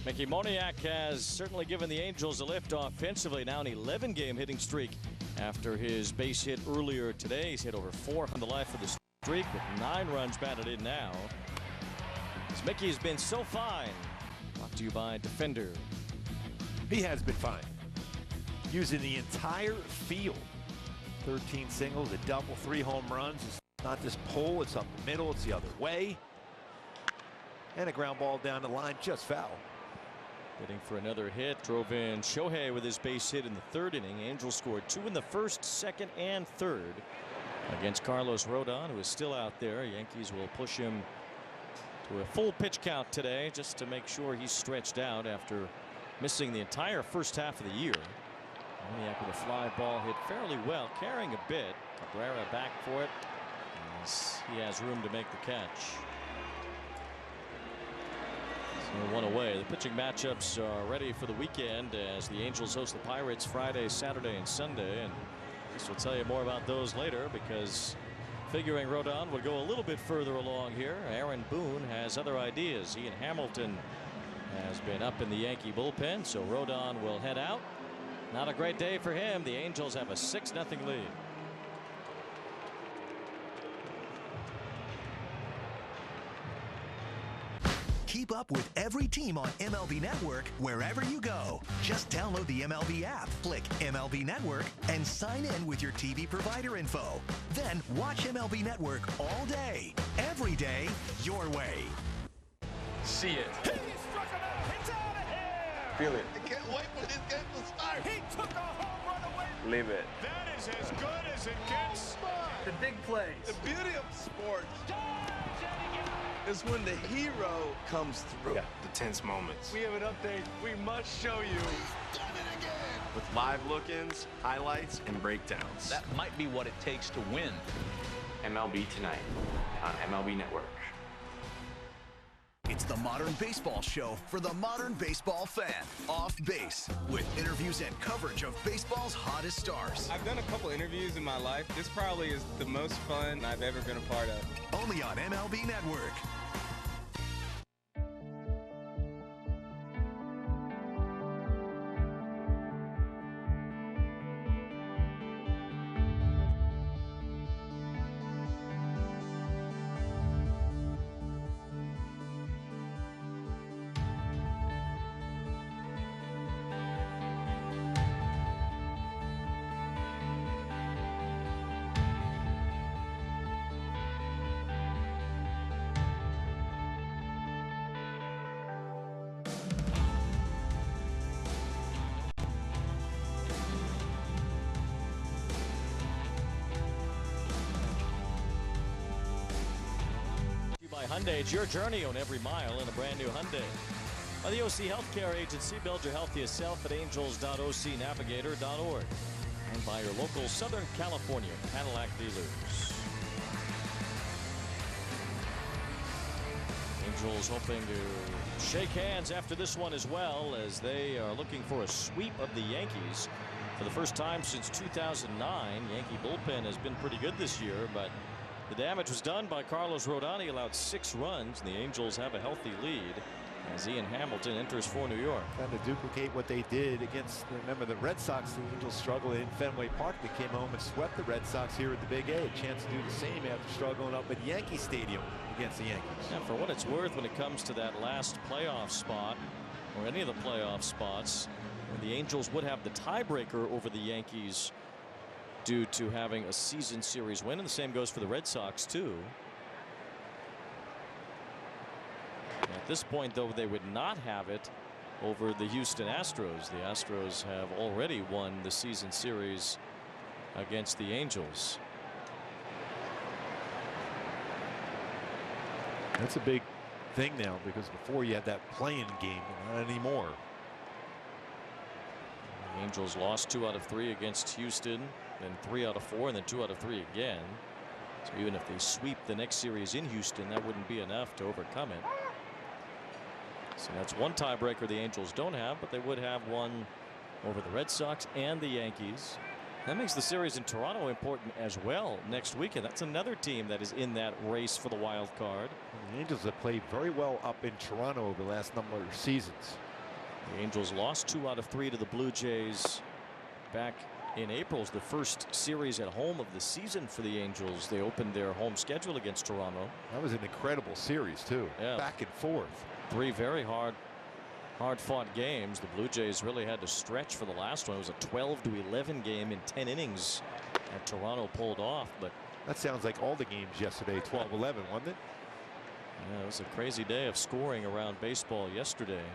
Mickey Moniak has certainly given the Angels a lift offensively. Now an 11-game hitting streak after his base hit earlier today. He's hit over 4 on the life of the streak with 9 runs batted in now. As Mickey has been so fine. Brought to you by Defender. He has been fine. Using the entire field. 13 singles, a double, 3 home runs. It's not this pull, it's up the middle, it's the other way. And a ground ball down the line, just foul. Getting for another hit. Drove in Shohei with his base hit in the 3rd inning. Angels scored 2 in the 1st, 2nd, and 3rd against Carlos Rodón, who is still out there. Yankees will push him to a full pitch count today just to make sure he's stretched out after missing the entire first half of the year. Moniak with a fly ball hit fairly well, carrying a bit. Cabrera back for it as he has room to make the catch. So 1 away. The pitching matchups are ready for the weekend as the Angels host the Pirates Friday, Saturday, and Sunday. And this will tell you more about those later, because figuring Rodón would go a little bit further along here, Aaron Boone has other ideas. Ian Hamilton has been up in the Yankee bullpen, so Rodón will head out. Not a great day for him. The Angels have a 6-0 lead. keep up with every team on MLB Network wherever you go. Just download the MLB app, click MLB Network, and sign in with your TV provider info. Then watch MLB Network all day, every day, your way. See it. He struck him out. It's out of here. Feel it. I can't wait for this game to start. He took a home run away. Live it. That is as good as it gets. The big plays. The beauty of sports is when the hero comes through. Yeah, the tense moments. We have an update we must show you. He's done it again. With live look-ins, highlights, and breakdowns. That might be what it takes to win. MLB Tonight on MLB Network. It's the Modern Baseball Show for the modern baseball fan. Off Base, with interviews and coverage of baseball's hottest stars. I've done a couple interviews in my life. This probably is the most fun I've ever been a part of. Only on MLB Network. Hyundai, it's your journey on every mile in a brand new Hyundai. By the OC Healthcare Agency, build your healthiest self at angels.ocnavigator.org. And by your local Southern California Cadillac dealers. Angels hoping to shake hands after this one as well, as they are looking for a sweep of the Yankees. For the first time since 2009, Yankee bullpen has been pretty good this year, but the damage was done by Carlos Rodón. He allowed 6 runs, and the Angels have a healthy lead as Ian Hamilton enters for New York. Trying to duplicate what they did against, remember, the Red Sox. The Angels struggled in Fenway Park. They came home and swept the Red Sox here at the Big A. A chance to do the same after struggling up at Yankee Stadium against the Yankees. And for what it's worth, when it comes to that last playoff spot, or any of the playoff spots, the Angels would have the tiebreaker over the Yankees due to having a season series win, and the same goes for the Red Sox too. At this point, though, they would not have it over the Houston Astros. The Astros have already won the season series against the Angels. That's a big thing now, because before you had that playing game, not anymore. The Angels lost 2 out of 3 against Houston, then 3 out of 4, and then 2 out of 3 again. So even if they sweep the next series in Houston, that wouldn't be enough to overcome it. So that's one tiebreaker the Angels don't have, but they would have one over the Red Sox and the Yankees. That makes the series in Toronto important as well next weekend. That's another team that is in that race for the wild card. The Angels have played very well up in Toronto over the last number of seasons. The Angels lost 2 out of 3 to the Blue Jays back in April. It's the first series at home of the season for the Angels. They opened their home schedule against Toronto. That was an incredible series too. Yeah. Back and forth. 3 very hard fought games. The Blue Jays really had to stretch for the last one. It was a 12-11 game in 10 innings that Toronto pulled off. But that sounds like all the games yesterday. 12-11, wasn't it? Yeah, it was a crazy day of scoring around baseball yesterday.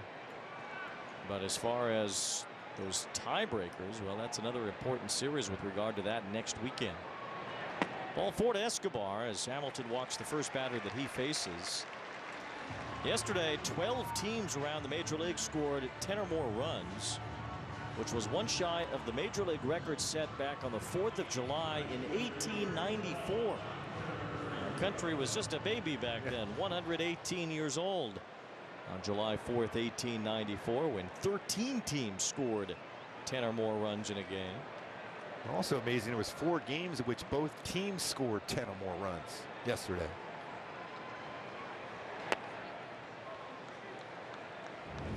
But as far as those tiebreakers, well, that's another important series with regard to that next weekend. Ball 4 to Escobar as Hamilton walks the first batter that he faces. Yesterday, 12 teams around the major league scored 10 or more runs, which was one shy of the major league record set back on the 4th of July in 1894. Our country was just a baby back then, 118 years old on July 4th, 1894, when 13 teams scored 10 or more runs in a game. Also amazing, it was 4 games in which both teams scored 10 or more runs yesterday.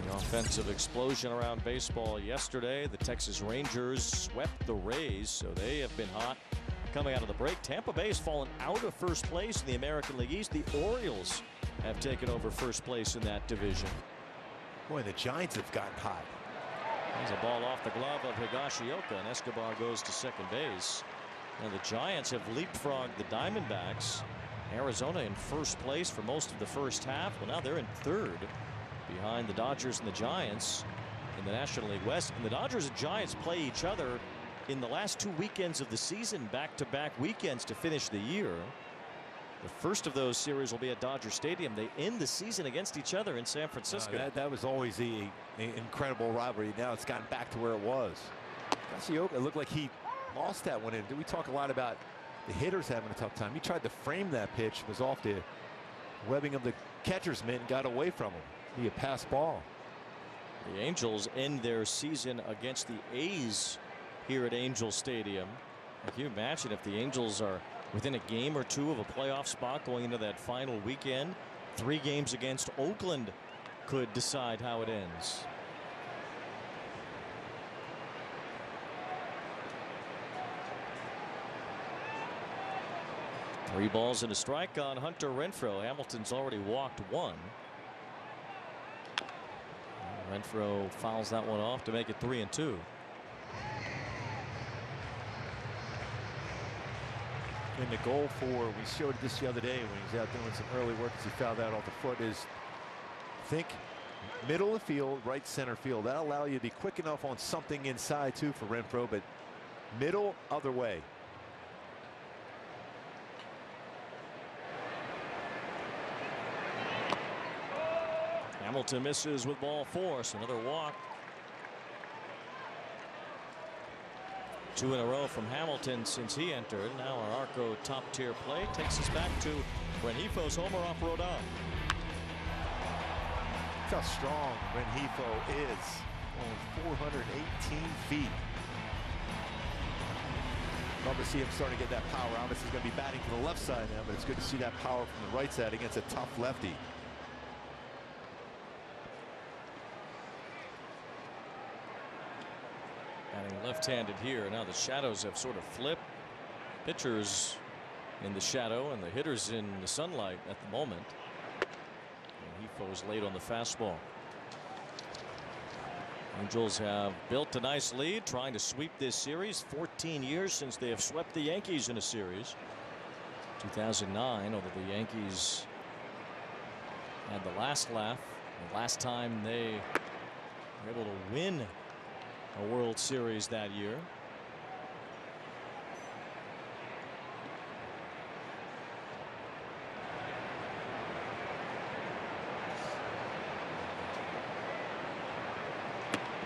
The offensive explosion around baseball yesterday. The Texas Rangers swept the Rays, so they have been hot coming out of the break. Tampa Bay has fallen out of first place in the American League East. The Orioles have taken over first place in that division. Boy, the Giants have gotten hot. There's a ball off the glove of Higashioka, and Escobar goes to second base. Now the Giants have leapfrogged the Diamondbacks. Arizona in first place for most of the first half. Well, now they're in third behind the Dodgers and the Giants in the National League West. And the Dodgers and Giants play each other in the last 2 weekends of the season, back-to-back weekends to finish the year. The first of those series will be at Dodger Stadium. They end the season against each other in San Francisco. That was always the incredible rivalry. Now it's gotten back to where it was. Higashioka looked like he lost that one. And we talk a lot about the hitters having a tough time. He tried to frame that pitch, was off the webbing of the catcher's mitt and got away from him. Be a pass ball. The Angels end their season against the A's here at Angel Stadium. Can you imagine if the Angels are within a game or two of a playoff spot going into that final weekend? 3 games against Oakland could decide how it ends. Three balls and a strike on Hunter Renfroe. Hamilton's already walked 1. Renfroe fouls that one off to make it 3-2. And the goal for, we showed this the other day when he was out doing some early work as he fouled that off the foot, is think middle of the field, right center field. That'll allow you to be quick enough on something inside too for Renfroe, but middle other way. Hamilton misses with ball 4, so another walk. 2 in a row from Hamilton since he entered. Now our Arco top tier play takes us back to Rengifo's homer off Rodón. That's how strong Rengifo is. Only 418 feet. Love to see him starting to get that power. Obviously, he's going to be batting to the left side now, but it's good to see that power from the right side against a tough lefty. Batting left-handed here. Now the shadows have sort of flipped. Pitchers in the shadow and the hitters in the sunlight at the moment. Rengifo's late on the fastball. Angels have built a nice lead, trying to sweep this series. 14 years since they have swept the Yankees in a series. 2009, although the Yankees had the last laugh. The last time they were able to win a World Series that year.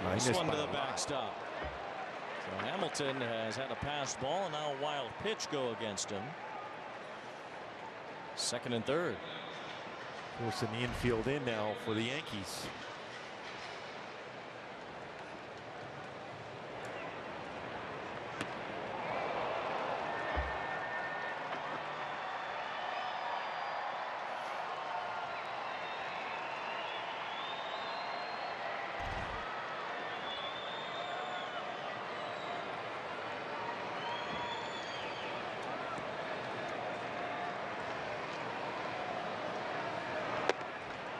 Nice one to the backstop. So Hamilton has had a pass ball and now a wild pitch go against him. 2nd and 3rd. Forcing the infield in now for the Yankees.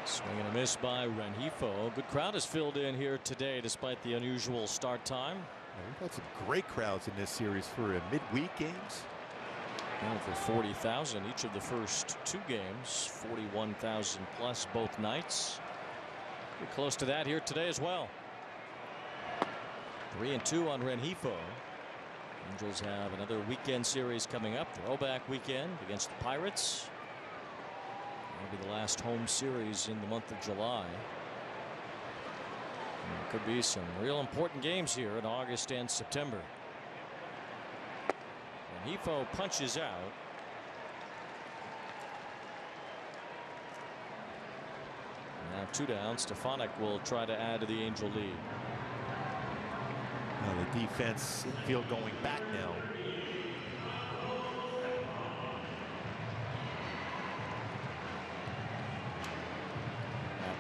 Swing and a miss by Rengifo. Good crowd is filled in here today despite the unusual start time. We've had some great crowds in this series for midweek games. Over 40,000 each of the first 2 games. 41,000 plus both nights. We're close to that here today as well. 3-2 on Rengifo. Angels have another weekend series coming up. Throwback weekend against the Pirates. That'll be the last home series in the month of July. And there could be some real important games here in August and September. Rengifo punches out. Now 2 down. Stefanik will try to add to the Angel lead. Now the defense field going back now.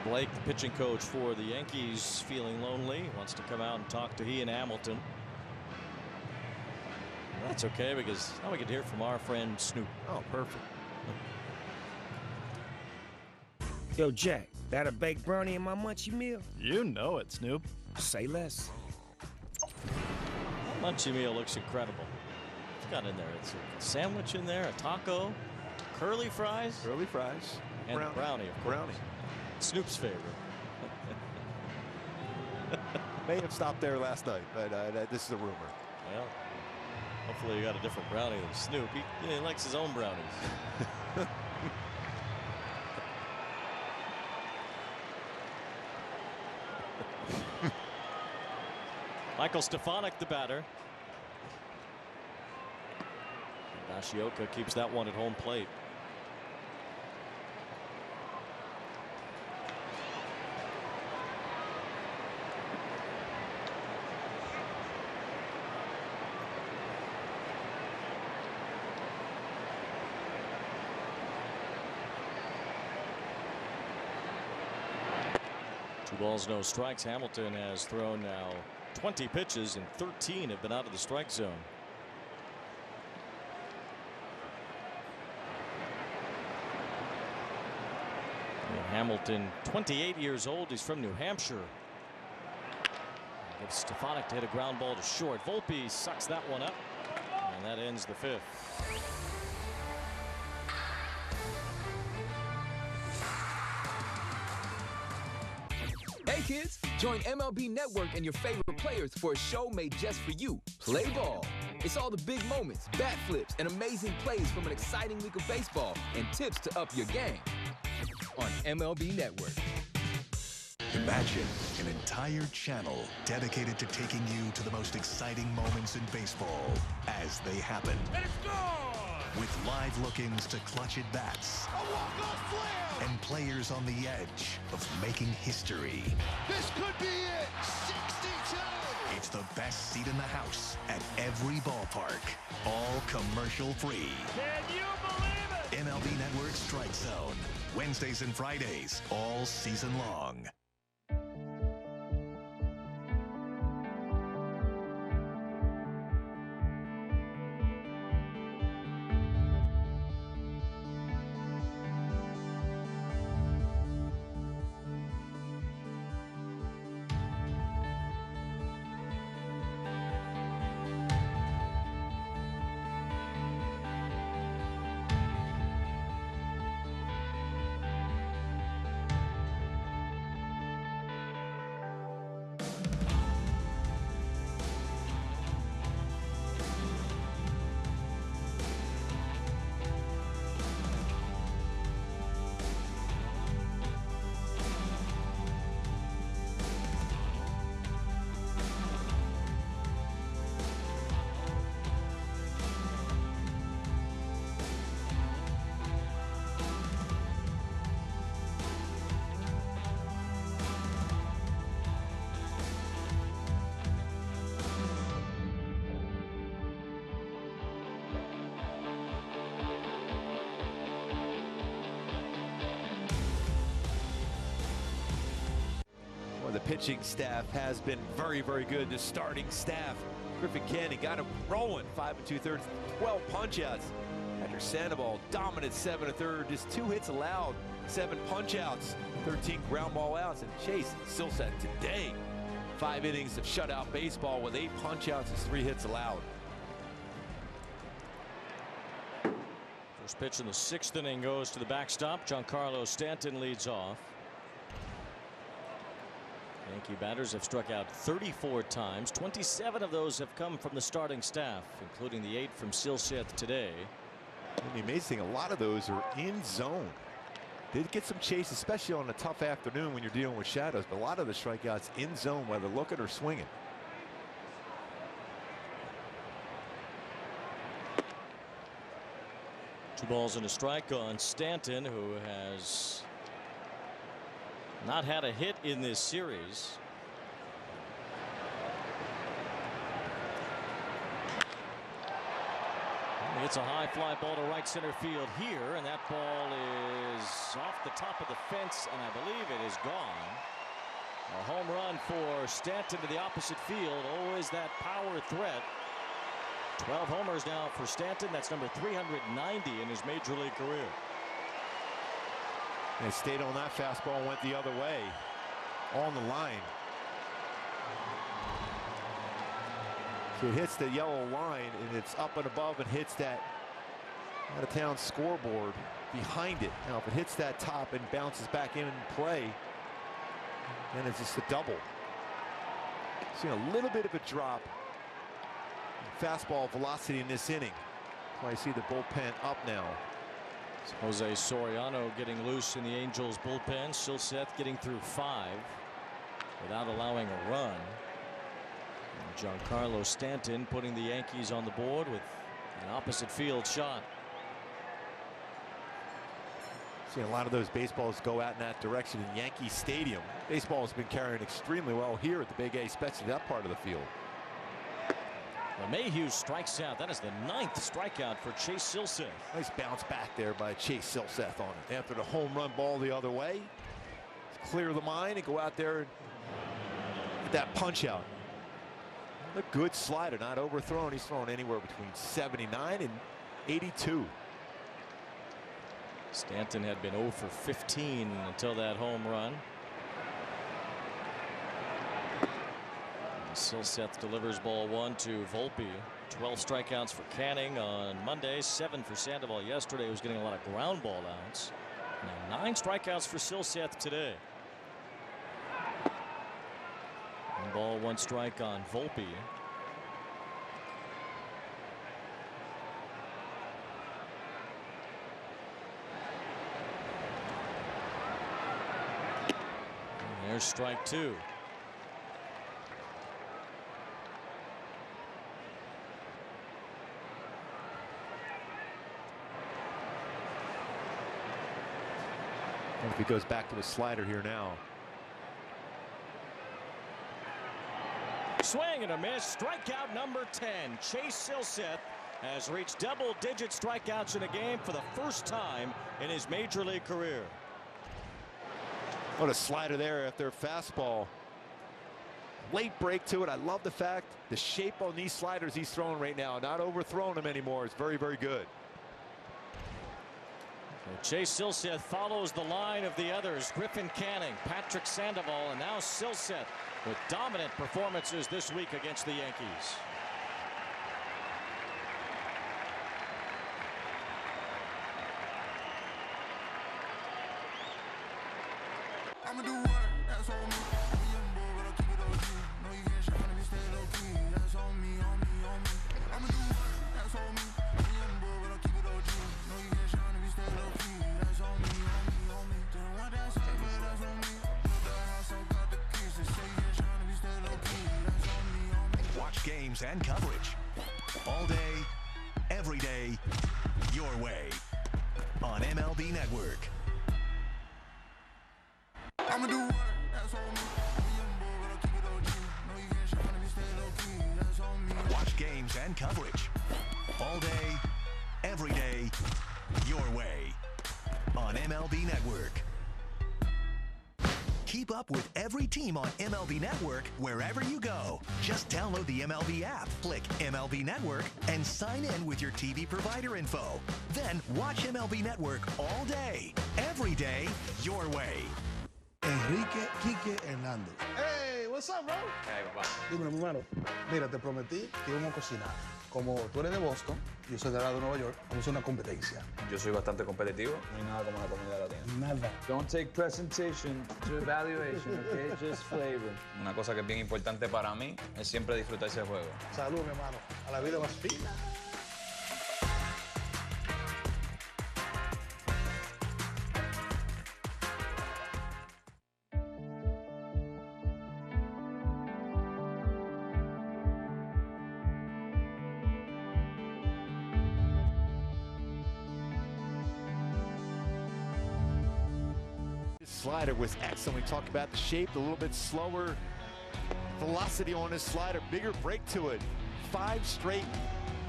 Blake, the pitching coach for the Yankees, feeling lonely, wants to come out and talk to he and Hamilton. That's okay because now we can hear from our friend Snoop. Oh, perfect. Yo, Jack, that a baked brownie in my munchie meal? You know it, Snoop. Say less. Munchie meal looks incredible. It's got in there. It's a sandwich in there, a taco, curly fries. Curly fries. And brownie, of course. Brownie. Snoop's favorite. May have stopped there last night, but this is a rumor. Well, hopefully you got a different brownie than Snoop. He likes his own brownies. Michael Stefanik, the batter. Nashioka keeps that one at home plate. Two balls, no strikes. Hamilton has thrown now 20 pitches and 13 have been out of the strike zone. And Hamilton, 28 years old. He's from New Hampshire. Gives Stefanik to hit a ground ball to short. Volpe sucks that one up, and that ends the fifth. Hey kids, join MLB Network and your favorite players for a show made just for you. Play ball. It's all the big moments, bat flips, and amazing plays from an exciting week of baseball and tips to up your game on MLB Network. Imagine an entire channel dedicated to taking you to the most exciting moments in baseball as they happen. And it's gone! With live look-ins to clutch at bats. A walk-off slam! And players on the edge of making history. This could be it! 62! It's the best seat in the house at every ballpark. All commercial-free. Can you believe it? MLB Network Strike Zone. Wednesdays and Fridays, all season long. Well, the pitching staff has been very, very good. The starting staff, Griffin Canning got him rolling 5 2/3, 12 punchouts. Patrick Sandoval dominant 7 1/3, just 2 hits allowed, 7 punchouts, 13 ground ball outs. And Chase Silseth today, 5 innings of shutout baseball with 8 punchouts and 3 hits allowed. First pitch in the 6th inning goes to the backstop. Giancarlo Stanton leads off. Yankee batters have struck out 34 times. 27 of those have come from the starting staff, including the 8 from Silseth today. And the amazing thing, a lot of those are in zone. Did get some chase, especially on a tough afternoon when you're dealing with shadows, but a lot of the strikeouts in zone, whether looking or swinging. Two balls and a strike on Stanton, who has not had a hit in this series. It's a high fly ball to right center field here, and that ball is off the top of the fence, and I believe it is gone. A home run for Stanton to the opposite field. Always that power threat. 12 homers now for Stanton. That's number 390 in his major league career. And stayed on that fastball and went the other way. On the line. So it hits the yellow line, and it's up and above and hits that out-of-town scoreboard behind it. Now, if it hits that top and bounces back in play, then it's just a double. Seeing a little bit of a drop in fastball velocity in this inning. That's why you see the bullpen up now. It's Jose Soriano getting loose in the Angels bullpen. Silseth getting through 5 without allowing a run. And Giancarlo Stanton putting the Yankees on the board with an opposite field shot. Seeing a lot of those baseballs go out in that direction in Yankee Stadium. Baseball has been carrying extremely well here at the Big A, especially that part of the field. LeMahieu strikes out. That is the 9th strikeout for Chase Silseth. Nice bounce back there by Chase Silseth on it. After the home run ball the other way, clear the mind and go out there and get that punch out. A good slider, not overthrown. He's thrown anywhere between 79 and 82. Stanton had been 0 for 15 until that home run. Silseth delivers ball 1 to Volpe. 12 strikeouts for Canning on Monday, 7 for Sandoval yesterday. He was getting a lot of ground ball outs. Now 9 strikeouts for Silseth today. 1 ball, 1 strike on Volpe. And there's strike 2. If he goes back to his slider here now. Swing and a miss. Strikeout number 10. Chase Silseth has reached double-digit strikeouts in a game for the first time in his major league career. What a slider there after a fastball. Late break to it. I love the fact the shape on these sliders he's throwing right now. Not overthrowing them anymore. It's very, very good. Chase Silseth follows the line of the others. Griffin Canning, Patrick Sandoval, and now Silseth with dominant performances this week against the Yankees. I'ma do what? That's on me. Young boy, but I keep it OG. No, you can't shine if you stay low key. That's on me, on me, on me. I'ma do what? That's on me. Young boy, but I keep it OG. No, you can't shine if you stay low key. That's on me, on me, on me. Don't want that stuff, but that's on me. Built the house, I got the keys. They say you can't shine if you stay low key. That's on me, on me. Watch games and coverage all day, every day, your way on MLB Network. I'ma do what? That's on me. Young boy, but I keep it OG. No, you can't shine if you stay low key. That's on me. Watch games and coverage all day, every day, your way on MLB Network. Keep up with every team on MLB Network wherever you go. Just download the MLB app, click MLB Network, and sign in with your TV provider info. Then watch MLB Network all day, every day, your way. Enrique Quique Hernández. Hey, what's up, bro? Hey, papá. Dímelo, mi hermano. Mira, te prometí que íbamos a cocinar. Como tú eres de Boston, yo soy de la de Nueva York, vamos a hacer una competencia. Yo soy bastante competitivo. No hay nada como la comida latina. Nada. Don't take presentation to evaluation, okay? Just flavor. Una cosa que es bien importante para mí es siempre disfrutar ese juego. Salud, mi hermano. A la vida más fina. Slider was excellent. We talked about the shape, a little bit slower velocity on his slider, bigger break to it. 5 straight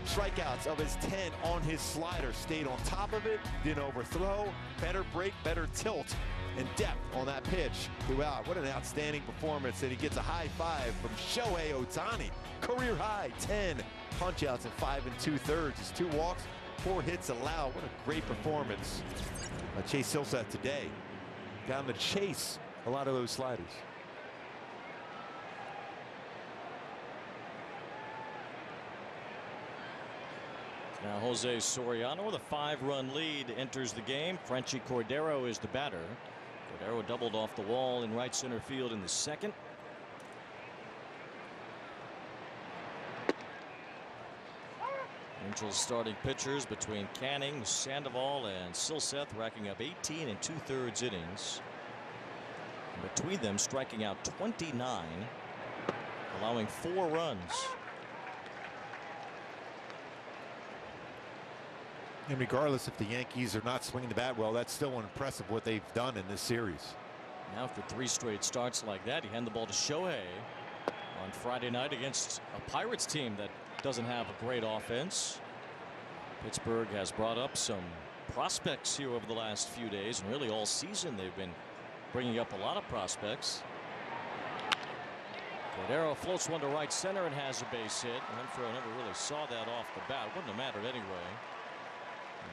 strikeouts of his 10 on his slider. Stayed on top of it, didn't overthrow, better break, better tilt, and depth on that pitch throughout. What an outstanding performance, and he gets a high 5 from Shohei Ohtani. Career high 10 punch-outs in 5 2/3. His 2 walks, 4 hits allowed. What a great performance by Chase Silseth today. got him to chase a lot of those sliders. Now Jose Soriano with a 5-run lead enters the game. Frenchie Cordero is the batter. Cordero doubled off the wall in right center field in the second. Angels starting pitchers between Canning, Sandoval, and Silseth racking up 18 2/3 innings. And between them striking out 29, allowing 4 runs. And regardless if the Yankees are not swinging the bat well, that's still impressive what they've done in this series. Now after 3 straight starts like that, he handed the ball to Shohei on Friday night against a Pirates team that doesn't have a great offense. Pittsburgh has brought up some prospects here over the last few days, and really all season they've been bringing up a lot of prospects. Cordero floats one to right center and has a base hit. Renfroe never really saw that off the bat. Wouldn't have mattered anyway.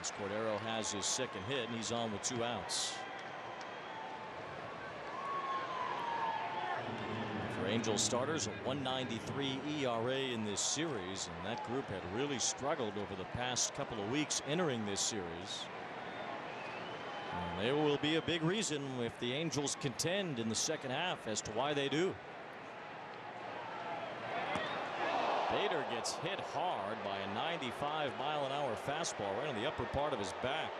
As Cordero has his second hit, and he's on with 2 outs. For Angels starters, a 1.93 ERA in this series, and that group had really struggled over the past couple of weeks entering this series. And there will be a big reason if the Angels contend in the second half as to why they do. Bader gets hit hard by a 95-mile-an-hour fastball right on the upper part of his back.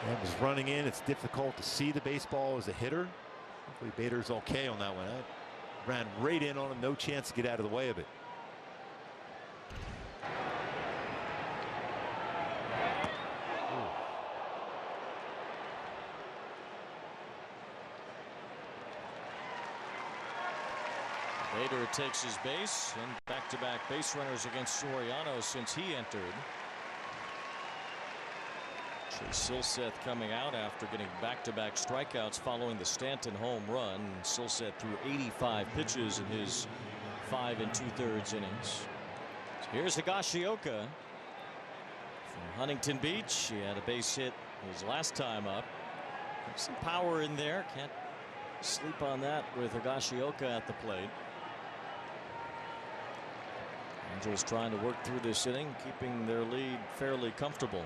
And was running in. It's difficult to see the baseball as a hitter. Hopefully Bader's okay on that one. I ran right in on him. No chance to get out of the way of it. Bader takes his base, and back-to-back base runners against Soriano since he entered. Silseth coming out after getting back-to-back strikeouts following the Stanton home run. Silseth threw 85 pitches in his 5 2/3 innings. So here's Higashioka from Huntington Beach. He had a base hit his last time up. There's some power in there. Can't sleep on that with Higashioka at the plate. Angels trying to work through this inning, keeping their lead fairly comfortable.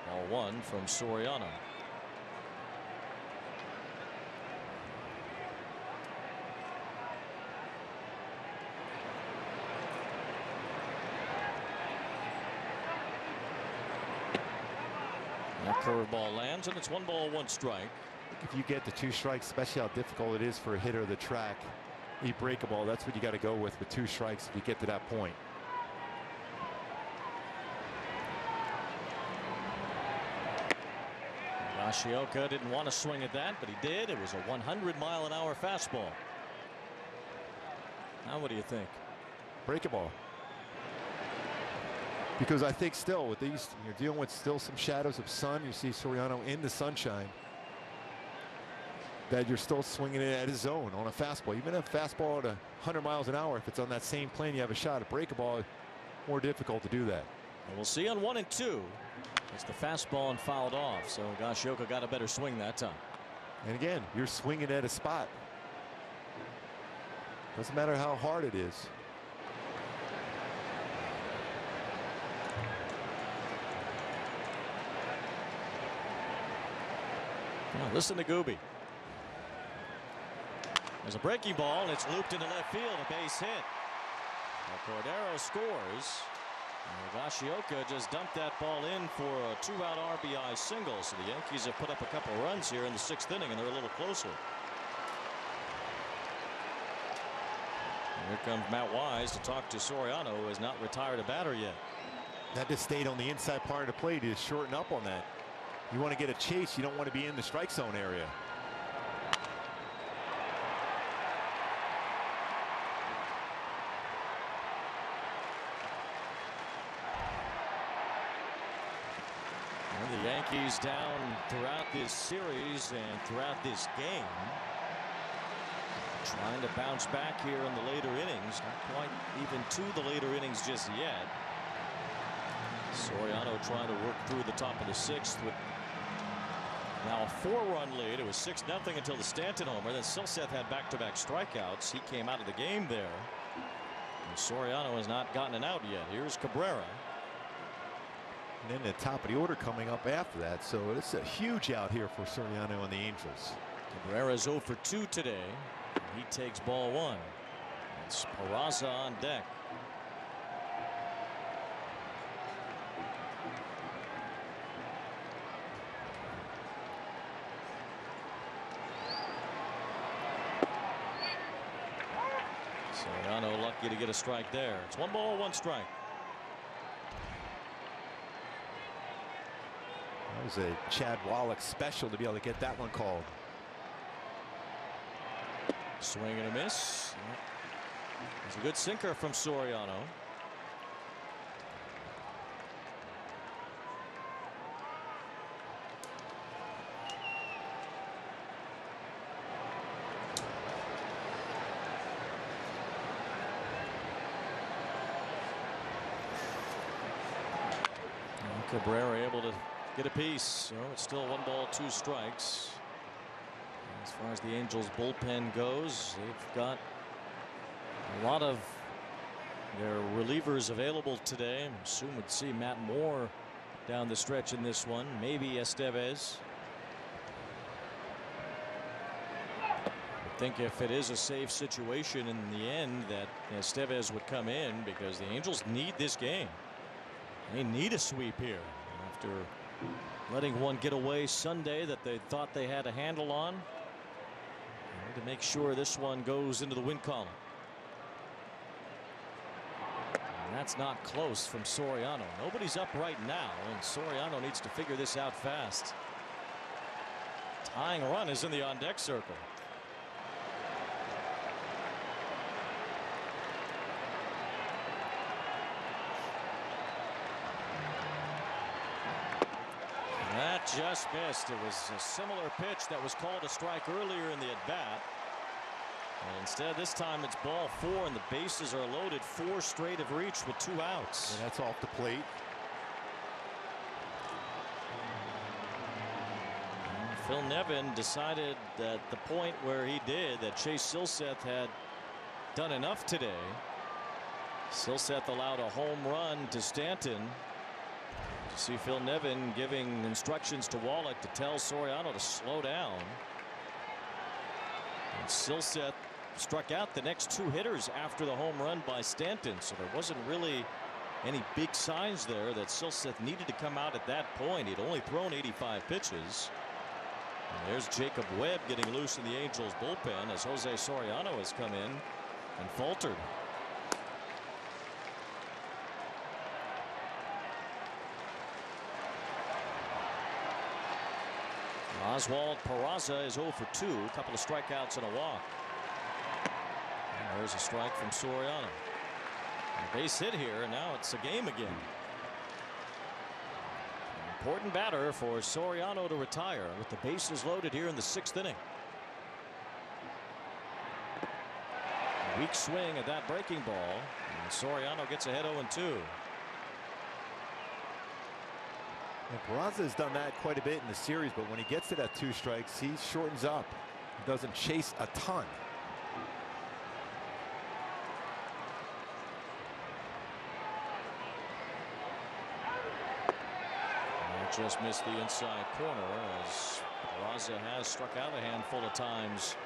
Ball 1 from Soriano. That curveball lands, and it's 1 ball, 1 strike. If you get the 2 strikes, especially how difficult it is for a hitter of the track, you break a ball. That's what you got to go with 2 strikes if you get to that point. Higashioka didn't want to swing at that, but he did. It was a 100-mile-an-hour fastball. Now what do you think? Break a ball. Because I think still with these, you're dealing with still some shadows of sun. You see Soriano in the sunshine. That you're still swinging it at his zone on a fastball. Even a fastball at 100 miles an hour, if it's on that same plane, you have a shot. A break a ball, more difficult to do that. And we'll see on 1 and 2. It's the fastball and fouled off. So Higashioka got a better swing that time. And again, you're swinging at a spot. Doesn't matter how hard it is. Now listen to Gooby. There's a breaking ball, and it's looped into left field, a base hit. Now Cordero scores. And Higashioka just dumped that ball in for a 2-out RBI single. So the Yankees have put up a couple runs here in the 6th inning, and they're a little closer. And here comes Matt Wise to talk to Soriano, who has not retired a batter yet. That just stayed on the inside part of the plate. He just shorten up on that. You want to get a chase. You don't want to be in the strike zone area. The Yankees down throughout this series and throughout this game. trying to bounce back here in the later innings. Not quite even to the later innings just yet. Soriano trying to work through the top of the 6th with now a 4-run lead. It was 6-0 until the Stanton homer. Then Silseth had back-to-back strikeouts. He came out of the game there. And Soriano has not gotten an out yet. Here's Cabrera. And then the top of the order coming up after that. So it's a huge out here for Soriano and the Angels. Cabrera's 0 for 2 today. He takes ball 1. It's Peraza on deck. Soriano lucky to get a strike there. It's 1 ball, 1 strike. That was a Chad Wallach special to be able to get that one called. Swing and a miss. It's a good sinker from Soriano. Cabrera able to get a piece. So it's still 1 ball, 2 strikes. As far as the Angels bullpen goes, they've got a lot of their relievers available today. I assume we'd see Matt Moore down the stretch in this one. Maybe Estevez. I think if it is a safe situation in the end that Estevez would come in, because the Angels need this game. They need a sweep here after letting one get away Sunday that they thought they had a handle on. To make sure this one goes into the win column. And that's not close from Soriano. Nobody's up right now, and Soriano needs to figure this out fast. Tying run is in the on deck circle. That just missed. It was a similar pitch that was called a strike earlier in the at-bat. Instead, this time it's ball 4 and the bases are loaded. 4 straight have reached with 2 outs. And that's off the plate. Phil Nevin decided at the point where he did that Chase Silseth had done enough today. Silseth allowed a home run to Stanton. You see Phil Nevin giving instructions to Wallach to tell Soriano to slow down. And Silseth struck out the next 2 hitters after the home run by Stanton, so there wasn't really any big signs there that Silseth needed to come out at that point. He'd only thrown 85 pitches. And there's Jacob Webb getting loose in the Angels bullpen as Jose Soriano has come in and faltered. Oswald Peraza is 0 for 2, a couple of strikeouts and a walk. And there's a strike from Soriano. A base hit here, and now it's a game again. An important batter for Soriano to retire with the bases loaded here in the 6th inning. A weak swing at that breaking ball, and Soriano gets ahead 0-2. And Peraza has done that quite a bit in the series, but when he gets to that 2 strikes, he shortens up. He doesn't chase a ton. Just missed the inside corner as Peraza has struck out a handful of times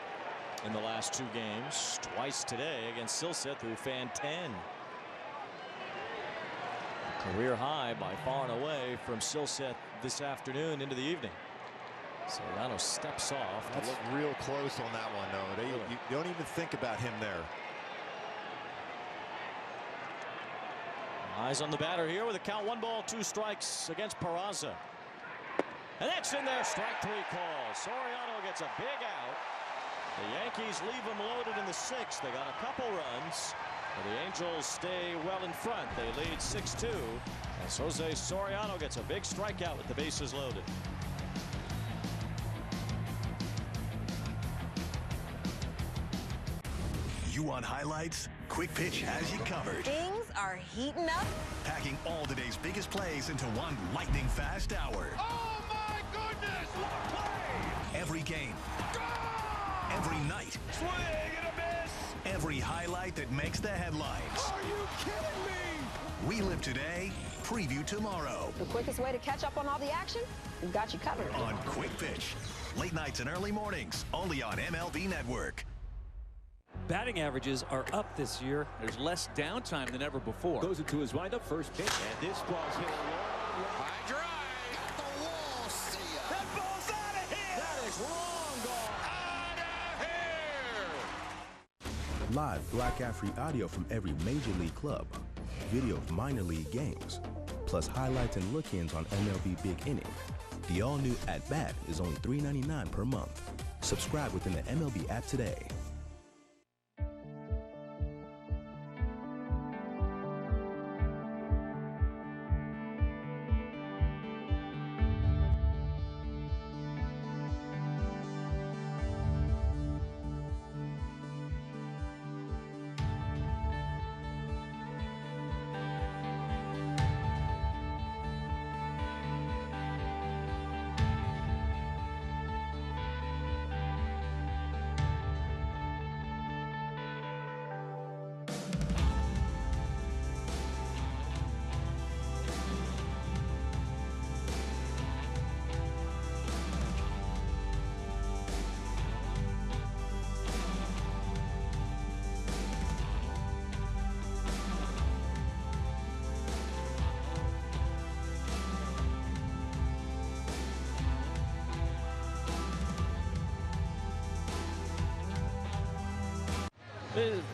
in the last 2 games. Twice today against Silseth, who fanned 10. Career high by far and away from Silseth this afternoon into the evening. Soriano steps off. That's real close on that one, though. You don't even think about him there. Eyes on the batter here with a count 1 ball 2 strikes against Peraza. And that's in there. Strike 3 call. Soriano gets a big out. The Yankees leave him loaded in the 6th. They got a couple runs. But the Angels stay well in front. They lead 6-2. As Jose Soriano gets a big strikeout with the bases loaded. You want highlights? Quick Pitch has you covered. Things are heating up. Packing all today's biggest plays into one lightning-fast hour. Oh, my goodness! What a play! Every game. Every night. Swing and a miss! Every highlight that makes the headlines. Are you kidding me? We live today, preview tomorrow. The quickest way to catch up on all the action? We've got you covered. On Quick Pitch. Late nights and early mornings, only on MLB Network. Batting averages are up this year. There's less downtime than ever before. Goes into his windup, first pitch. And this ball's hit a long high drive. Got the wall. See ya. That ball's out of here. That is long gone. Out of here. Live black ad-free audio from every major league club. Video of minor league games. Plus highlights and look-ins on MLB Big Inning. The all-new At Bat is only $3.99 per month. Subscribe within the MLB app today.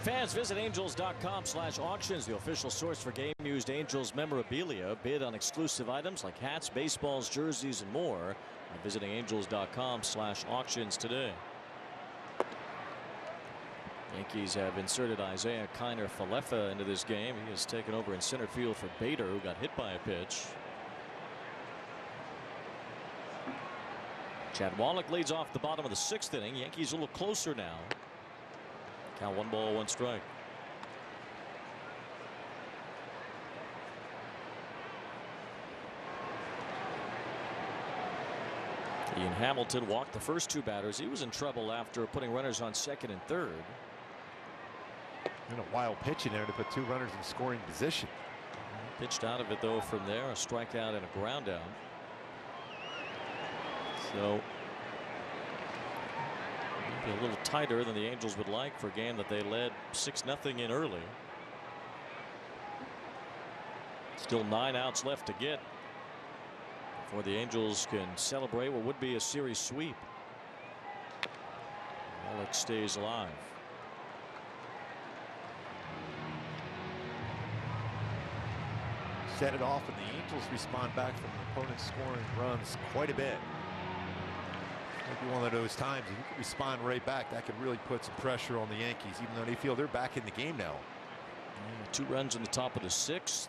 Fans, visit angels.com/auctions, the official source for game-used Angels memorabilia. Bid on exclusive items like hats, baseballs, jerseys, and more by visiting angels.com/auctions today. Yankees have inserted Isaiah Kiner-Falefa into this game. He has taken over in center field for Bader, who got hit by a pitch. Chad Wallach leads off the bottom of the 6th inning. Yankees a little closer now. Count 1 ball, 1 strike. Ian Hamilton walked the first 2 batters. He was in trouble after putting runners on 2nd and 3rd. And a wild pitch in there to put 2 runners in scoring position. Pitched out of it though from there, a strikeout and a ground out. So maybe a little tighter than the Angels would like for a game that they led 6-0 in early. Still 9 outs left to get before the Angels can celebrate what would be a series sweep. Wallach stays alive. Set it off, and the Angels respond back from the opponent scoring runs quite a bit. Maybe one of those times, if you can respond right back, that could really put some pressure on the Yankees, even though they feel they're back in the game now. 2 runs in the top of the 6th.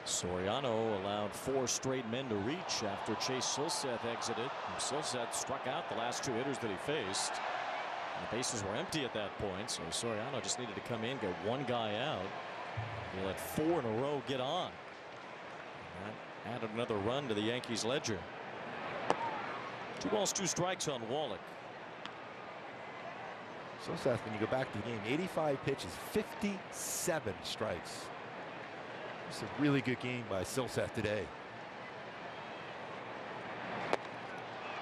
Soriano allowed 4 straight men to reach after Chase Silseth exited. Silseth struck out the last 2 hitters that he faced. And the bases were empty at that point, so Soriano just needed to come in, get 1 guy out. He let 4 in a row get on. And that added another run to the Yankees ledger. 2 balls, 2 strikes on Wallach. Silseth, when you go back to the game, 85 pitches, 57 strikes. It's a really good game by Silseth today.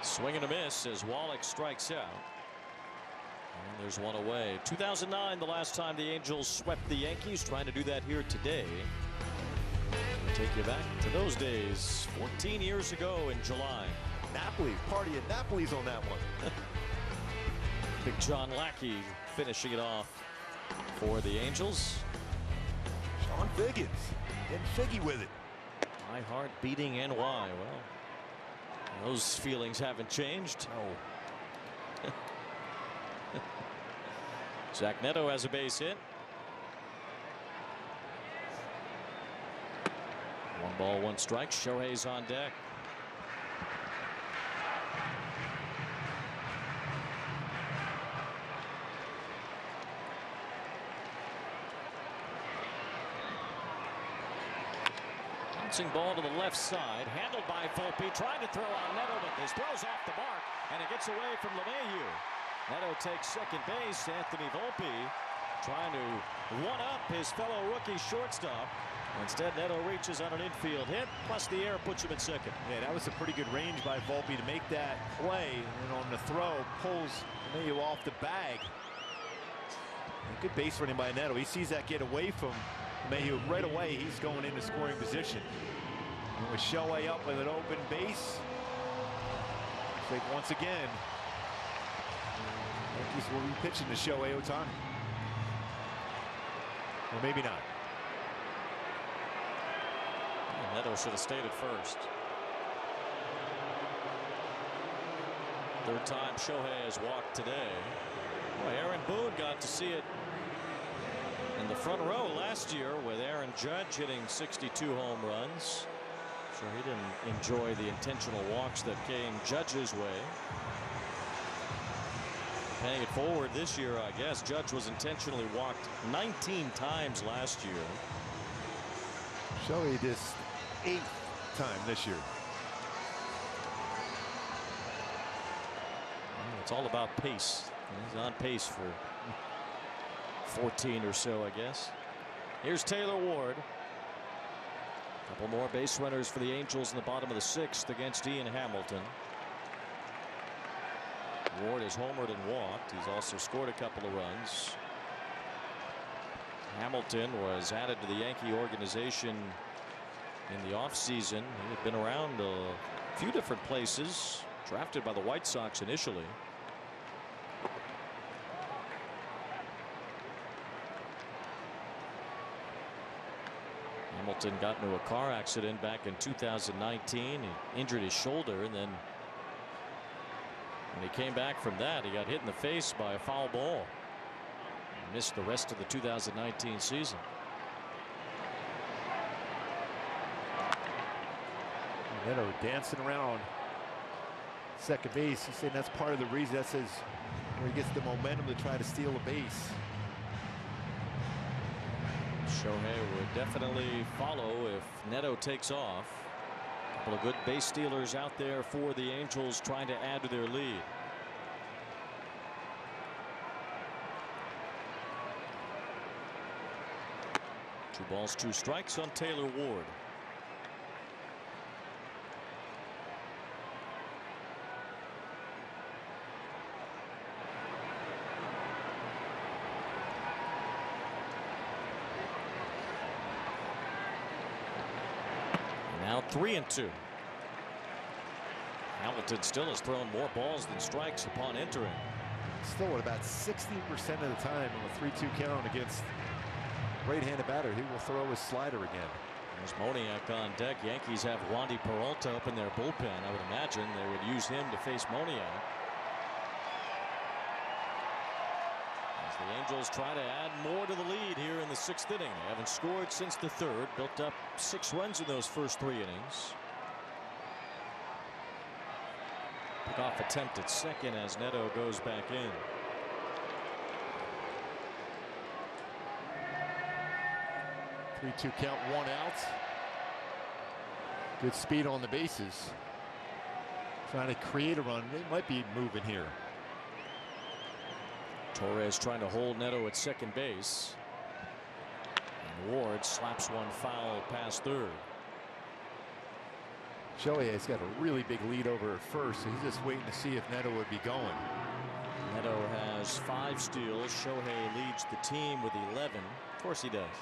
Swing and a miss as Wallach strikes out. And there's 1 away. 2009, the last time the Angels swept the Yankees. Trying to do that here today. We'll take you back to those days 14 years ago in July. Napoli, party at Napoli's on that one. Big John Lackey finishing it off for the Angels. Sean Figgins and Figgy with it. My heart beating NY. Well, those feelings haven't changed. Oh. Zach Neto has a base hit. 1 ball, 1 strike. Shohei's on deck. Bouncing ball to the left side, handled by Volpe, trying to throw on Neto, but this throws off the mark, and it gets away from LeMahieu. Neto takes second base. Anthony Volpe trying to one-up his fellow rookie shortstop. Instead, Neto reaches on an infield hit, plus the air puts him at second. Yeah, that was a pretty good range by Volpe to make that play, and on the throw, pulls LeMahieu off the bag. Good base running by Neto. He sees that get away from LeMahieu right away. He's going into scoring position. And with Shohei up with an open base, I think once again, Yankees will be pitching to Shohei Ohtani. Or maybe not. Neto should have stayed at first. Third time Shohei has walked today. Well, Aaron Boone got to see it in the front row last year with Aaron Judge hitting 62 home runs. So he didn't enjoy the intentional walks that came Judge's way. Paying it forward this year, I guess. Judge was intentionally walked 19 times last year. Shohei this 8th time this year. It's all about pace. He's on pace for 14 or so, I guess. Here's Taylor Ward. A couple more base runners for the Angels in the bottom of the 6th against Ian Hamilton. Ward has homered and walked. He's also scored a couple of runs. Hamilton was added to the Yankee organization in the offseason. He had been around a few different places. Drafted by the White Sox initially. Hamilton got into a car accident back in 2019. He injured his shoulder, and then when he came back from that, he got hit in the face by a foul ball. He missed the rest of the 2019 season. Neto dancing around second base. He's saying that's part of the reason. That's his, where he gets the momentum to try to steal a base. Shohei would definitely follow if Neto takes off. A couple of good base stealers out there for the Angels trying to add to their lead. Two balls, two strikes on Taylor Ward. Now 3-2. Hamilton still has thrown more balls than strikes upon entering. Still at about 60% of the time on a 3-2 count against right-handed batter. He will throw his slider again. There's Moniak on deck. Yankees have Wandy Peralta up in their bullpen. I would imagine they would use him to face Moniak. As the Angels try to add more to the lead here in the 6th inning. They haven't scored since the 3rd. Built up 6 runs in those first 3 innings. Pickoff attempt at second as Neto goes back in. Three-two count, 1 out. Good speed on the bases. Trying to create a run. They might be moving here. Torres trying to hold Neto at second base. And Ward slaps one foul past third. Shohei has got a really big lead over at first, so he's just waiting to see if Neto would be going. Neto has 5 steals. Shohei leads the team with 11. Of course he does.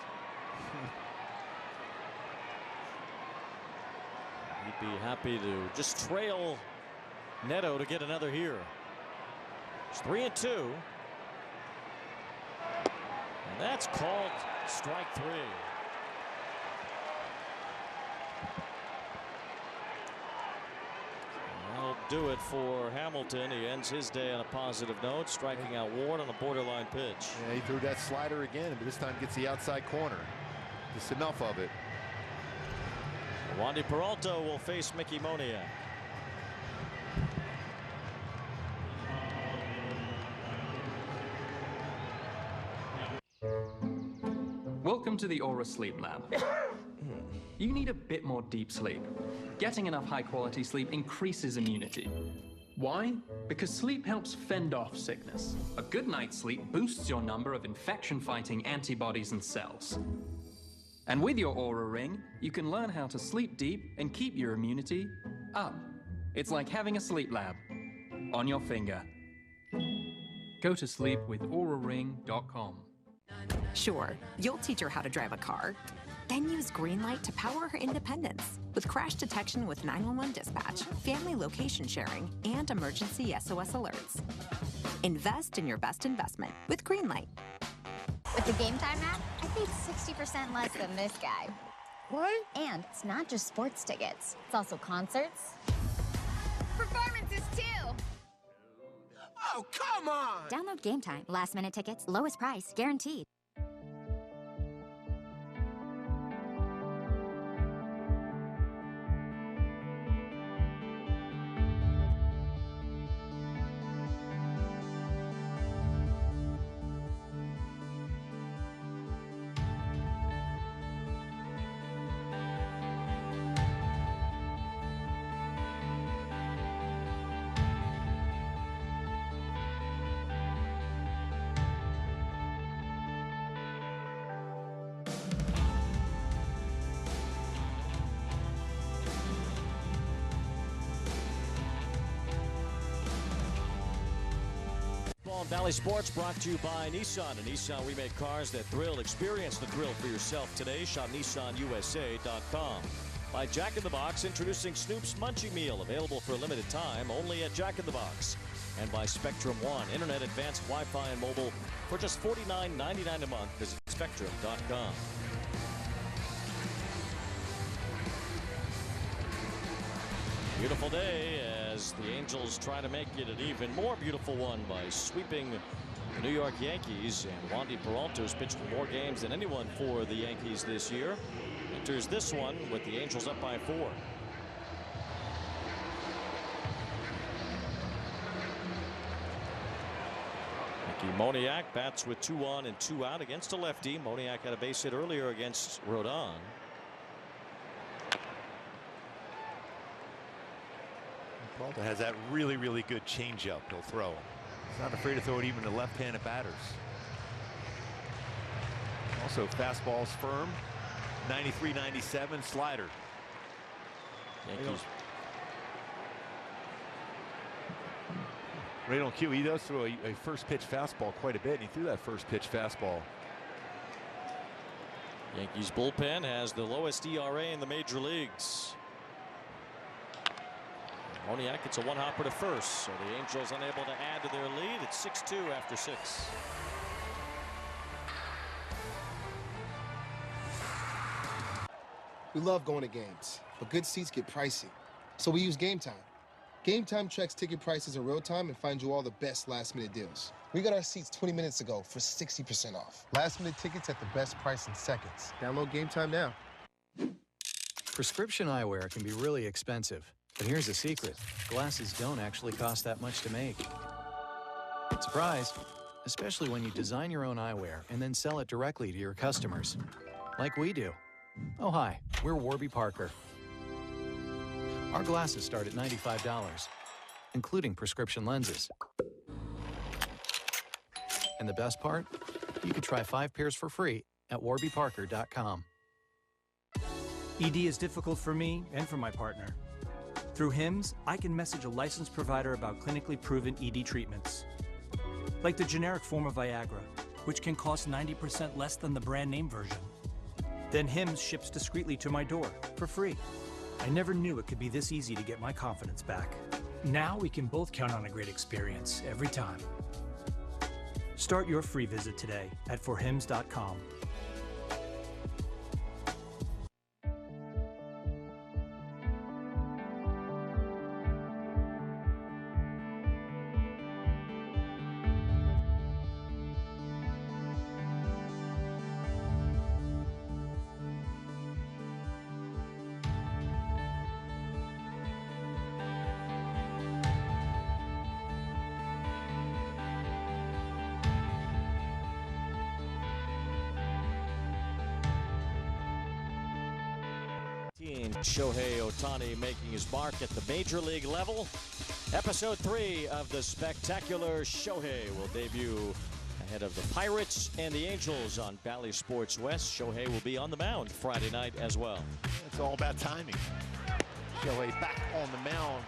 He'd be happy to just trail Neto to get another here. It's 3-2. And that's called strike 3. That'll do it for Hamilton. He ends his day on a positive note, striking out Ward on a borderline pitch. Yeah, he threw that slider again, but this time gets the outside corner. Just enough of it. Wandy Peralta will face Mickey Moniak. Welcome to the Aura Sleep Lab. you need a bit more deep sleep. Getting enough high-quality sleep increases immunity. Why? Because sleep helps fend off sickness. A good night's sleep boosts your number of infection-fighting antibodies and cells. And with your Oura Ring, you can learn how to sleep deep and keep your immunity up. It's like having a sleep lab on your finger. Go to sleep with auraring.com. Sure, you'll teach her how to drive a car. Then use Greenlight to power her independence with crash detection with 911 dispatch, family location sharing, and emergency SOS alerts. Invest in your best investment with Greenlight. With the Game Time app, I paid 60% less than this guy. What? And it's not just sports tickets. It's also concerts. Performances, too! Oh, come on! Download Game Time. Last-minute tickets, lowest price, guaranteed. Valley Sports brought to you by Nissan. At Nissan, we make cars that thrill. Experience the thrill for yourself today. Shop NissanUSA.com. By Jack in the Box, introducing Snoop's Munchie Meal, available for a limited time only at Jack in the Box. And by Spectrum One, Internet, advanced Wi-Fi, and mobile for just $49.99 a month. Visit Spectrum.com. Beautiful day as the Angels try to make it an even more beautiful one by sweeping the New York Yankees. And Wandy Peralta has pitched more games than anyone for the Yankees this year. Enters this one with the Angels up by 4. Mickey Moniak bats with 2 on and 2 out against a lefty. Moniak had a base hit earlier against Rodón. Peralta has that really good changeup he'll throw. He's not afraid to throw it even to left-handed batters. Also fastballs firm. 93-97 slider. Yankees. Right on cue, he does throw a first pitch fastball quite a bit, and he threw that first pitch fastball. Yankees bullpen has the lowest ERA in the major leagues. Moniak gets a one-hopper to first, so the Angels unable to add to their lead. It's 6-2 after 6. We love going to games, but good seats get pricey. So we use Game Time. Game Time checks ticket prices in real time and finds you all the best last-minute deals. We got our seats 20 minutes ago for 60% off. Last-minute tickets at the best price in seconds. Download Game Time now. Prescription eyewear can be really expensive. But here's the secret. Glasses don't actually cost that much to make. Surprise! Especially when you design your own eyewear and then sell it directly to your customers. Like we do. Oh, hi. We're Warby Parker. Our glasses start at $95, including prescription lenses. And the best part? You could try 5 pairs for free at warbyparker.com. ED is difficult for me and for my partner. Through HIMS, I can message a licensed provider about clinically proven ED treatments. Like the generic form of Viagra, which can cost 90% less than the brand name version. Then HIMS ships discreetly to my door for free. I never knew it could be this easy to get my confidence back. Now we can both count on a great experience every time. Start your free visit today at forhims.com. seen Shohei Ohtani making his mark at the major league level. Episode 3 of the spectacular Shohei will debut ahead of the Pirates and the Angels on Bally Sports West. Shohei will be on the mound Friday night as well. It's all about timing. Shohei back on the mound.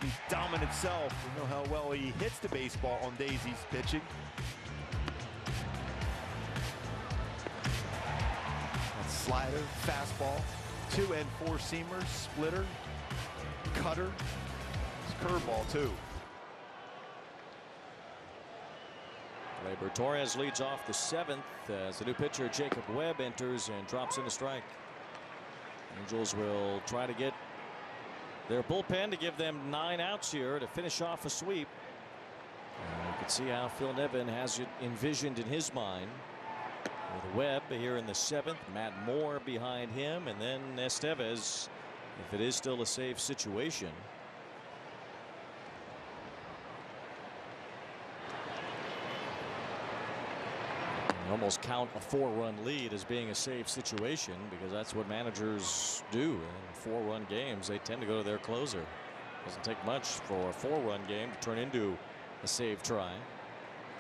The dominant self. You know how well he hits the baseball on days he's pitching. That slider, fastball, 2 and 4 seamers, splitter, cutter, curveball too. Gleyber Torres leads off the 7th as the new pitcher Jacob Webb enters and drops in a strike. Angels will try to get their bullpen to give them 9 outs here to finish off a sweep. You can see how Phil Nevin has it envisioned in his mind. With Webb here in the 7th, Matt Moore behind him, and then Estevez if it is still a safe situation. Almost count a 4-run lead as being a safe situation, because that's what managers do in 4-run games. They tend to go to their closer. Doesn't take much for a 4-run game to turn into a save try.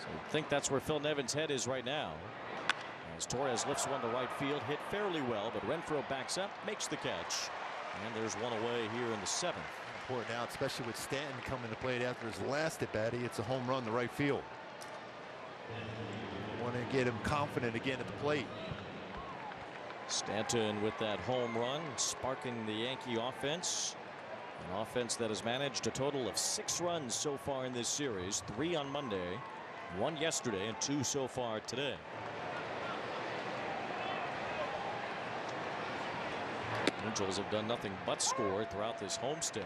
So I think that's where Phil Nevin's head is right now. As Torres lifts one to right field, hit fairly well, but Renfroe backs up, makes the catch, and there's one away here in the 7th. Important out, especially with Stanton coming to plate after his last at bat. He hits a home run to right field. Want to get him confident again at the plate. Stanton with that home run, sparking the Yankee offense. An offense that has managed a total of 6 runs so far in this series. 3 on Monday, 1 yesterday, and 2 so far today. Angels have done nothing but score throughout this homestand.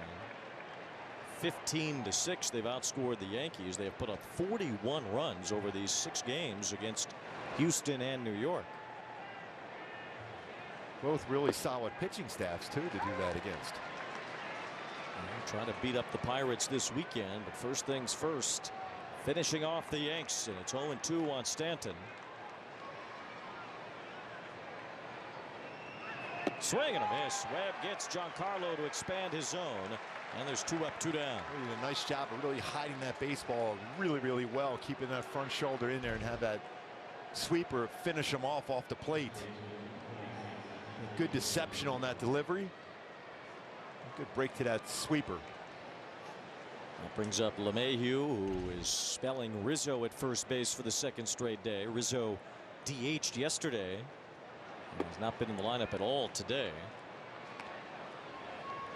15-6, they've outscored the Yankees. They have put up 41 runs over these 6 games against Houston and New York. Both really solid pitching staffs too to do that against. Trying to beat up the Pirates this weekend, but first things first, finishing off the Yanks, and it's 0-2 on Stanton. Swing and a miss. Webb gets Giancarlo to expand his zone, and there's 2 up, 2 down. He did a nice job of really hiding that baseball really well, keeping that front shoulder in there and have that sweeper finish him off the plate. Good deception on that delivery. Good break to that sweeper. That brings up LeMahieu, who is spelling Rizzo at first base for the 2nd straight day. Rizzo DH'd yesterday. He's not been in the lineup at all today.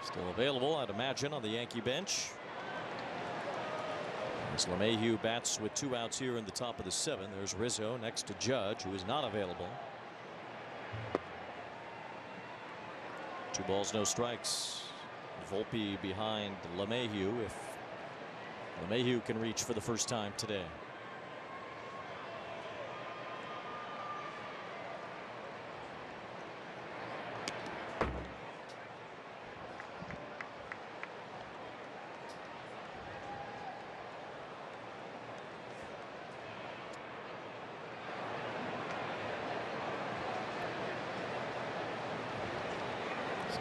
Still available, I'd imagine, on the Yankee bench. As LeMahieu bats with 2 outs here in the top of the 7th. There's Rizzo next to Judge, who is not available. 2 balls, no strikes. Volpe behind LeMahieu if LeMahieu can reach for the first time today.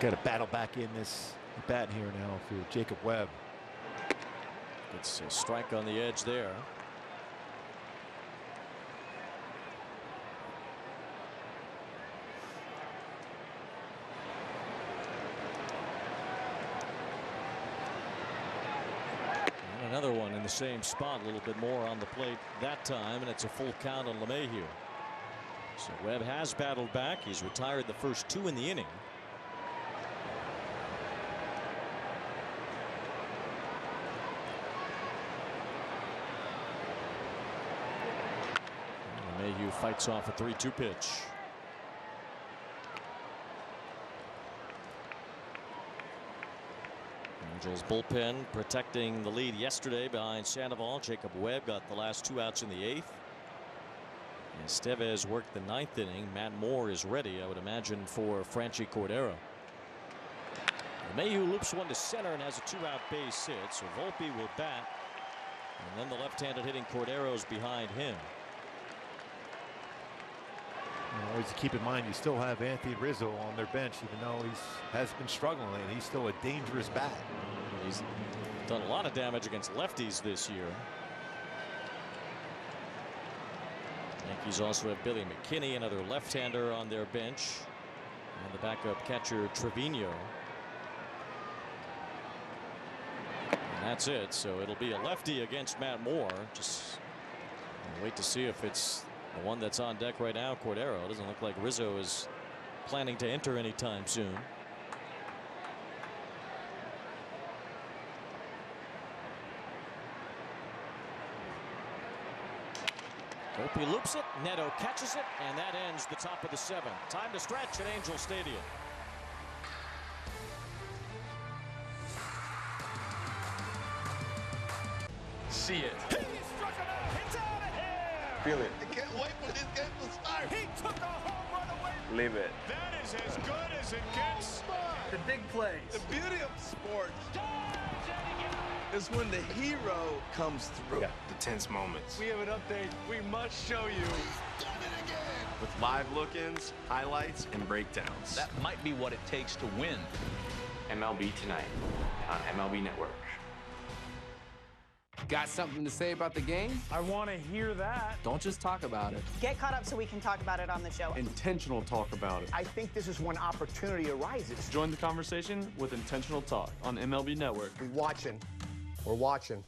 Got to battle back in this bat here now for Jacob Webb. It's a strike on the edge there. And another one in the same spot, a little bit more on the plate that time, and it's a full count on LeMahieu. So Webb has battled back. He's retired the first 2 in the inning. LeMahieu fights off a 3-2 pitch. Angels bullpen protecting the lead yesterday behind Sandoval. Jacob Webb got the last 2 outs in the 8th. Estevez worked the 9th inning. Matt Moore is ready, I would imagine, for Franchi Cordero. LeMahieu loops one to center and has a 2-out base hit. So Volpe will bat, and then the left-handed hitting Cordero's behind him. always keep in mind, you still have Anthony Rizzo on their bench, even though he has been struggling lately. He's still a dangerous bat. He's done a lot of damage against lefties this year. Yankees also have Billy McKinney, another left-hander on their bench, and the backup catcher Trevino. And that's it. So it'll be a lefty against Matt Moore. Just wait to see if it's the one that's on deck right now, Cordero. It doesn't look like Rizzo is planning to enter anytime soon. Opie loops it, Neto catches it, and that ends the top of the 7th. Time to stretch at Angel Stadium. See it. He struck him out. It's out of here. Feel it. I can't wait for this game to start. He took a home run away. Leave it. That is as good as it gets. The big plays. The beauty of sports is when the hero comes through. Yeah, the tense moments. We have an update we must show you. With live look-ins, highlights, and breakdowns. That might be what it takes to win. MLB Tonight on MLB Network. Got something to say about the game? I want to hear that. Don't just talk about it. Get caught up so we can talk about it on the show. Intentional talk about it. I think this is when opportunity arises. Join the conversation with Intentional Talk on MLB Network. We're watching. We're watching.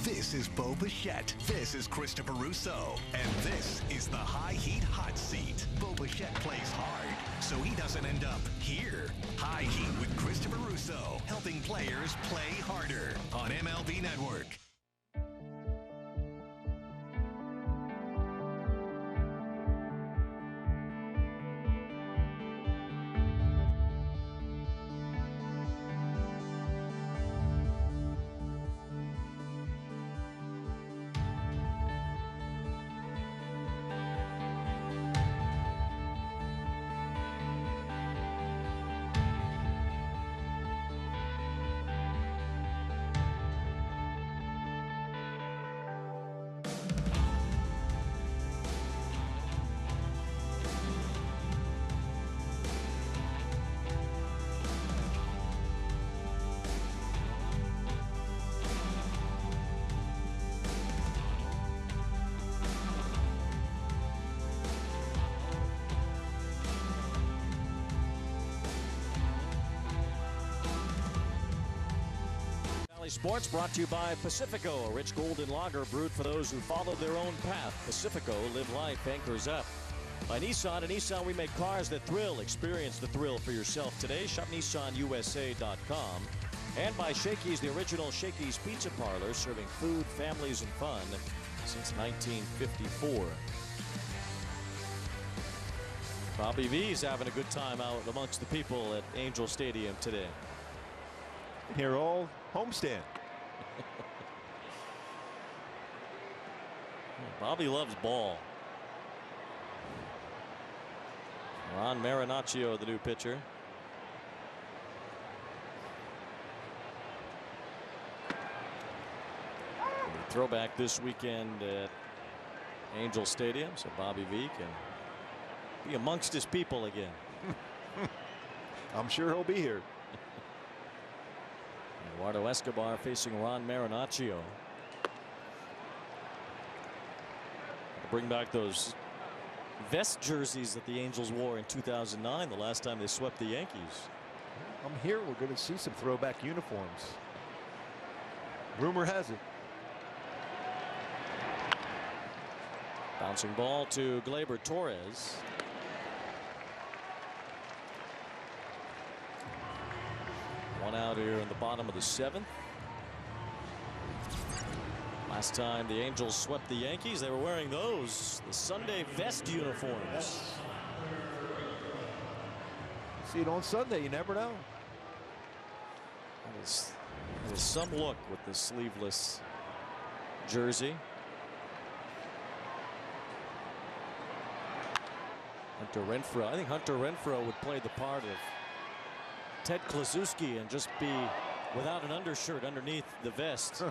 This is Bo Bichette. This is Christopher Russo. And this is the High Heat Hot Seat. Bo Bichette plays hard, so he doesn't end up here. High Heat with Christopher Russo, helping players play harder on MLB Network. Sports brought to you by Pacifico, a rich golden lager brewed for those who follow their own path. Pacifico, live life, anchors up. By Nissan. At Nissan, we make cars that thrill. Experience the thrill for yourself today. Shop NissanUSA.com. And by Shakey's, the original Shakey's Pizza Parlor, serving food, families, and fun since 1954. Bobby V's having a good time out amongst the people at Angel Stadium today. Here all homestand. Bobby loves ball. Ron Marinaccio, the new pitcher. Throwback this weekend at Angel Stadium, so Bobby V can be amongst his people again. I'm sure he'll be here. Eduardo Escobar facing Ron Marinaccio. Bring back those vest jerseys that the Angels wore in 2009, the last time they swept the Yankees. I'm here. We're going to see some throwback uniforms. Rumor has it. Bouncing ball to Gleyber Torres. One out here in the bottom of the 7th. Last time the Angels swept the Yankees, they were wearing those, the Sunday vest uniforms. See it on Sunday, you never know. That is some look with the sleeveless jersey. Hunter Renfroe. I think Hunter Renfroe would play the part of Ted Kluszewski and just be without an undershirt underneath the vest.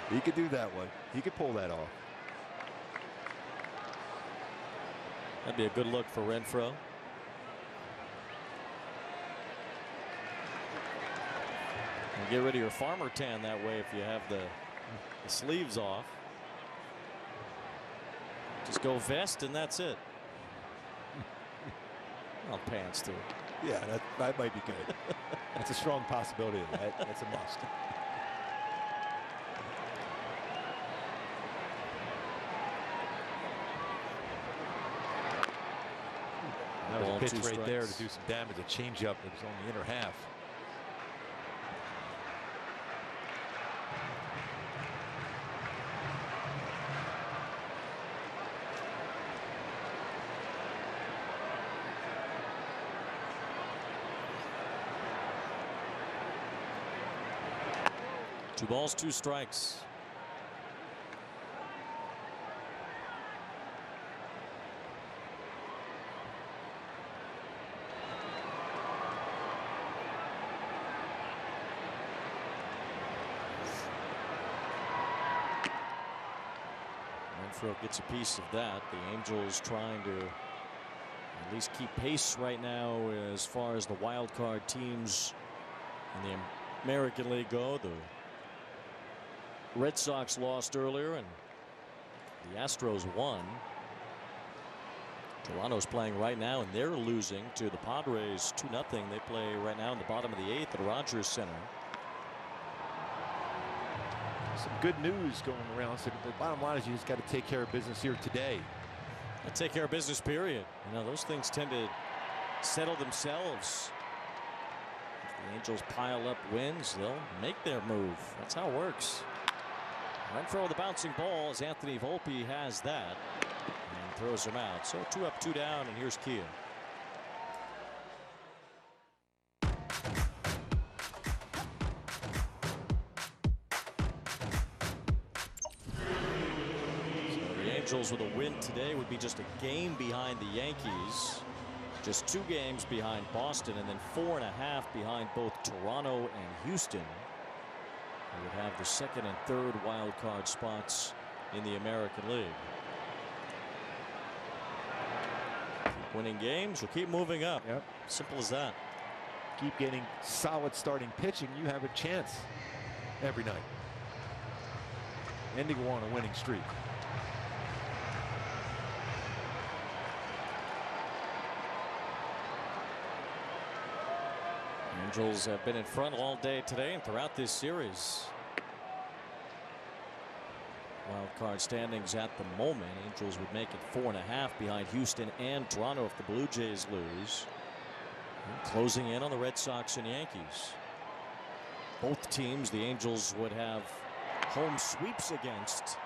He could do that one. He could pull that off. That'd be a good look for Renfroe. And get rid of your farmer tan that way if you have the sleeves off. Just go vest and that's it. Well, pants too. Yeah, that might be good. That's a strong possibility. That's a must. That was a pitch right there to do some damage. A changeup that was on the inner half. Two balls, two strikes. Renfroe gets a piece of that. The Angels trying to at least keep pace right now as far as the wild card teams in the American League go. The Red Sox lost earlier and the Astros won. Toronto's playing right now and they're losing to the Padres 2-0. They play right now in the bottom of the 8th at Rogers Center. Some good news going around. So the bottom line is you just got to take care of business here today. And take care of business, period. You know, those things tend to settle themselves. If the Angels pile up wins, they'll make their move. That's how it works. Renfroe with the bouncing ball as Anthony Volpe has that and throws him out. So 2 up, 2 down, and here's Kia. So the Angels with a win today would be just a game behind the Yankees. Just 2 games behind Boston and then 4.5 behind both Toronto and Houston. They would have the 2nd and 3rd wild card spots in the American League. Keep winning games, you'll keep moving up. Yep. Simple as that. Keep getting solid starting pitching. You have a chance every night. Ending on a winning streak. Angels have been in front all day today and throughout this series. Wild card standings at the moment. Angels would make it 4.5 behind Houston and Toronto if the Blue Jays lose. And closing in on the Red Sox and Yankees. Both teams the Angels would have home sweeps against.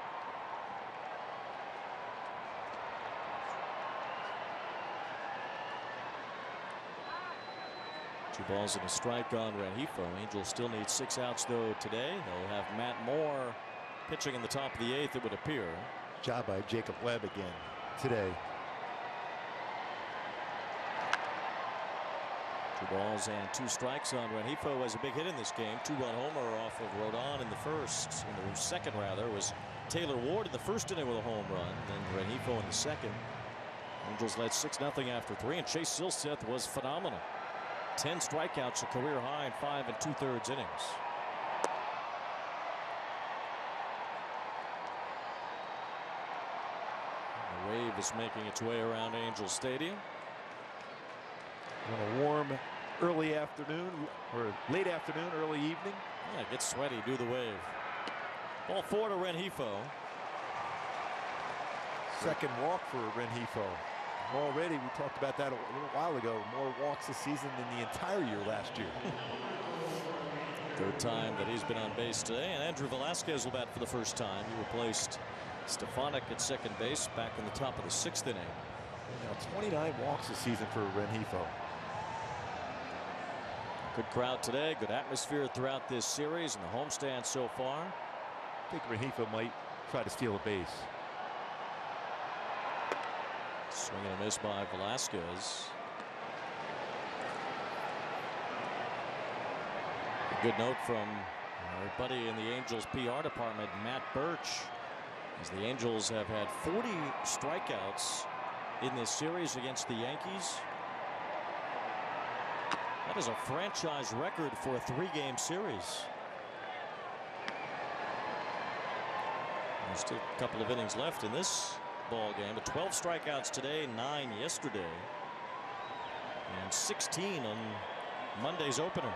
Two balls and a strike on Rengifo. Angels still need 6 outs though today. They'll have Matt Moore pitching in the top of the 8th, it would appear. Job by Jacob Webb again today. 2 balls and 2 strikes on Rengifo. Has a big hit in this game. 2-run homer off of Rodón in the second rather. Was Taylor Ward in the first inning with a home run. Then Rengifo in the second. Angels led 6-0 after 3, and Chase Silseth was phenomenal. 10 strikeouts, a career high in 5 2/3 innings. And the wave is making its way around Angel Stadium. On a warm early afternoon or late afternoon, early evening. Yeah, it gets sweaty. Do the wave. Ball 4 to Rengifo. Second walk for Rengifo. Already, we talked about that a little while ago. More walks this season than the entire year last year. Third time that he's been on base today, and Andrew Velasquez will bat for the first time. He replaced Stefanik at second base back in the top of the 6th inning. Now 29 walks this season for Rengifo. Good crowd today, good atmosphere throughout this series and the homestand so far. I think Rengifo might try to steal a base. Swing and a miss by Velasquez. A good note from our buddy in the Angels PR department, Matt Birch, as the Angels have had 40 strikeouts in this series against the Yankees. That is a franchise record for a 3-game series. There's still a couple of innings left in this ball game, but 12 strikeouts today, 9 yesterday, and 16 on Monday's opener.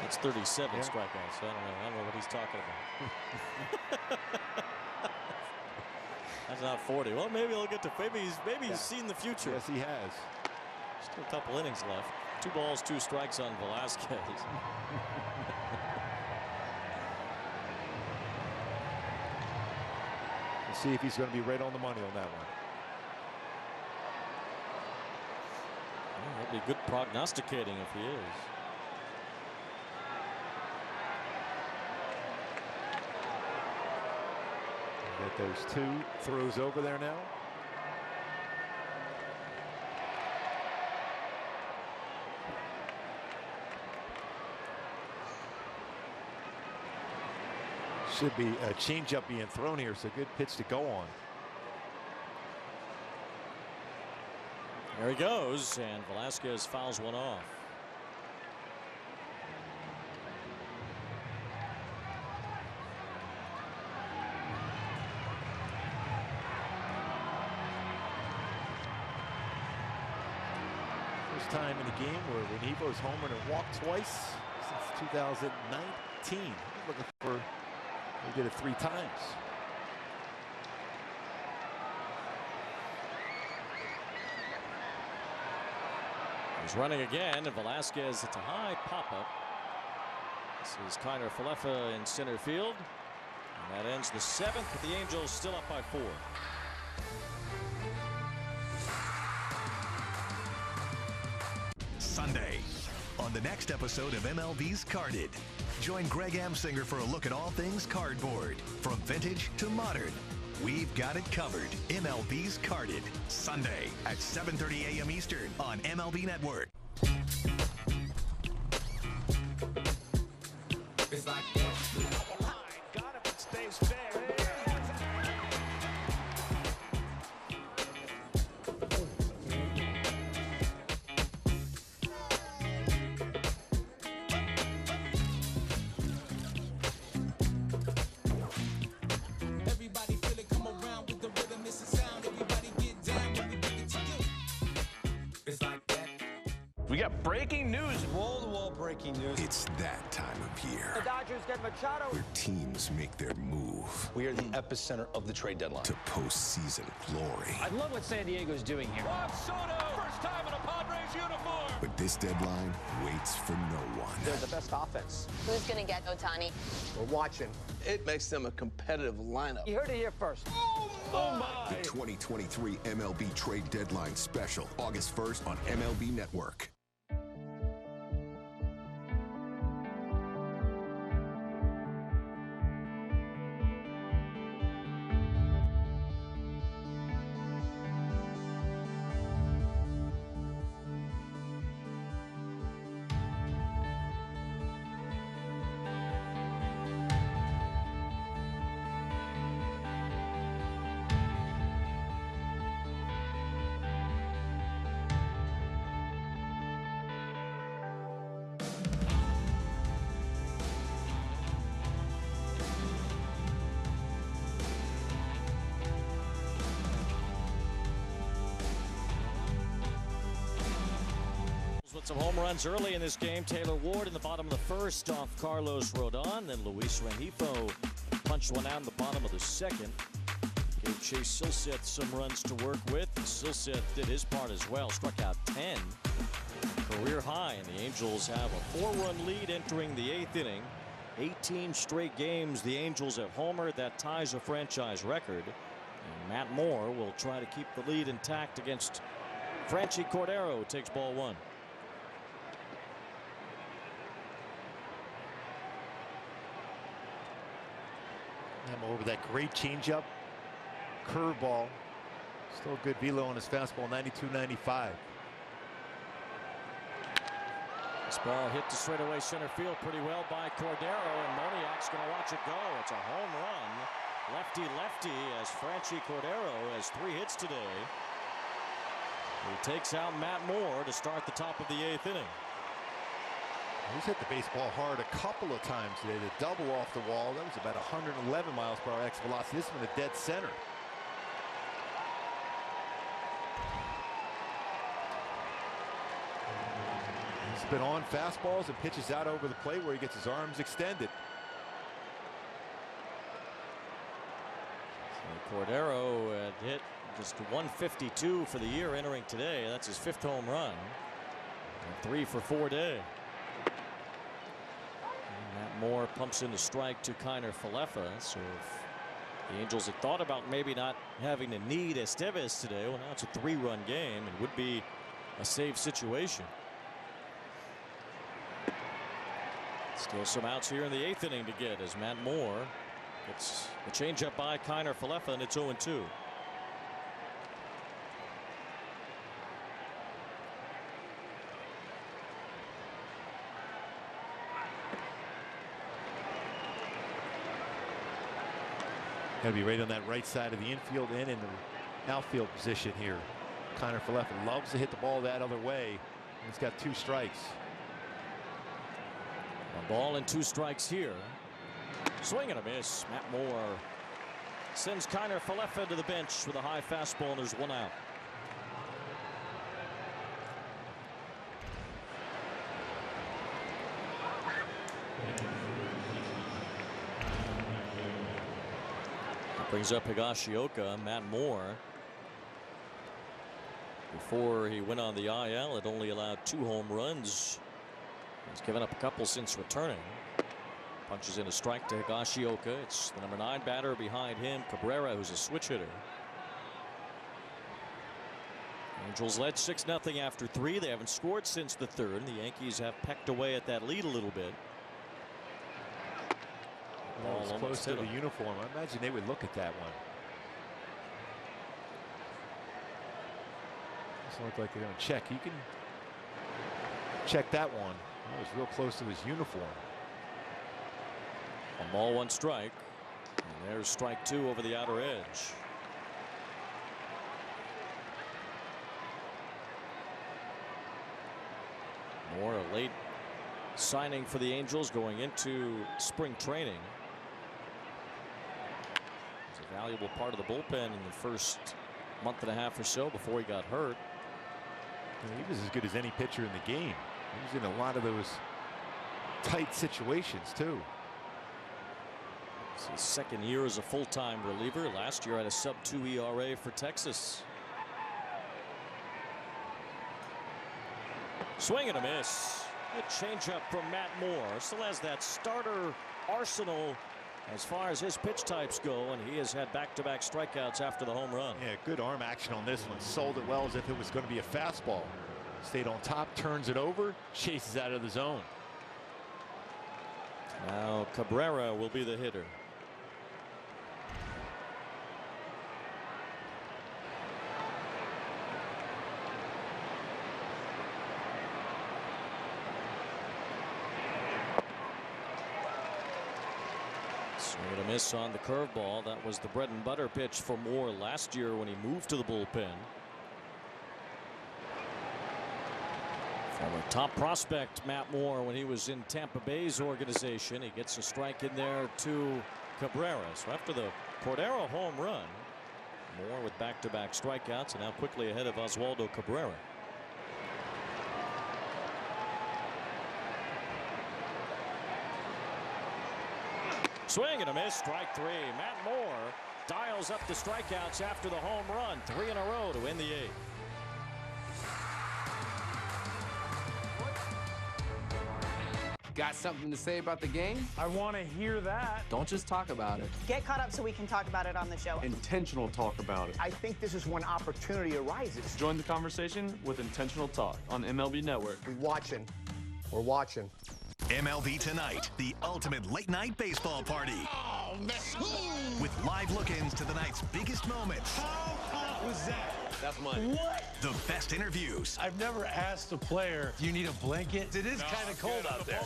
That's 37 strikeouts. I don't know what he's talking about. That's not 40. Well, maybe he'll get to. Maybe he's seen the future. Yes, he has. Still a couple innings left. 2 balls, 2 strikes on Velasquez. We'll see if he's going to be right on the money on that one. Well, that'd be good prognosticating if he is. Get those 2 throws over there now. Should be a changeup being thrown here, so good pitch to go on. There he goes, and Velasquez fouls one off. First time in the game where Renivo's homered and walked twice since 2019. Looking for, they did it 3 times. He's running again, and Velasquez, it's a high pop-up. This is Kiner Falefa in center field. And that ends the 7th, but the Angels still up by 4. Sunday, on the next episode of MLB's Carded, join Greg Amsinger for a look at all things cardboard, from vintage to modern. We've got it covered. MLB's Carded, Sunday at 7:30 a.m. Eastern on MLB Network. It's like that. Got him, it stays fair. We got breaking news. Wall-to-wall breaking news. It's that time of year. The Dodgers get Machado. Where teams make their move. We are the epicenter of the trade deadline. To postseason glory. I love what San Diego's doing here. Juan Soto, first time in a Padres uniform. But this deadline waits for no one. They're the best offense. Who's going to get Ohtani? We're watching. It makes them a competitive lineup. You heard it here first. Oh my! The 2023 MLB Trade Deadline Special, August 1st on MLB Network. With some home runs early in this game. Taylor Ward in the bottom of the first off Carlos Rodón. Then Luis Rengifo punched one out in the bottom of the second. Gave Chase Silseth some runs to work with. Silseth did his part as well. Struck out 10. Career high. And the Angels have a 4-run lead entering the 8th inning. 18 straight games the Angels have homered. That ties a franchise record. And Matt Moore will try to keep the lead intact against Franchi Cordero. Takes ball 1. him over that great changeup, curveball. Still a good velo on his fastball, 92-95. This ball hit to straightaway center field pretty well by Cordero, and Moniak's going to watch it go. It's a home run. Lefty-lefty as Franchi Cordero has 3 hits today. He takes out Matt Moore to start the top of the 8th inning. He's hit the baseball hard a couple of times today. The double off the wall, that was about 111 miles per hour exit velocity. This one at dead center. He's been on fastballs and pitches out over the plate where he gets his arms extended. So Cordero had hit just 152 for the year entering today. That's his 5th home run. And 3 for 4 day. Matt Moore pumps in the strike to Kiner Falefa. So if the Angels had thought about maybe not having to need Estevez today, well, now it's a 3-run game and would be a save situation. Still some outs here in the 8th inning to get as Matt Moore gets the changeup by Kiner Falefa, and it's 0-2. Got to be right on that right side of the infield and in the outfield position here. Kiner Falefa loves to hit the ball that other way. He's got 2 strikes. A ball and 2 strikes here. Swing and a miss. Matt Moore sends Kiner Falefa to the bench with a high fastball, and there's 1 out. Brings up Higashioka. Matt Moore, before he went on the IL, had only allowed 2 home runs. He's given up a couple since returning. Punches in a strike to Higashioka. It's the number 9 batter behind him, Cabrera, who's a switch hitter. Angels led 6-0 after 3. They haven't scored since the 3rd. The Yankees have pecked away at that lead a little bit. Ball was close to the uniform. I imagine they would look at that one. Doesn't look like they're going to check. You can check that one. That was real close to his uniform. 1 ball, 1 strike. And there's strike 2 over the outer edge. Moore, a late signing for the Angels going into spring training. It's a valuable part of the bullpen in the first month and a half or so before he got hurt. He was as good as any pitcher in the game. He was in a lot of those tight situations too. It's his 2nd year as a full-time reliever. Last year had a sub-2 ERA for Texas. Swing and a miss. A changeup from Matt Moore. Still has that starter arsenal as far as his pitch types go, and he has had back-to-back strikeouts after the home run. Yeah, good arm action on this one. Sold it well as if it was going to be a fastball. Stayed on top, turns it over, chases out of the zone. Now Cabrera will be the hitter. Swing and a miss on the curveball. That was the bread and butter pitch for Moore last year when he moved to the bullpen. Former top prospect Matt Moore when he was in Tampa Bay's organization. He gets a strike in there to Cabrera. So after the Cordero home run, Moore with back-to-back strikeouts and now quickly ahead of Oswaldo Cabrera. Swing and a miss. Strike 3. Matt Moore dials up the strikeouts after the home run. 3 in a row to win the 8th. Got something to say about the game? I want to hear that. Don't just talk about it. Get caught up so we can talk about it on the show. Intentional talk about it. I think this is when opportunity arises. Join the conversation with Intentional Talk on MLB Network. We're watching. We're watching. MLB Tonight, the ultimate late-night baseball party. Oh, man. With live look-ins to the night's biggest moments. How hot was that? That's money. What? The best interviews. I've never asked a player, do you need a blanket? It is kind of cold out there.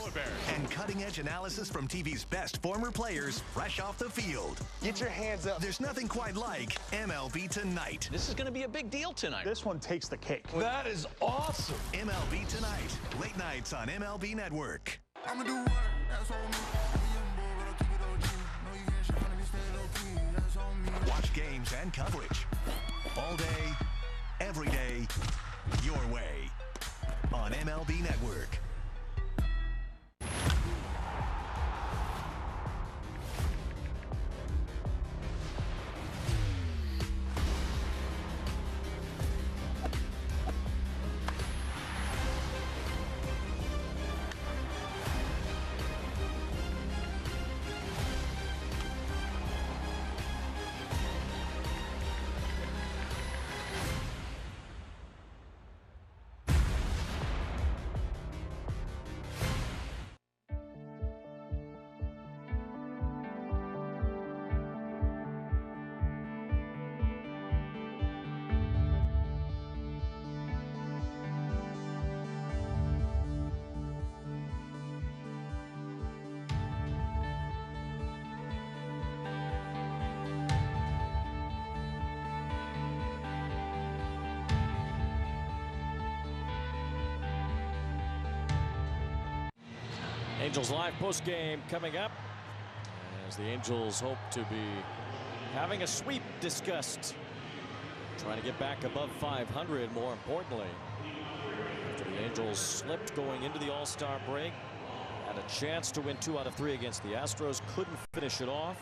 And cutting-edge analysis from TV's best former players fresh off the field. Get your hands up. There's nothing quite like MLB Tonight. This is going to be a big deal tonight. This one takes the cake. That is awesome. MLB Tonight. Late nights on MLB Network. I'ma do what? That's on me. Watch games and coverage all day, every day, your way on MLB Network. Angels live post game coming up as the Angels hope to be having a sweep discussed, trying to get back above 500. More importantly, after the Angels slipped going into the All-Star break, had a chance to win 2 out of 3 against the Astros, couldn't finish it off.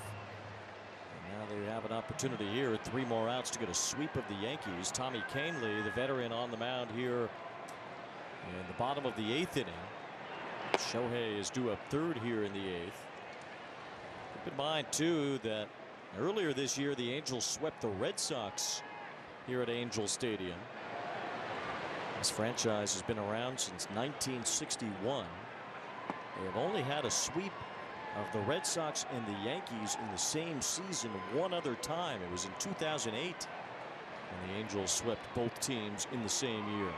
And now they have an opportunity here at 3 more outs to get a sweep of the Yankees. Tommy Kahnle, the veteran, on the mound here in the bottom of the 8th inning. Shohei is due up 3rd here in the 8th. Keep in mind too that earlier this year the Angels swept the Red Sox here at Angel Stadium. This franchise has been around since 1961. They have only had a sweep of the Red Sox and the Yankees in the same season one other time. It was in 2008 when the Angels swept both teams in the same year.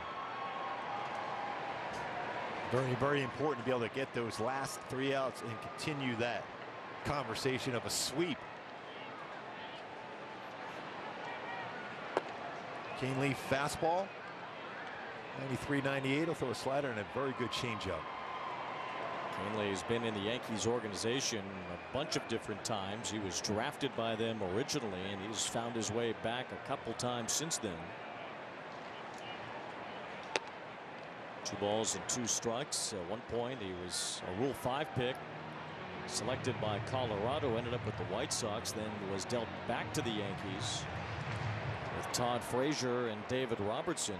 Very, very important to be able to get those last 3 outs and continue that conversation of a sweep. Kahnle fastball, 93-98. He'll throw a slider and a very good changeup. Kahnle has been in the Yankees organization a bunch of different times. He was drafted by them originally, and he's found his way back a couple times since then. 2 balls and 2 strikes. At one point he was a Rule 5 pick, selected by Colorado, ended up with the White Sox, then was dealt back to the Yankees with Todd Frazier and David Robertson.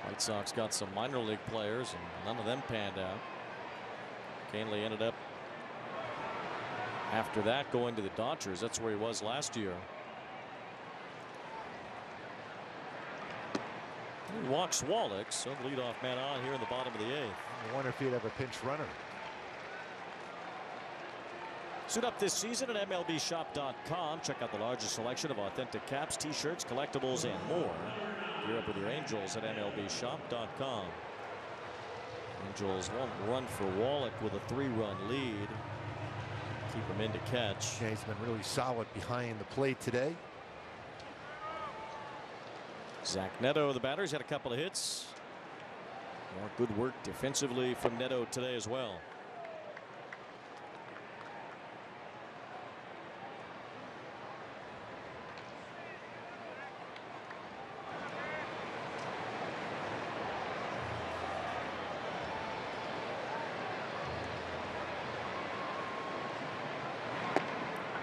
White Sox got some minor league players and none of them panned out. Kahnle ended up after that going to the Dodgers. That's where he was last year. He walks Wallach, so the leadoff man on here in the bottom of the 8th. I wonder if he'd have a pinch runner. Suit up this season at MLBshop.com. Check out the largest selection of authentic caps, t-shirts, collectibles, and more. Gear up with your Angels at MLBshop.com. Angels won't run for Wallach with a 3-run lead. Keep him in to catch. Yeah, he's been really solid behind the plate today. Zach Neto, the batter, he's had a couple of hits. More good work defensively from Neto today as well.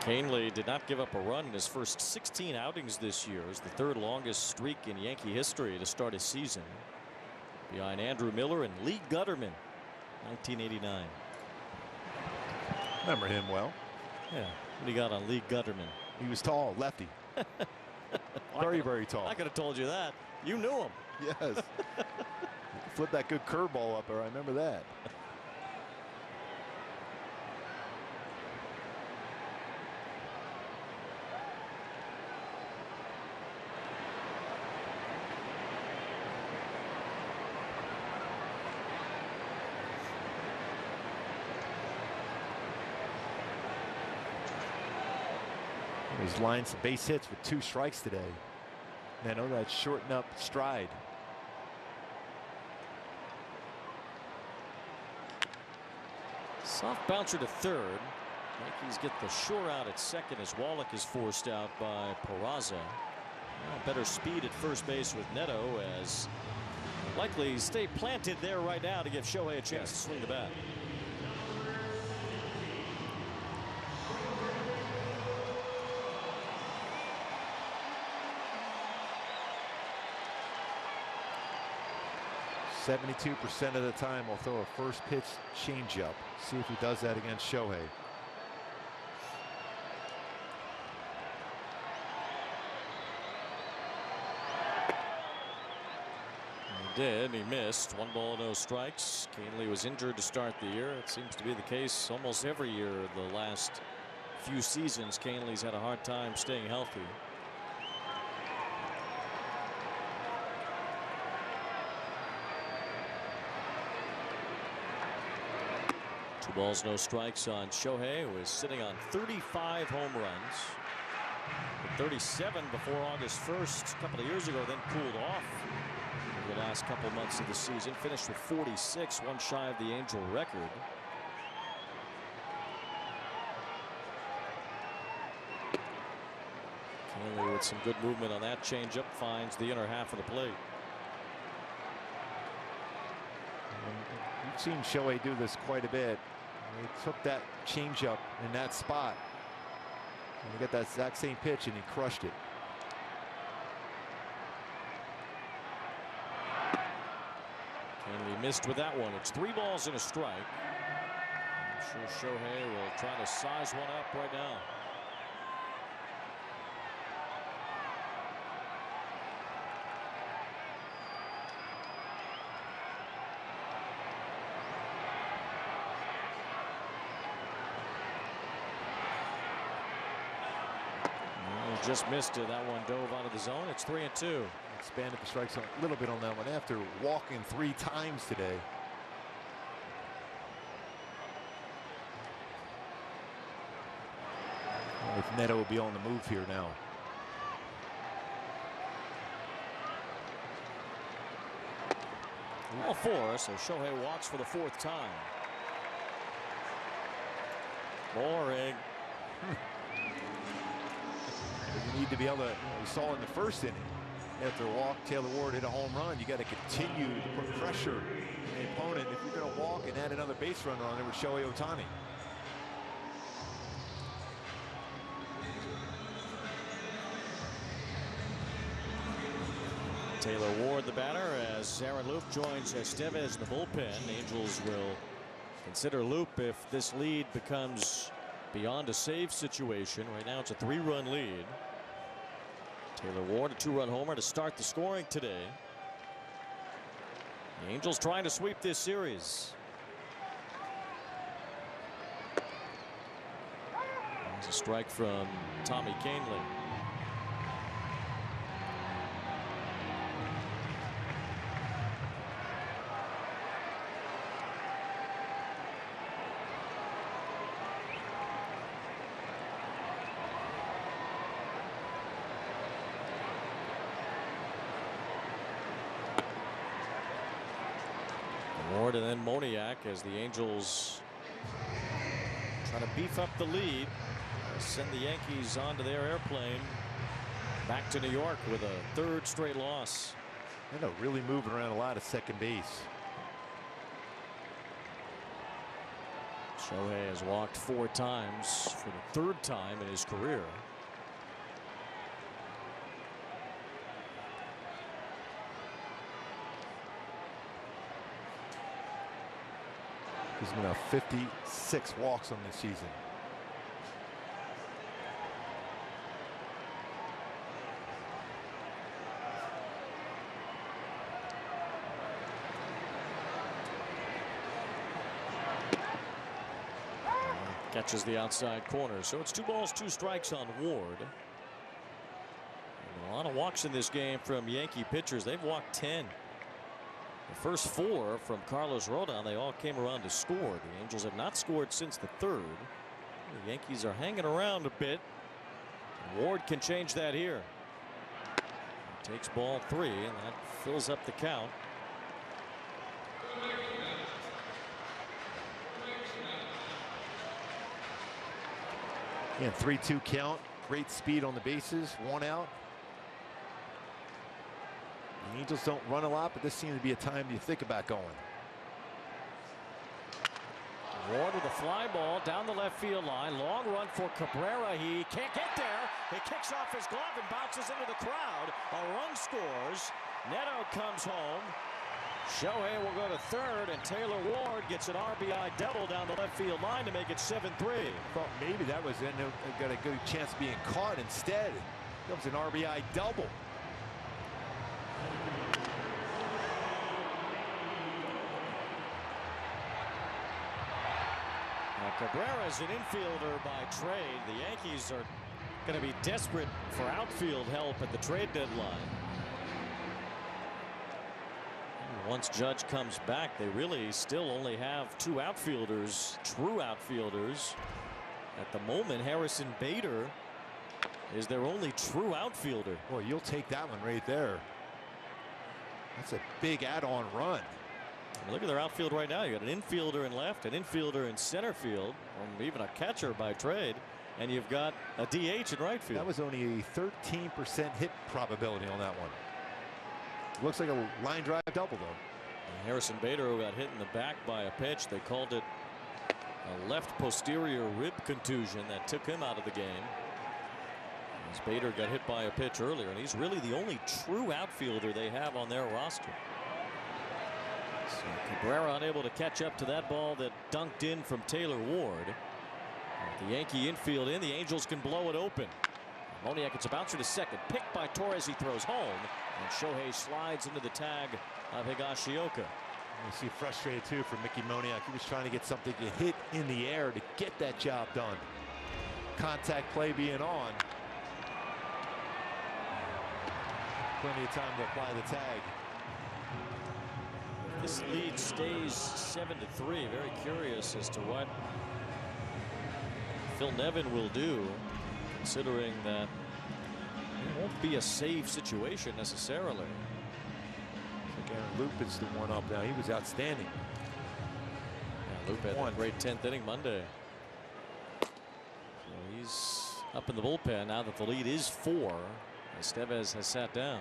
Kahnle did not give up a run in his first 16 outings this year. It's the 3rd longest streak in Yankee history to start a season, behind Andrew Miller and Lee Gutterman, 1989. Remember him well. Yeah. What do you got on Lee Gutterman? He was tall, lefty. Very, very tall. I could have told you that. You knew him. Yes. flip that good curveball up there. I remember that. He's lined some base hits with 2 strikes today. And I know that shortened up stride. Soft bouncer to third. Yankees get the shore out at second as Wallach is forced out by Peraza. Now better speed at first base with Neto, as likely stay planted there right now to give Shohei a chance to swing the bat. %72% of the time will throw a first pitch changeup. See if he does that against Shohei. He did. He missed. 1 ball, no strikes. Canely was injured to start the year. It seems to be the case almost every year the last few seasons. Canely's had a hard time staying healthy. Two balls, no strikes on Shohei, who is sitting on 35 home runs. 37 before August 1st, a couple of years ago, then cooled off over the last couple months of the season. Finished with 46, 1 shy of the Angel record. Canely with some good movement on that changeup finds the inner half of the plate. You've seen Shohei do this quite a bit. He took that changeup in that spot. And he got that exact same pitch and he crushed it. And he missed with that one. It's 3 balls and a strike. I'm sure Shohei will try to size one up right now. Just missed it. That one dove out of the zone. It's 3-2. Expanded the strike zone a little bit on that one after walking 3 times today. If Neto will be on the move here now. All 4, so Shohei walks for the 4th time. Boring. You need to be able to, we saw in the first inning, after a walk, Taylor Ward hit a home run. You got to continue to put pressure on the opponent. If you're going to walk and add another base runner on there with Shohei Ohtani. Taylor Ward, the batter, as Aaron Loup joins Estevez in the bullpen. Angels will consider Loup if this lead becomes beyond a save situation. Right now it's a 3-run lead. Taylor Ward, a 2-run homer to start the scoring today. The Angels trying to sweep this series. There's a strike from Tommy Canely. Ward and then Moniak as the Angels try to beef up the lead. Send the Yankees onto their airplane back to New York with a 3rd straight loss. They're really moving around a lot at second base. Shohei has walked 4 times for the 3rd time in his career. He's going to have 56 walks on this season. Catches the outside corner. So it's 2 balls, 2 strikes on Ward. And a lot of walks in this game from Yankee pitchers. They've walked 10. The first 4 from Carlos Rodón, they all came around to score. The Angels have not scored since the 3rd. The Yankees are hanging around a bit. Ward can change that here. Takes ball 3, and that fills up the count. Again, 3-2 count. Great speed on the bases. 1 out. The Angels don't run a lot, but this seems to be a time you think about going. Ward with a fly ball down the left field line. Long run for Cabrera. He can't get there. He kicks off his glove and bounces into the crowd. A run scores. Neto comes home. Shohei will go to 3rd, and Taylor Ward gets an RBI double down the left field line to make it 7-3. Thought maybe that was got a good chance of being caught. Instead, it comes an RBI double. Cabrera is an infielder by trade. The Yankees are going to be desperate for outfield help at the trade deadline. And once Judge comes back, they really still only have 2 outfielders, true outfielders. At the moment, Harrison Bader is their only true outfielder. Boy, you'll take that one right there. That's a big add-on run. Look at their outfield right now. You got an infielder in left, an infielder in center field, or even a catcher by trade, and you've got a DH in right field. That was only a 13% hit probability on that one. Looks like a line drive double, though. And Harrison Bader, who got hit in the back by a pitch, they called it a left posterior rib contusion that took him out of the game. As Bader got hit by a pitch earlier, and he's really the only true outfielder they have on their roster. So Cabrera unable to catch up to that ball that dunked in from Taylor Ward. With the Yankee infield in, the Angels can blow it open. Moniak gets a bouncer to second. Picked by Torres, he throws home. And Shohei slides into the tag of Higashioka. You see frustrated too for Mickey Moniak. He was trying to get something to hit in the air to get that job done. Contact play being on. Plenty of time to apply the tag. This lead stays 7-3. Very curious as to what Phil Nevin will do, considering that it won't be a save situation necessarily. Again, Lupin's the one up now. He was outstanding. Yeah, Lupin had a great 10th inning Monday. So he's up in the bullpen now that the lead is 4. Estevez has sat down.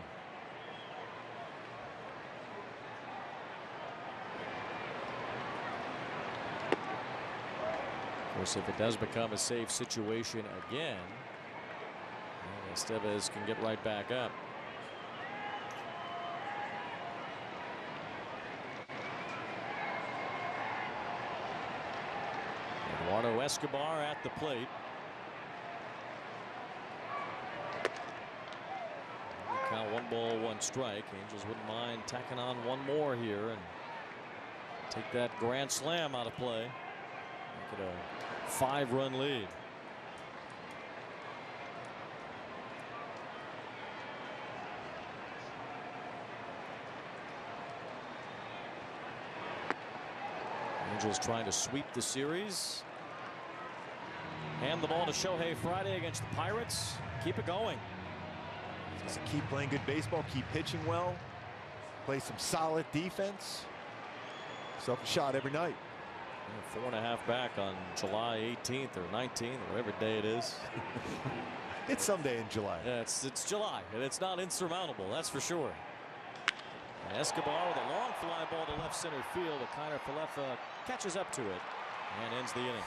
Of course, if it does become a safe situation again, Estevez can get right back up. Eduardo Escobar at the plate. Count 1 ball, 1 strike. Angels wouldn't mind tacking on 1 more here and take that grand slam out of play. Make it a 5-run lead. Angels trying to sweep the series. Hand the ball to Shohei Friday against the Pirates. Keep it going. Just keep playing good baseball, keep pitching well, play some solid defense. Self a shot every night. 4.5 back on July 18th or 19th or whatever day it is. It's someday in July. Yeah, it's July, and it's not insurmountable, that's for sure. And Escobar with a long fly ball to left center field, but Kiner Falefa catches up to it and ends the inning.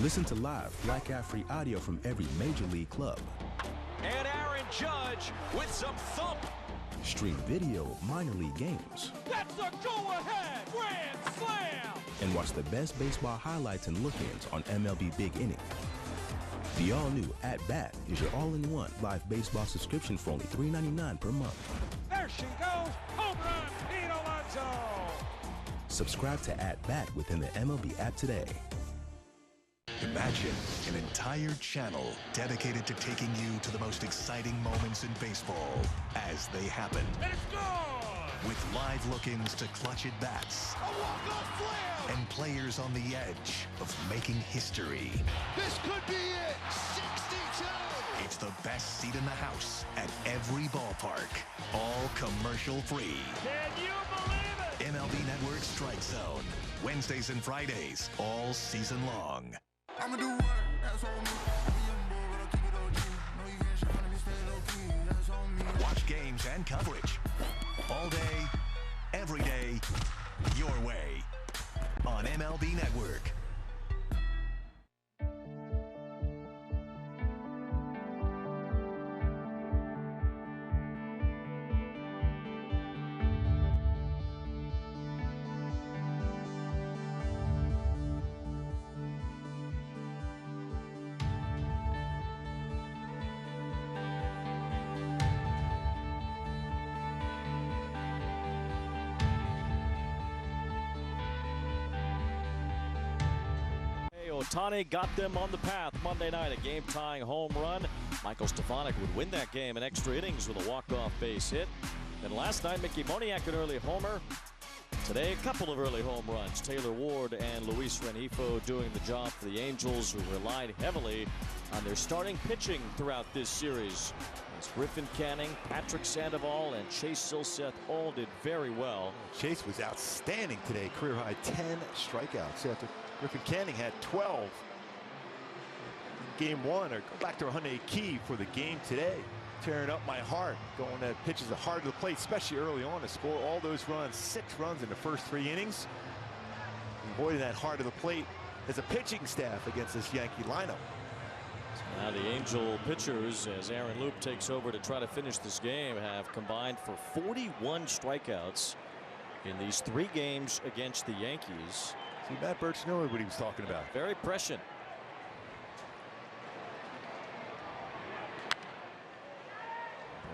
Listen to live blackout-free audio from every major league club. And Aaron Judge with some thump. Stream video of minor league games. That's a go-ahead grand slam. And watch the best baseball highlights and look-ins on MLB Big Inning. The all-new At Bat is your all-in-one live baseball subscription for only $3.99 per month. There's direction goes. Home run, Pete Alonso. Subscribe to At Bat within the MLB app today. Imagine an entire channel dedicated to taking you to the most exciting moments in baseball as they happen. And it's gone! With live look-ins to clutch at-bats. A walk-off slam! And players on the edge of making history. This could be it! 62! It's the best seat in the house at every ballpark. All commercial-free. Can you believe it? MLB Network Strike Zone. Wednesdays and Fridays, all season long. I'ma do work, that's on me. I be young boy, but I keep it OG. No, you can't shine on me, stay low key, that's on me. Watch games and coverage. All day, every day, your way. On MLB Network. Ohtani got them on the path Monday night, a game-tying home run. Michael Stefanik would win that game in extra innings with a walk-off base hit. Then last night, Mickey Moniak an early homer. Today, a couple of early home runs. Taylor Ward and Luis Rengifo doing the job for the Angels, who relied heavily on their starting pitching throughout this series. As Griffin Canning, Patrick Sandoval, and Chase Silseth all did very well. Chase was outstanding today. Career-high 10 strikeouts after Griffin Canning had 12 in game one. Or go back to Hyundai Key for the game today. Tearing up my heart, going at pitches hard to the plate, especially early on, to score all those runs. 6 runs in the first 3 innings. Avoiding that hard to the plate as a pitching staff against this Yankee lineup. So now the Angel pitchers, as Aaron Loup takes over to try to finish this game, have combined for 41 strikeouts in these 3 games against the Yankees. See, Matt Birch knew what he was talking about. Very prescient.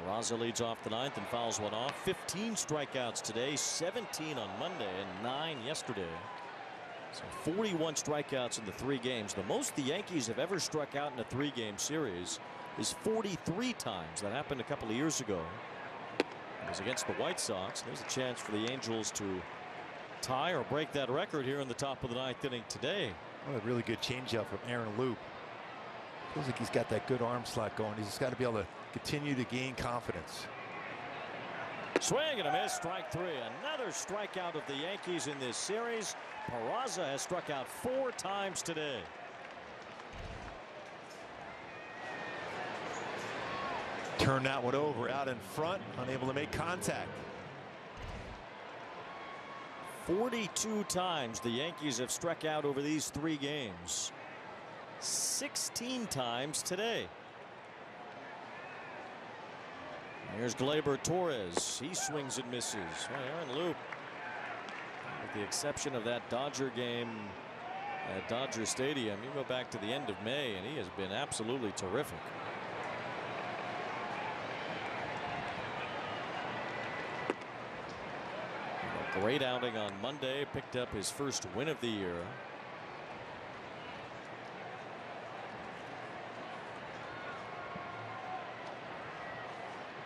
Peraza leads off the 9th and fouls one off. 15 strikeouts today, 17 on Monday, and 9 yesterday. So 41 strikeouts in the 3 games. The most the Yankees have ever struck out in a 3-game series is 43 times. That happened a couple of years ago. It was against the White Sox. There's a chance for the Angels to tie or break that record here in the top of the 9th inning today. What a really good changeup from Aaron Loup. Feels like he's got that good arm slot going. He's just got to be able to continue to gain confidence. Swing and a miss, strike 3. Another strikeout of the Yankees in this series. Peraza has struck out 4 times today. Turn that one over, out in front, unable to make contact. 42 times the Yankees have struck out over these 3 games. 16 times today. Here's Gleyber Torres. He swings and misses. Well, Aaron Loup, with the exception of that Dodger game at Dodger Stadium, you go back to the end of May and he has been absolutely terrific. A great outing on Monday, picked up his first win of the year.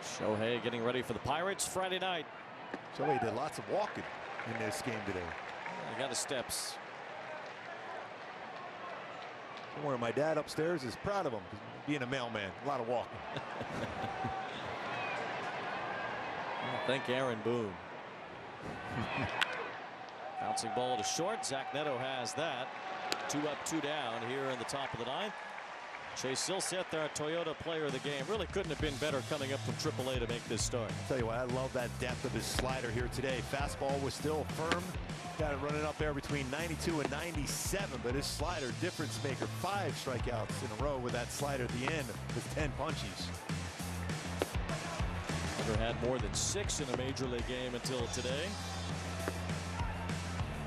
Shohei getting ready for the Pirates Friday night. Shohei did lots of walking in this game today. He got his steps. Don't worry, my dad upstairs is proud of him being a mailman. A lot of walking. Thank Aaron Boone. Bouncing ball to short. Zach Neto has that. 2 up, 2 down here in the top of the 9th. Chase Silseth, our Toyota player of the game, really couldn't have been better coming up from AAA to make this start. I'll tell you what, I love that depth of his slider here today. Fastball was still firm. Got it running up there between 92 and 97, but his slider, difference maker. 5 strikeouts in a row with that slider at the end with 10 punchies. Never had more than 6 in a major league game until today.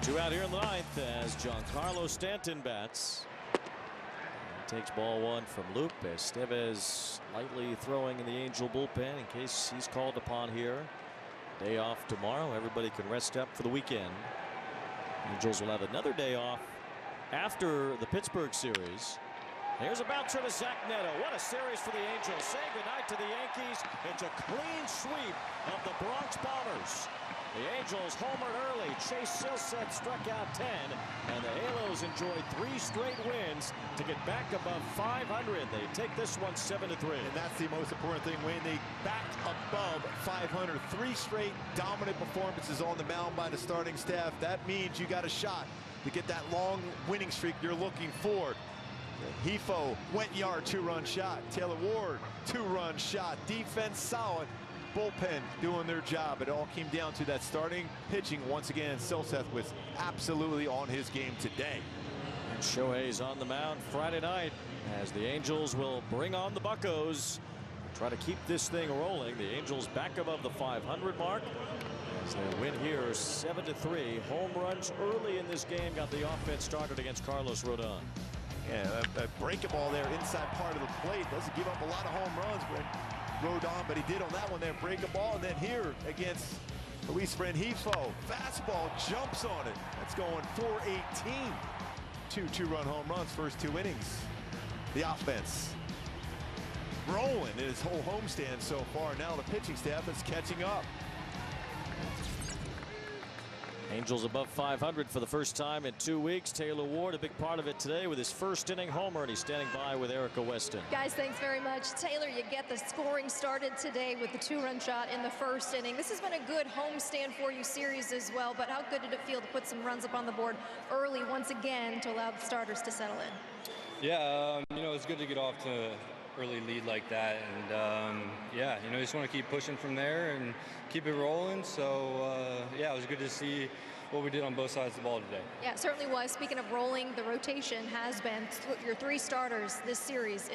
2 out here in the 9th as Giancarlo Stanton bats. Takes ball 1 from Loup. Estevez lightly throwing in the Angel bullpen in case he's called upon here. Day off tomorrow. Everybody can rest up for the weekend. Angels will have another day off after the Pittsburgh series. Here's a bouncer to Zach Neto. What a series for the Angels. Saying goodnight to the Yankees. It's a clean sweep of the Bronx Bombers. The Angels homered early. Chase Silseth struck out 10. And the Halos enjoyed 3 straight wins to get back above 500. They take this one 7-3. And that's the most important thing, Wayne. They backed above 500. 3 straight dominant performances on the mound by the starting staff. That means you got a shot to get that long winning streak you're looking for. Hefo went yard, 2-run shot. Taylor Ward, 2-run shot. Defense solid. Bullpen doing their job. It all came down to that starting pitching once again. Silseth was absolutely on his game today. And Shohei's on the mound Friday night as the Angels will bring on the Buccos. Try to keep this thing rolling. The Angels back above the 500 mark as they win here 7-3. Home runs early in this game got the offense started against Carlos Rodón. Yeah, a breaking ball there inside part of the plate. Doesn't give up a lot of home runs when Rodón, but he did on that one there. Break a ball, and then here against Luis Rengifo. Fastball jumps on it. That's going 418. 2 2-run home runs first 2 innings. The offense rolling in his whole homestand so far. Now the pitching staff is catching up. Angels above 500 for the first time in 2 weeks. Taylor Ward, a big part of it today with his first inning homer, and he's standing by with Erica Weston. Guys, thanks very much. Taylor, you get the scoring started today with the 2-run shot in the first inning. This has been a good homestand for you series as well, but how good did it feel to put some runs up on the board early once again to allow the starters to settle in? Yeah, you know, it's good to get off to an early lead like that, and yeah, you know, just want to keep pushing from there and keep it rolling. So yeah, it was good to see what we did on both sides of the ball today. Yeah, it certainly was. Speaking of rolling, the rotation has been your 3 starters this series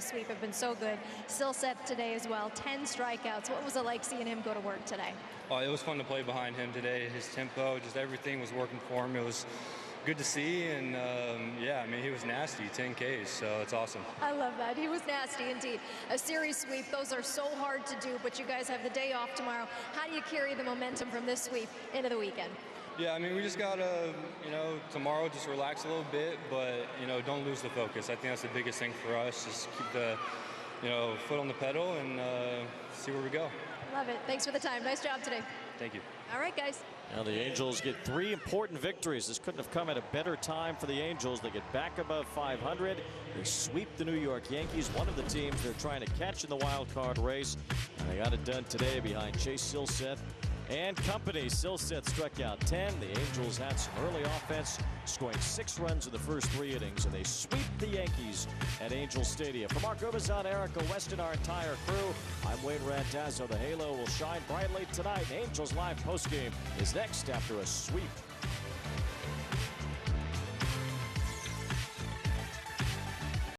sweep have been so good. Silseth today as well, 10 strikeouts. What was it like seeing him go to work today? Oh, it was fun to play behind him today. His tempo, just everything was working for him. It was good to see, and yeah, I mean, he was nasty, 10 Ks, so it's awesome. I love that. He was nasty indeed. A series sweep, those are so hard to do, but you guys have the day off tomorrow. How do you carry the momentum from this sweep into the weekend? Yeah, I mean, we just gotta, you know, tomorrow just relax a little bit, but, you know, don't lose the focus. I think that's the biggest thing for us. Just keep the, you know, foot on the pedal and see where we go. Love it. Thanks for the time. Nice job today. Thank you. All right, guys. Now the Angels get 3 important victories. This couldn't have come at a better time for the Angels. They get back above 500. They sweep the New York Yankees, one of the teams they're trying to catch in the wild card race. And they got it done today behind Chase Silseth and company. Silseth struck out 10. The Angels had some early offense, scoring 6 runs in the first 3 innings, and they sweep the Yankees at Angel Stadium. For Mark Gomezon, Erica Weston, our entire crew, I'm Wayne Randazzo. The Halo will shine brightly tonight. Angels Live postgame is next after a sweep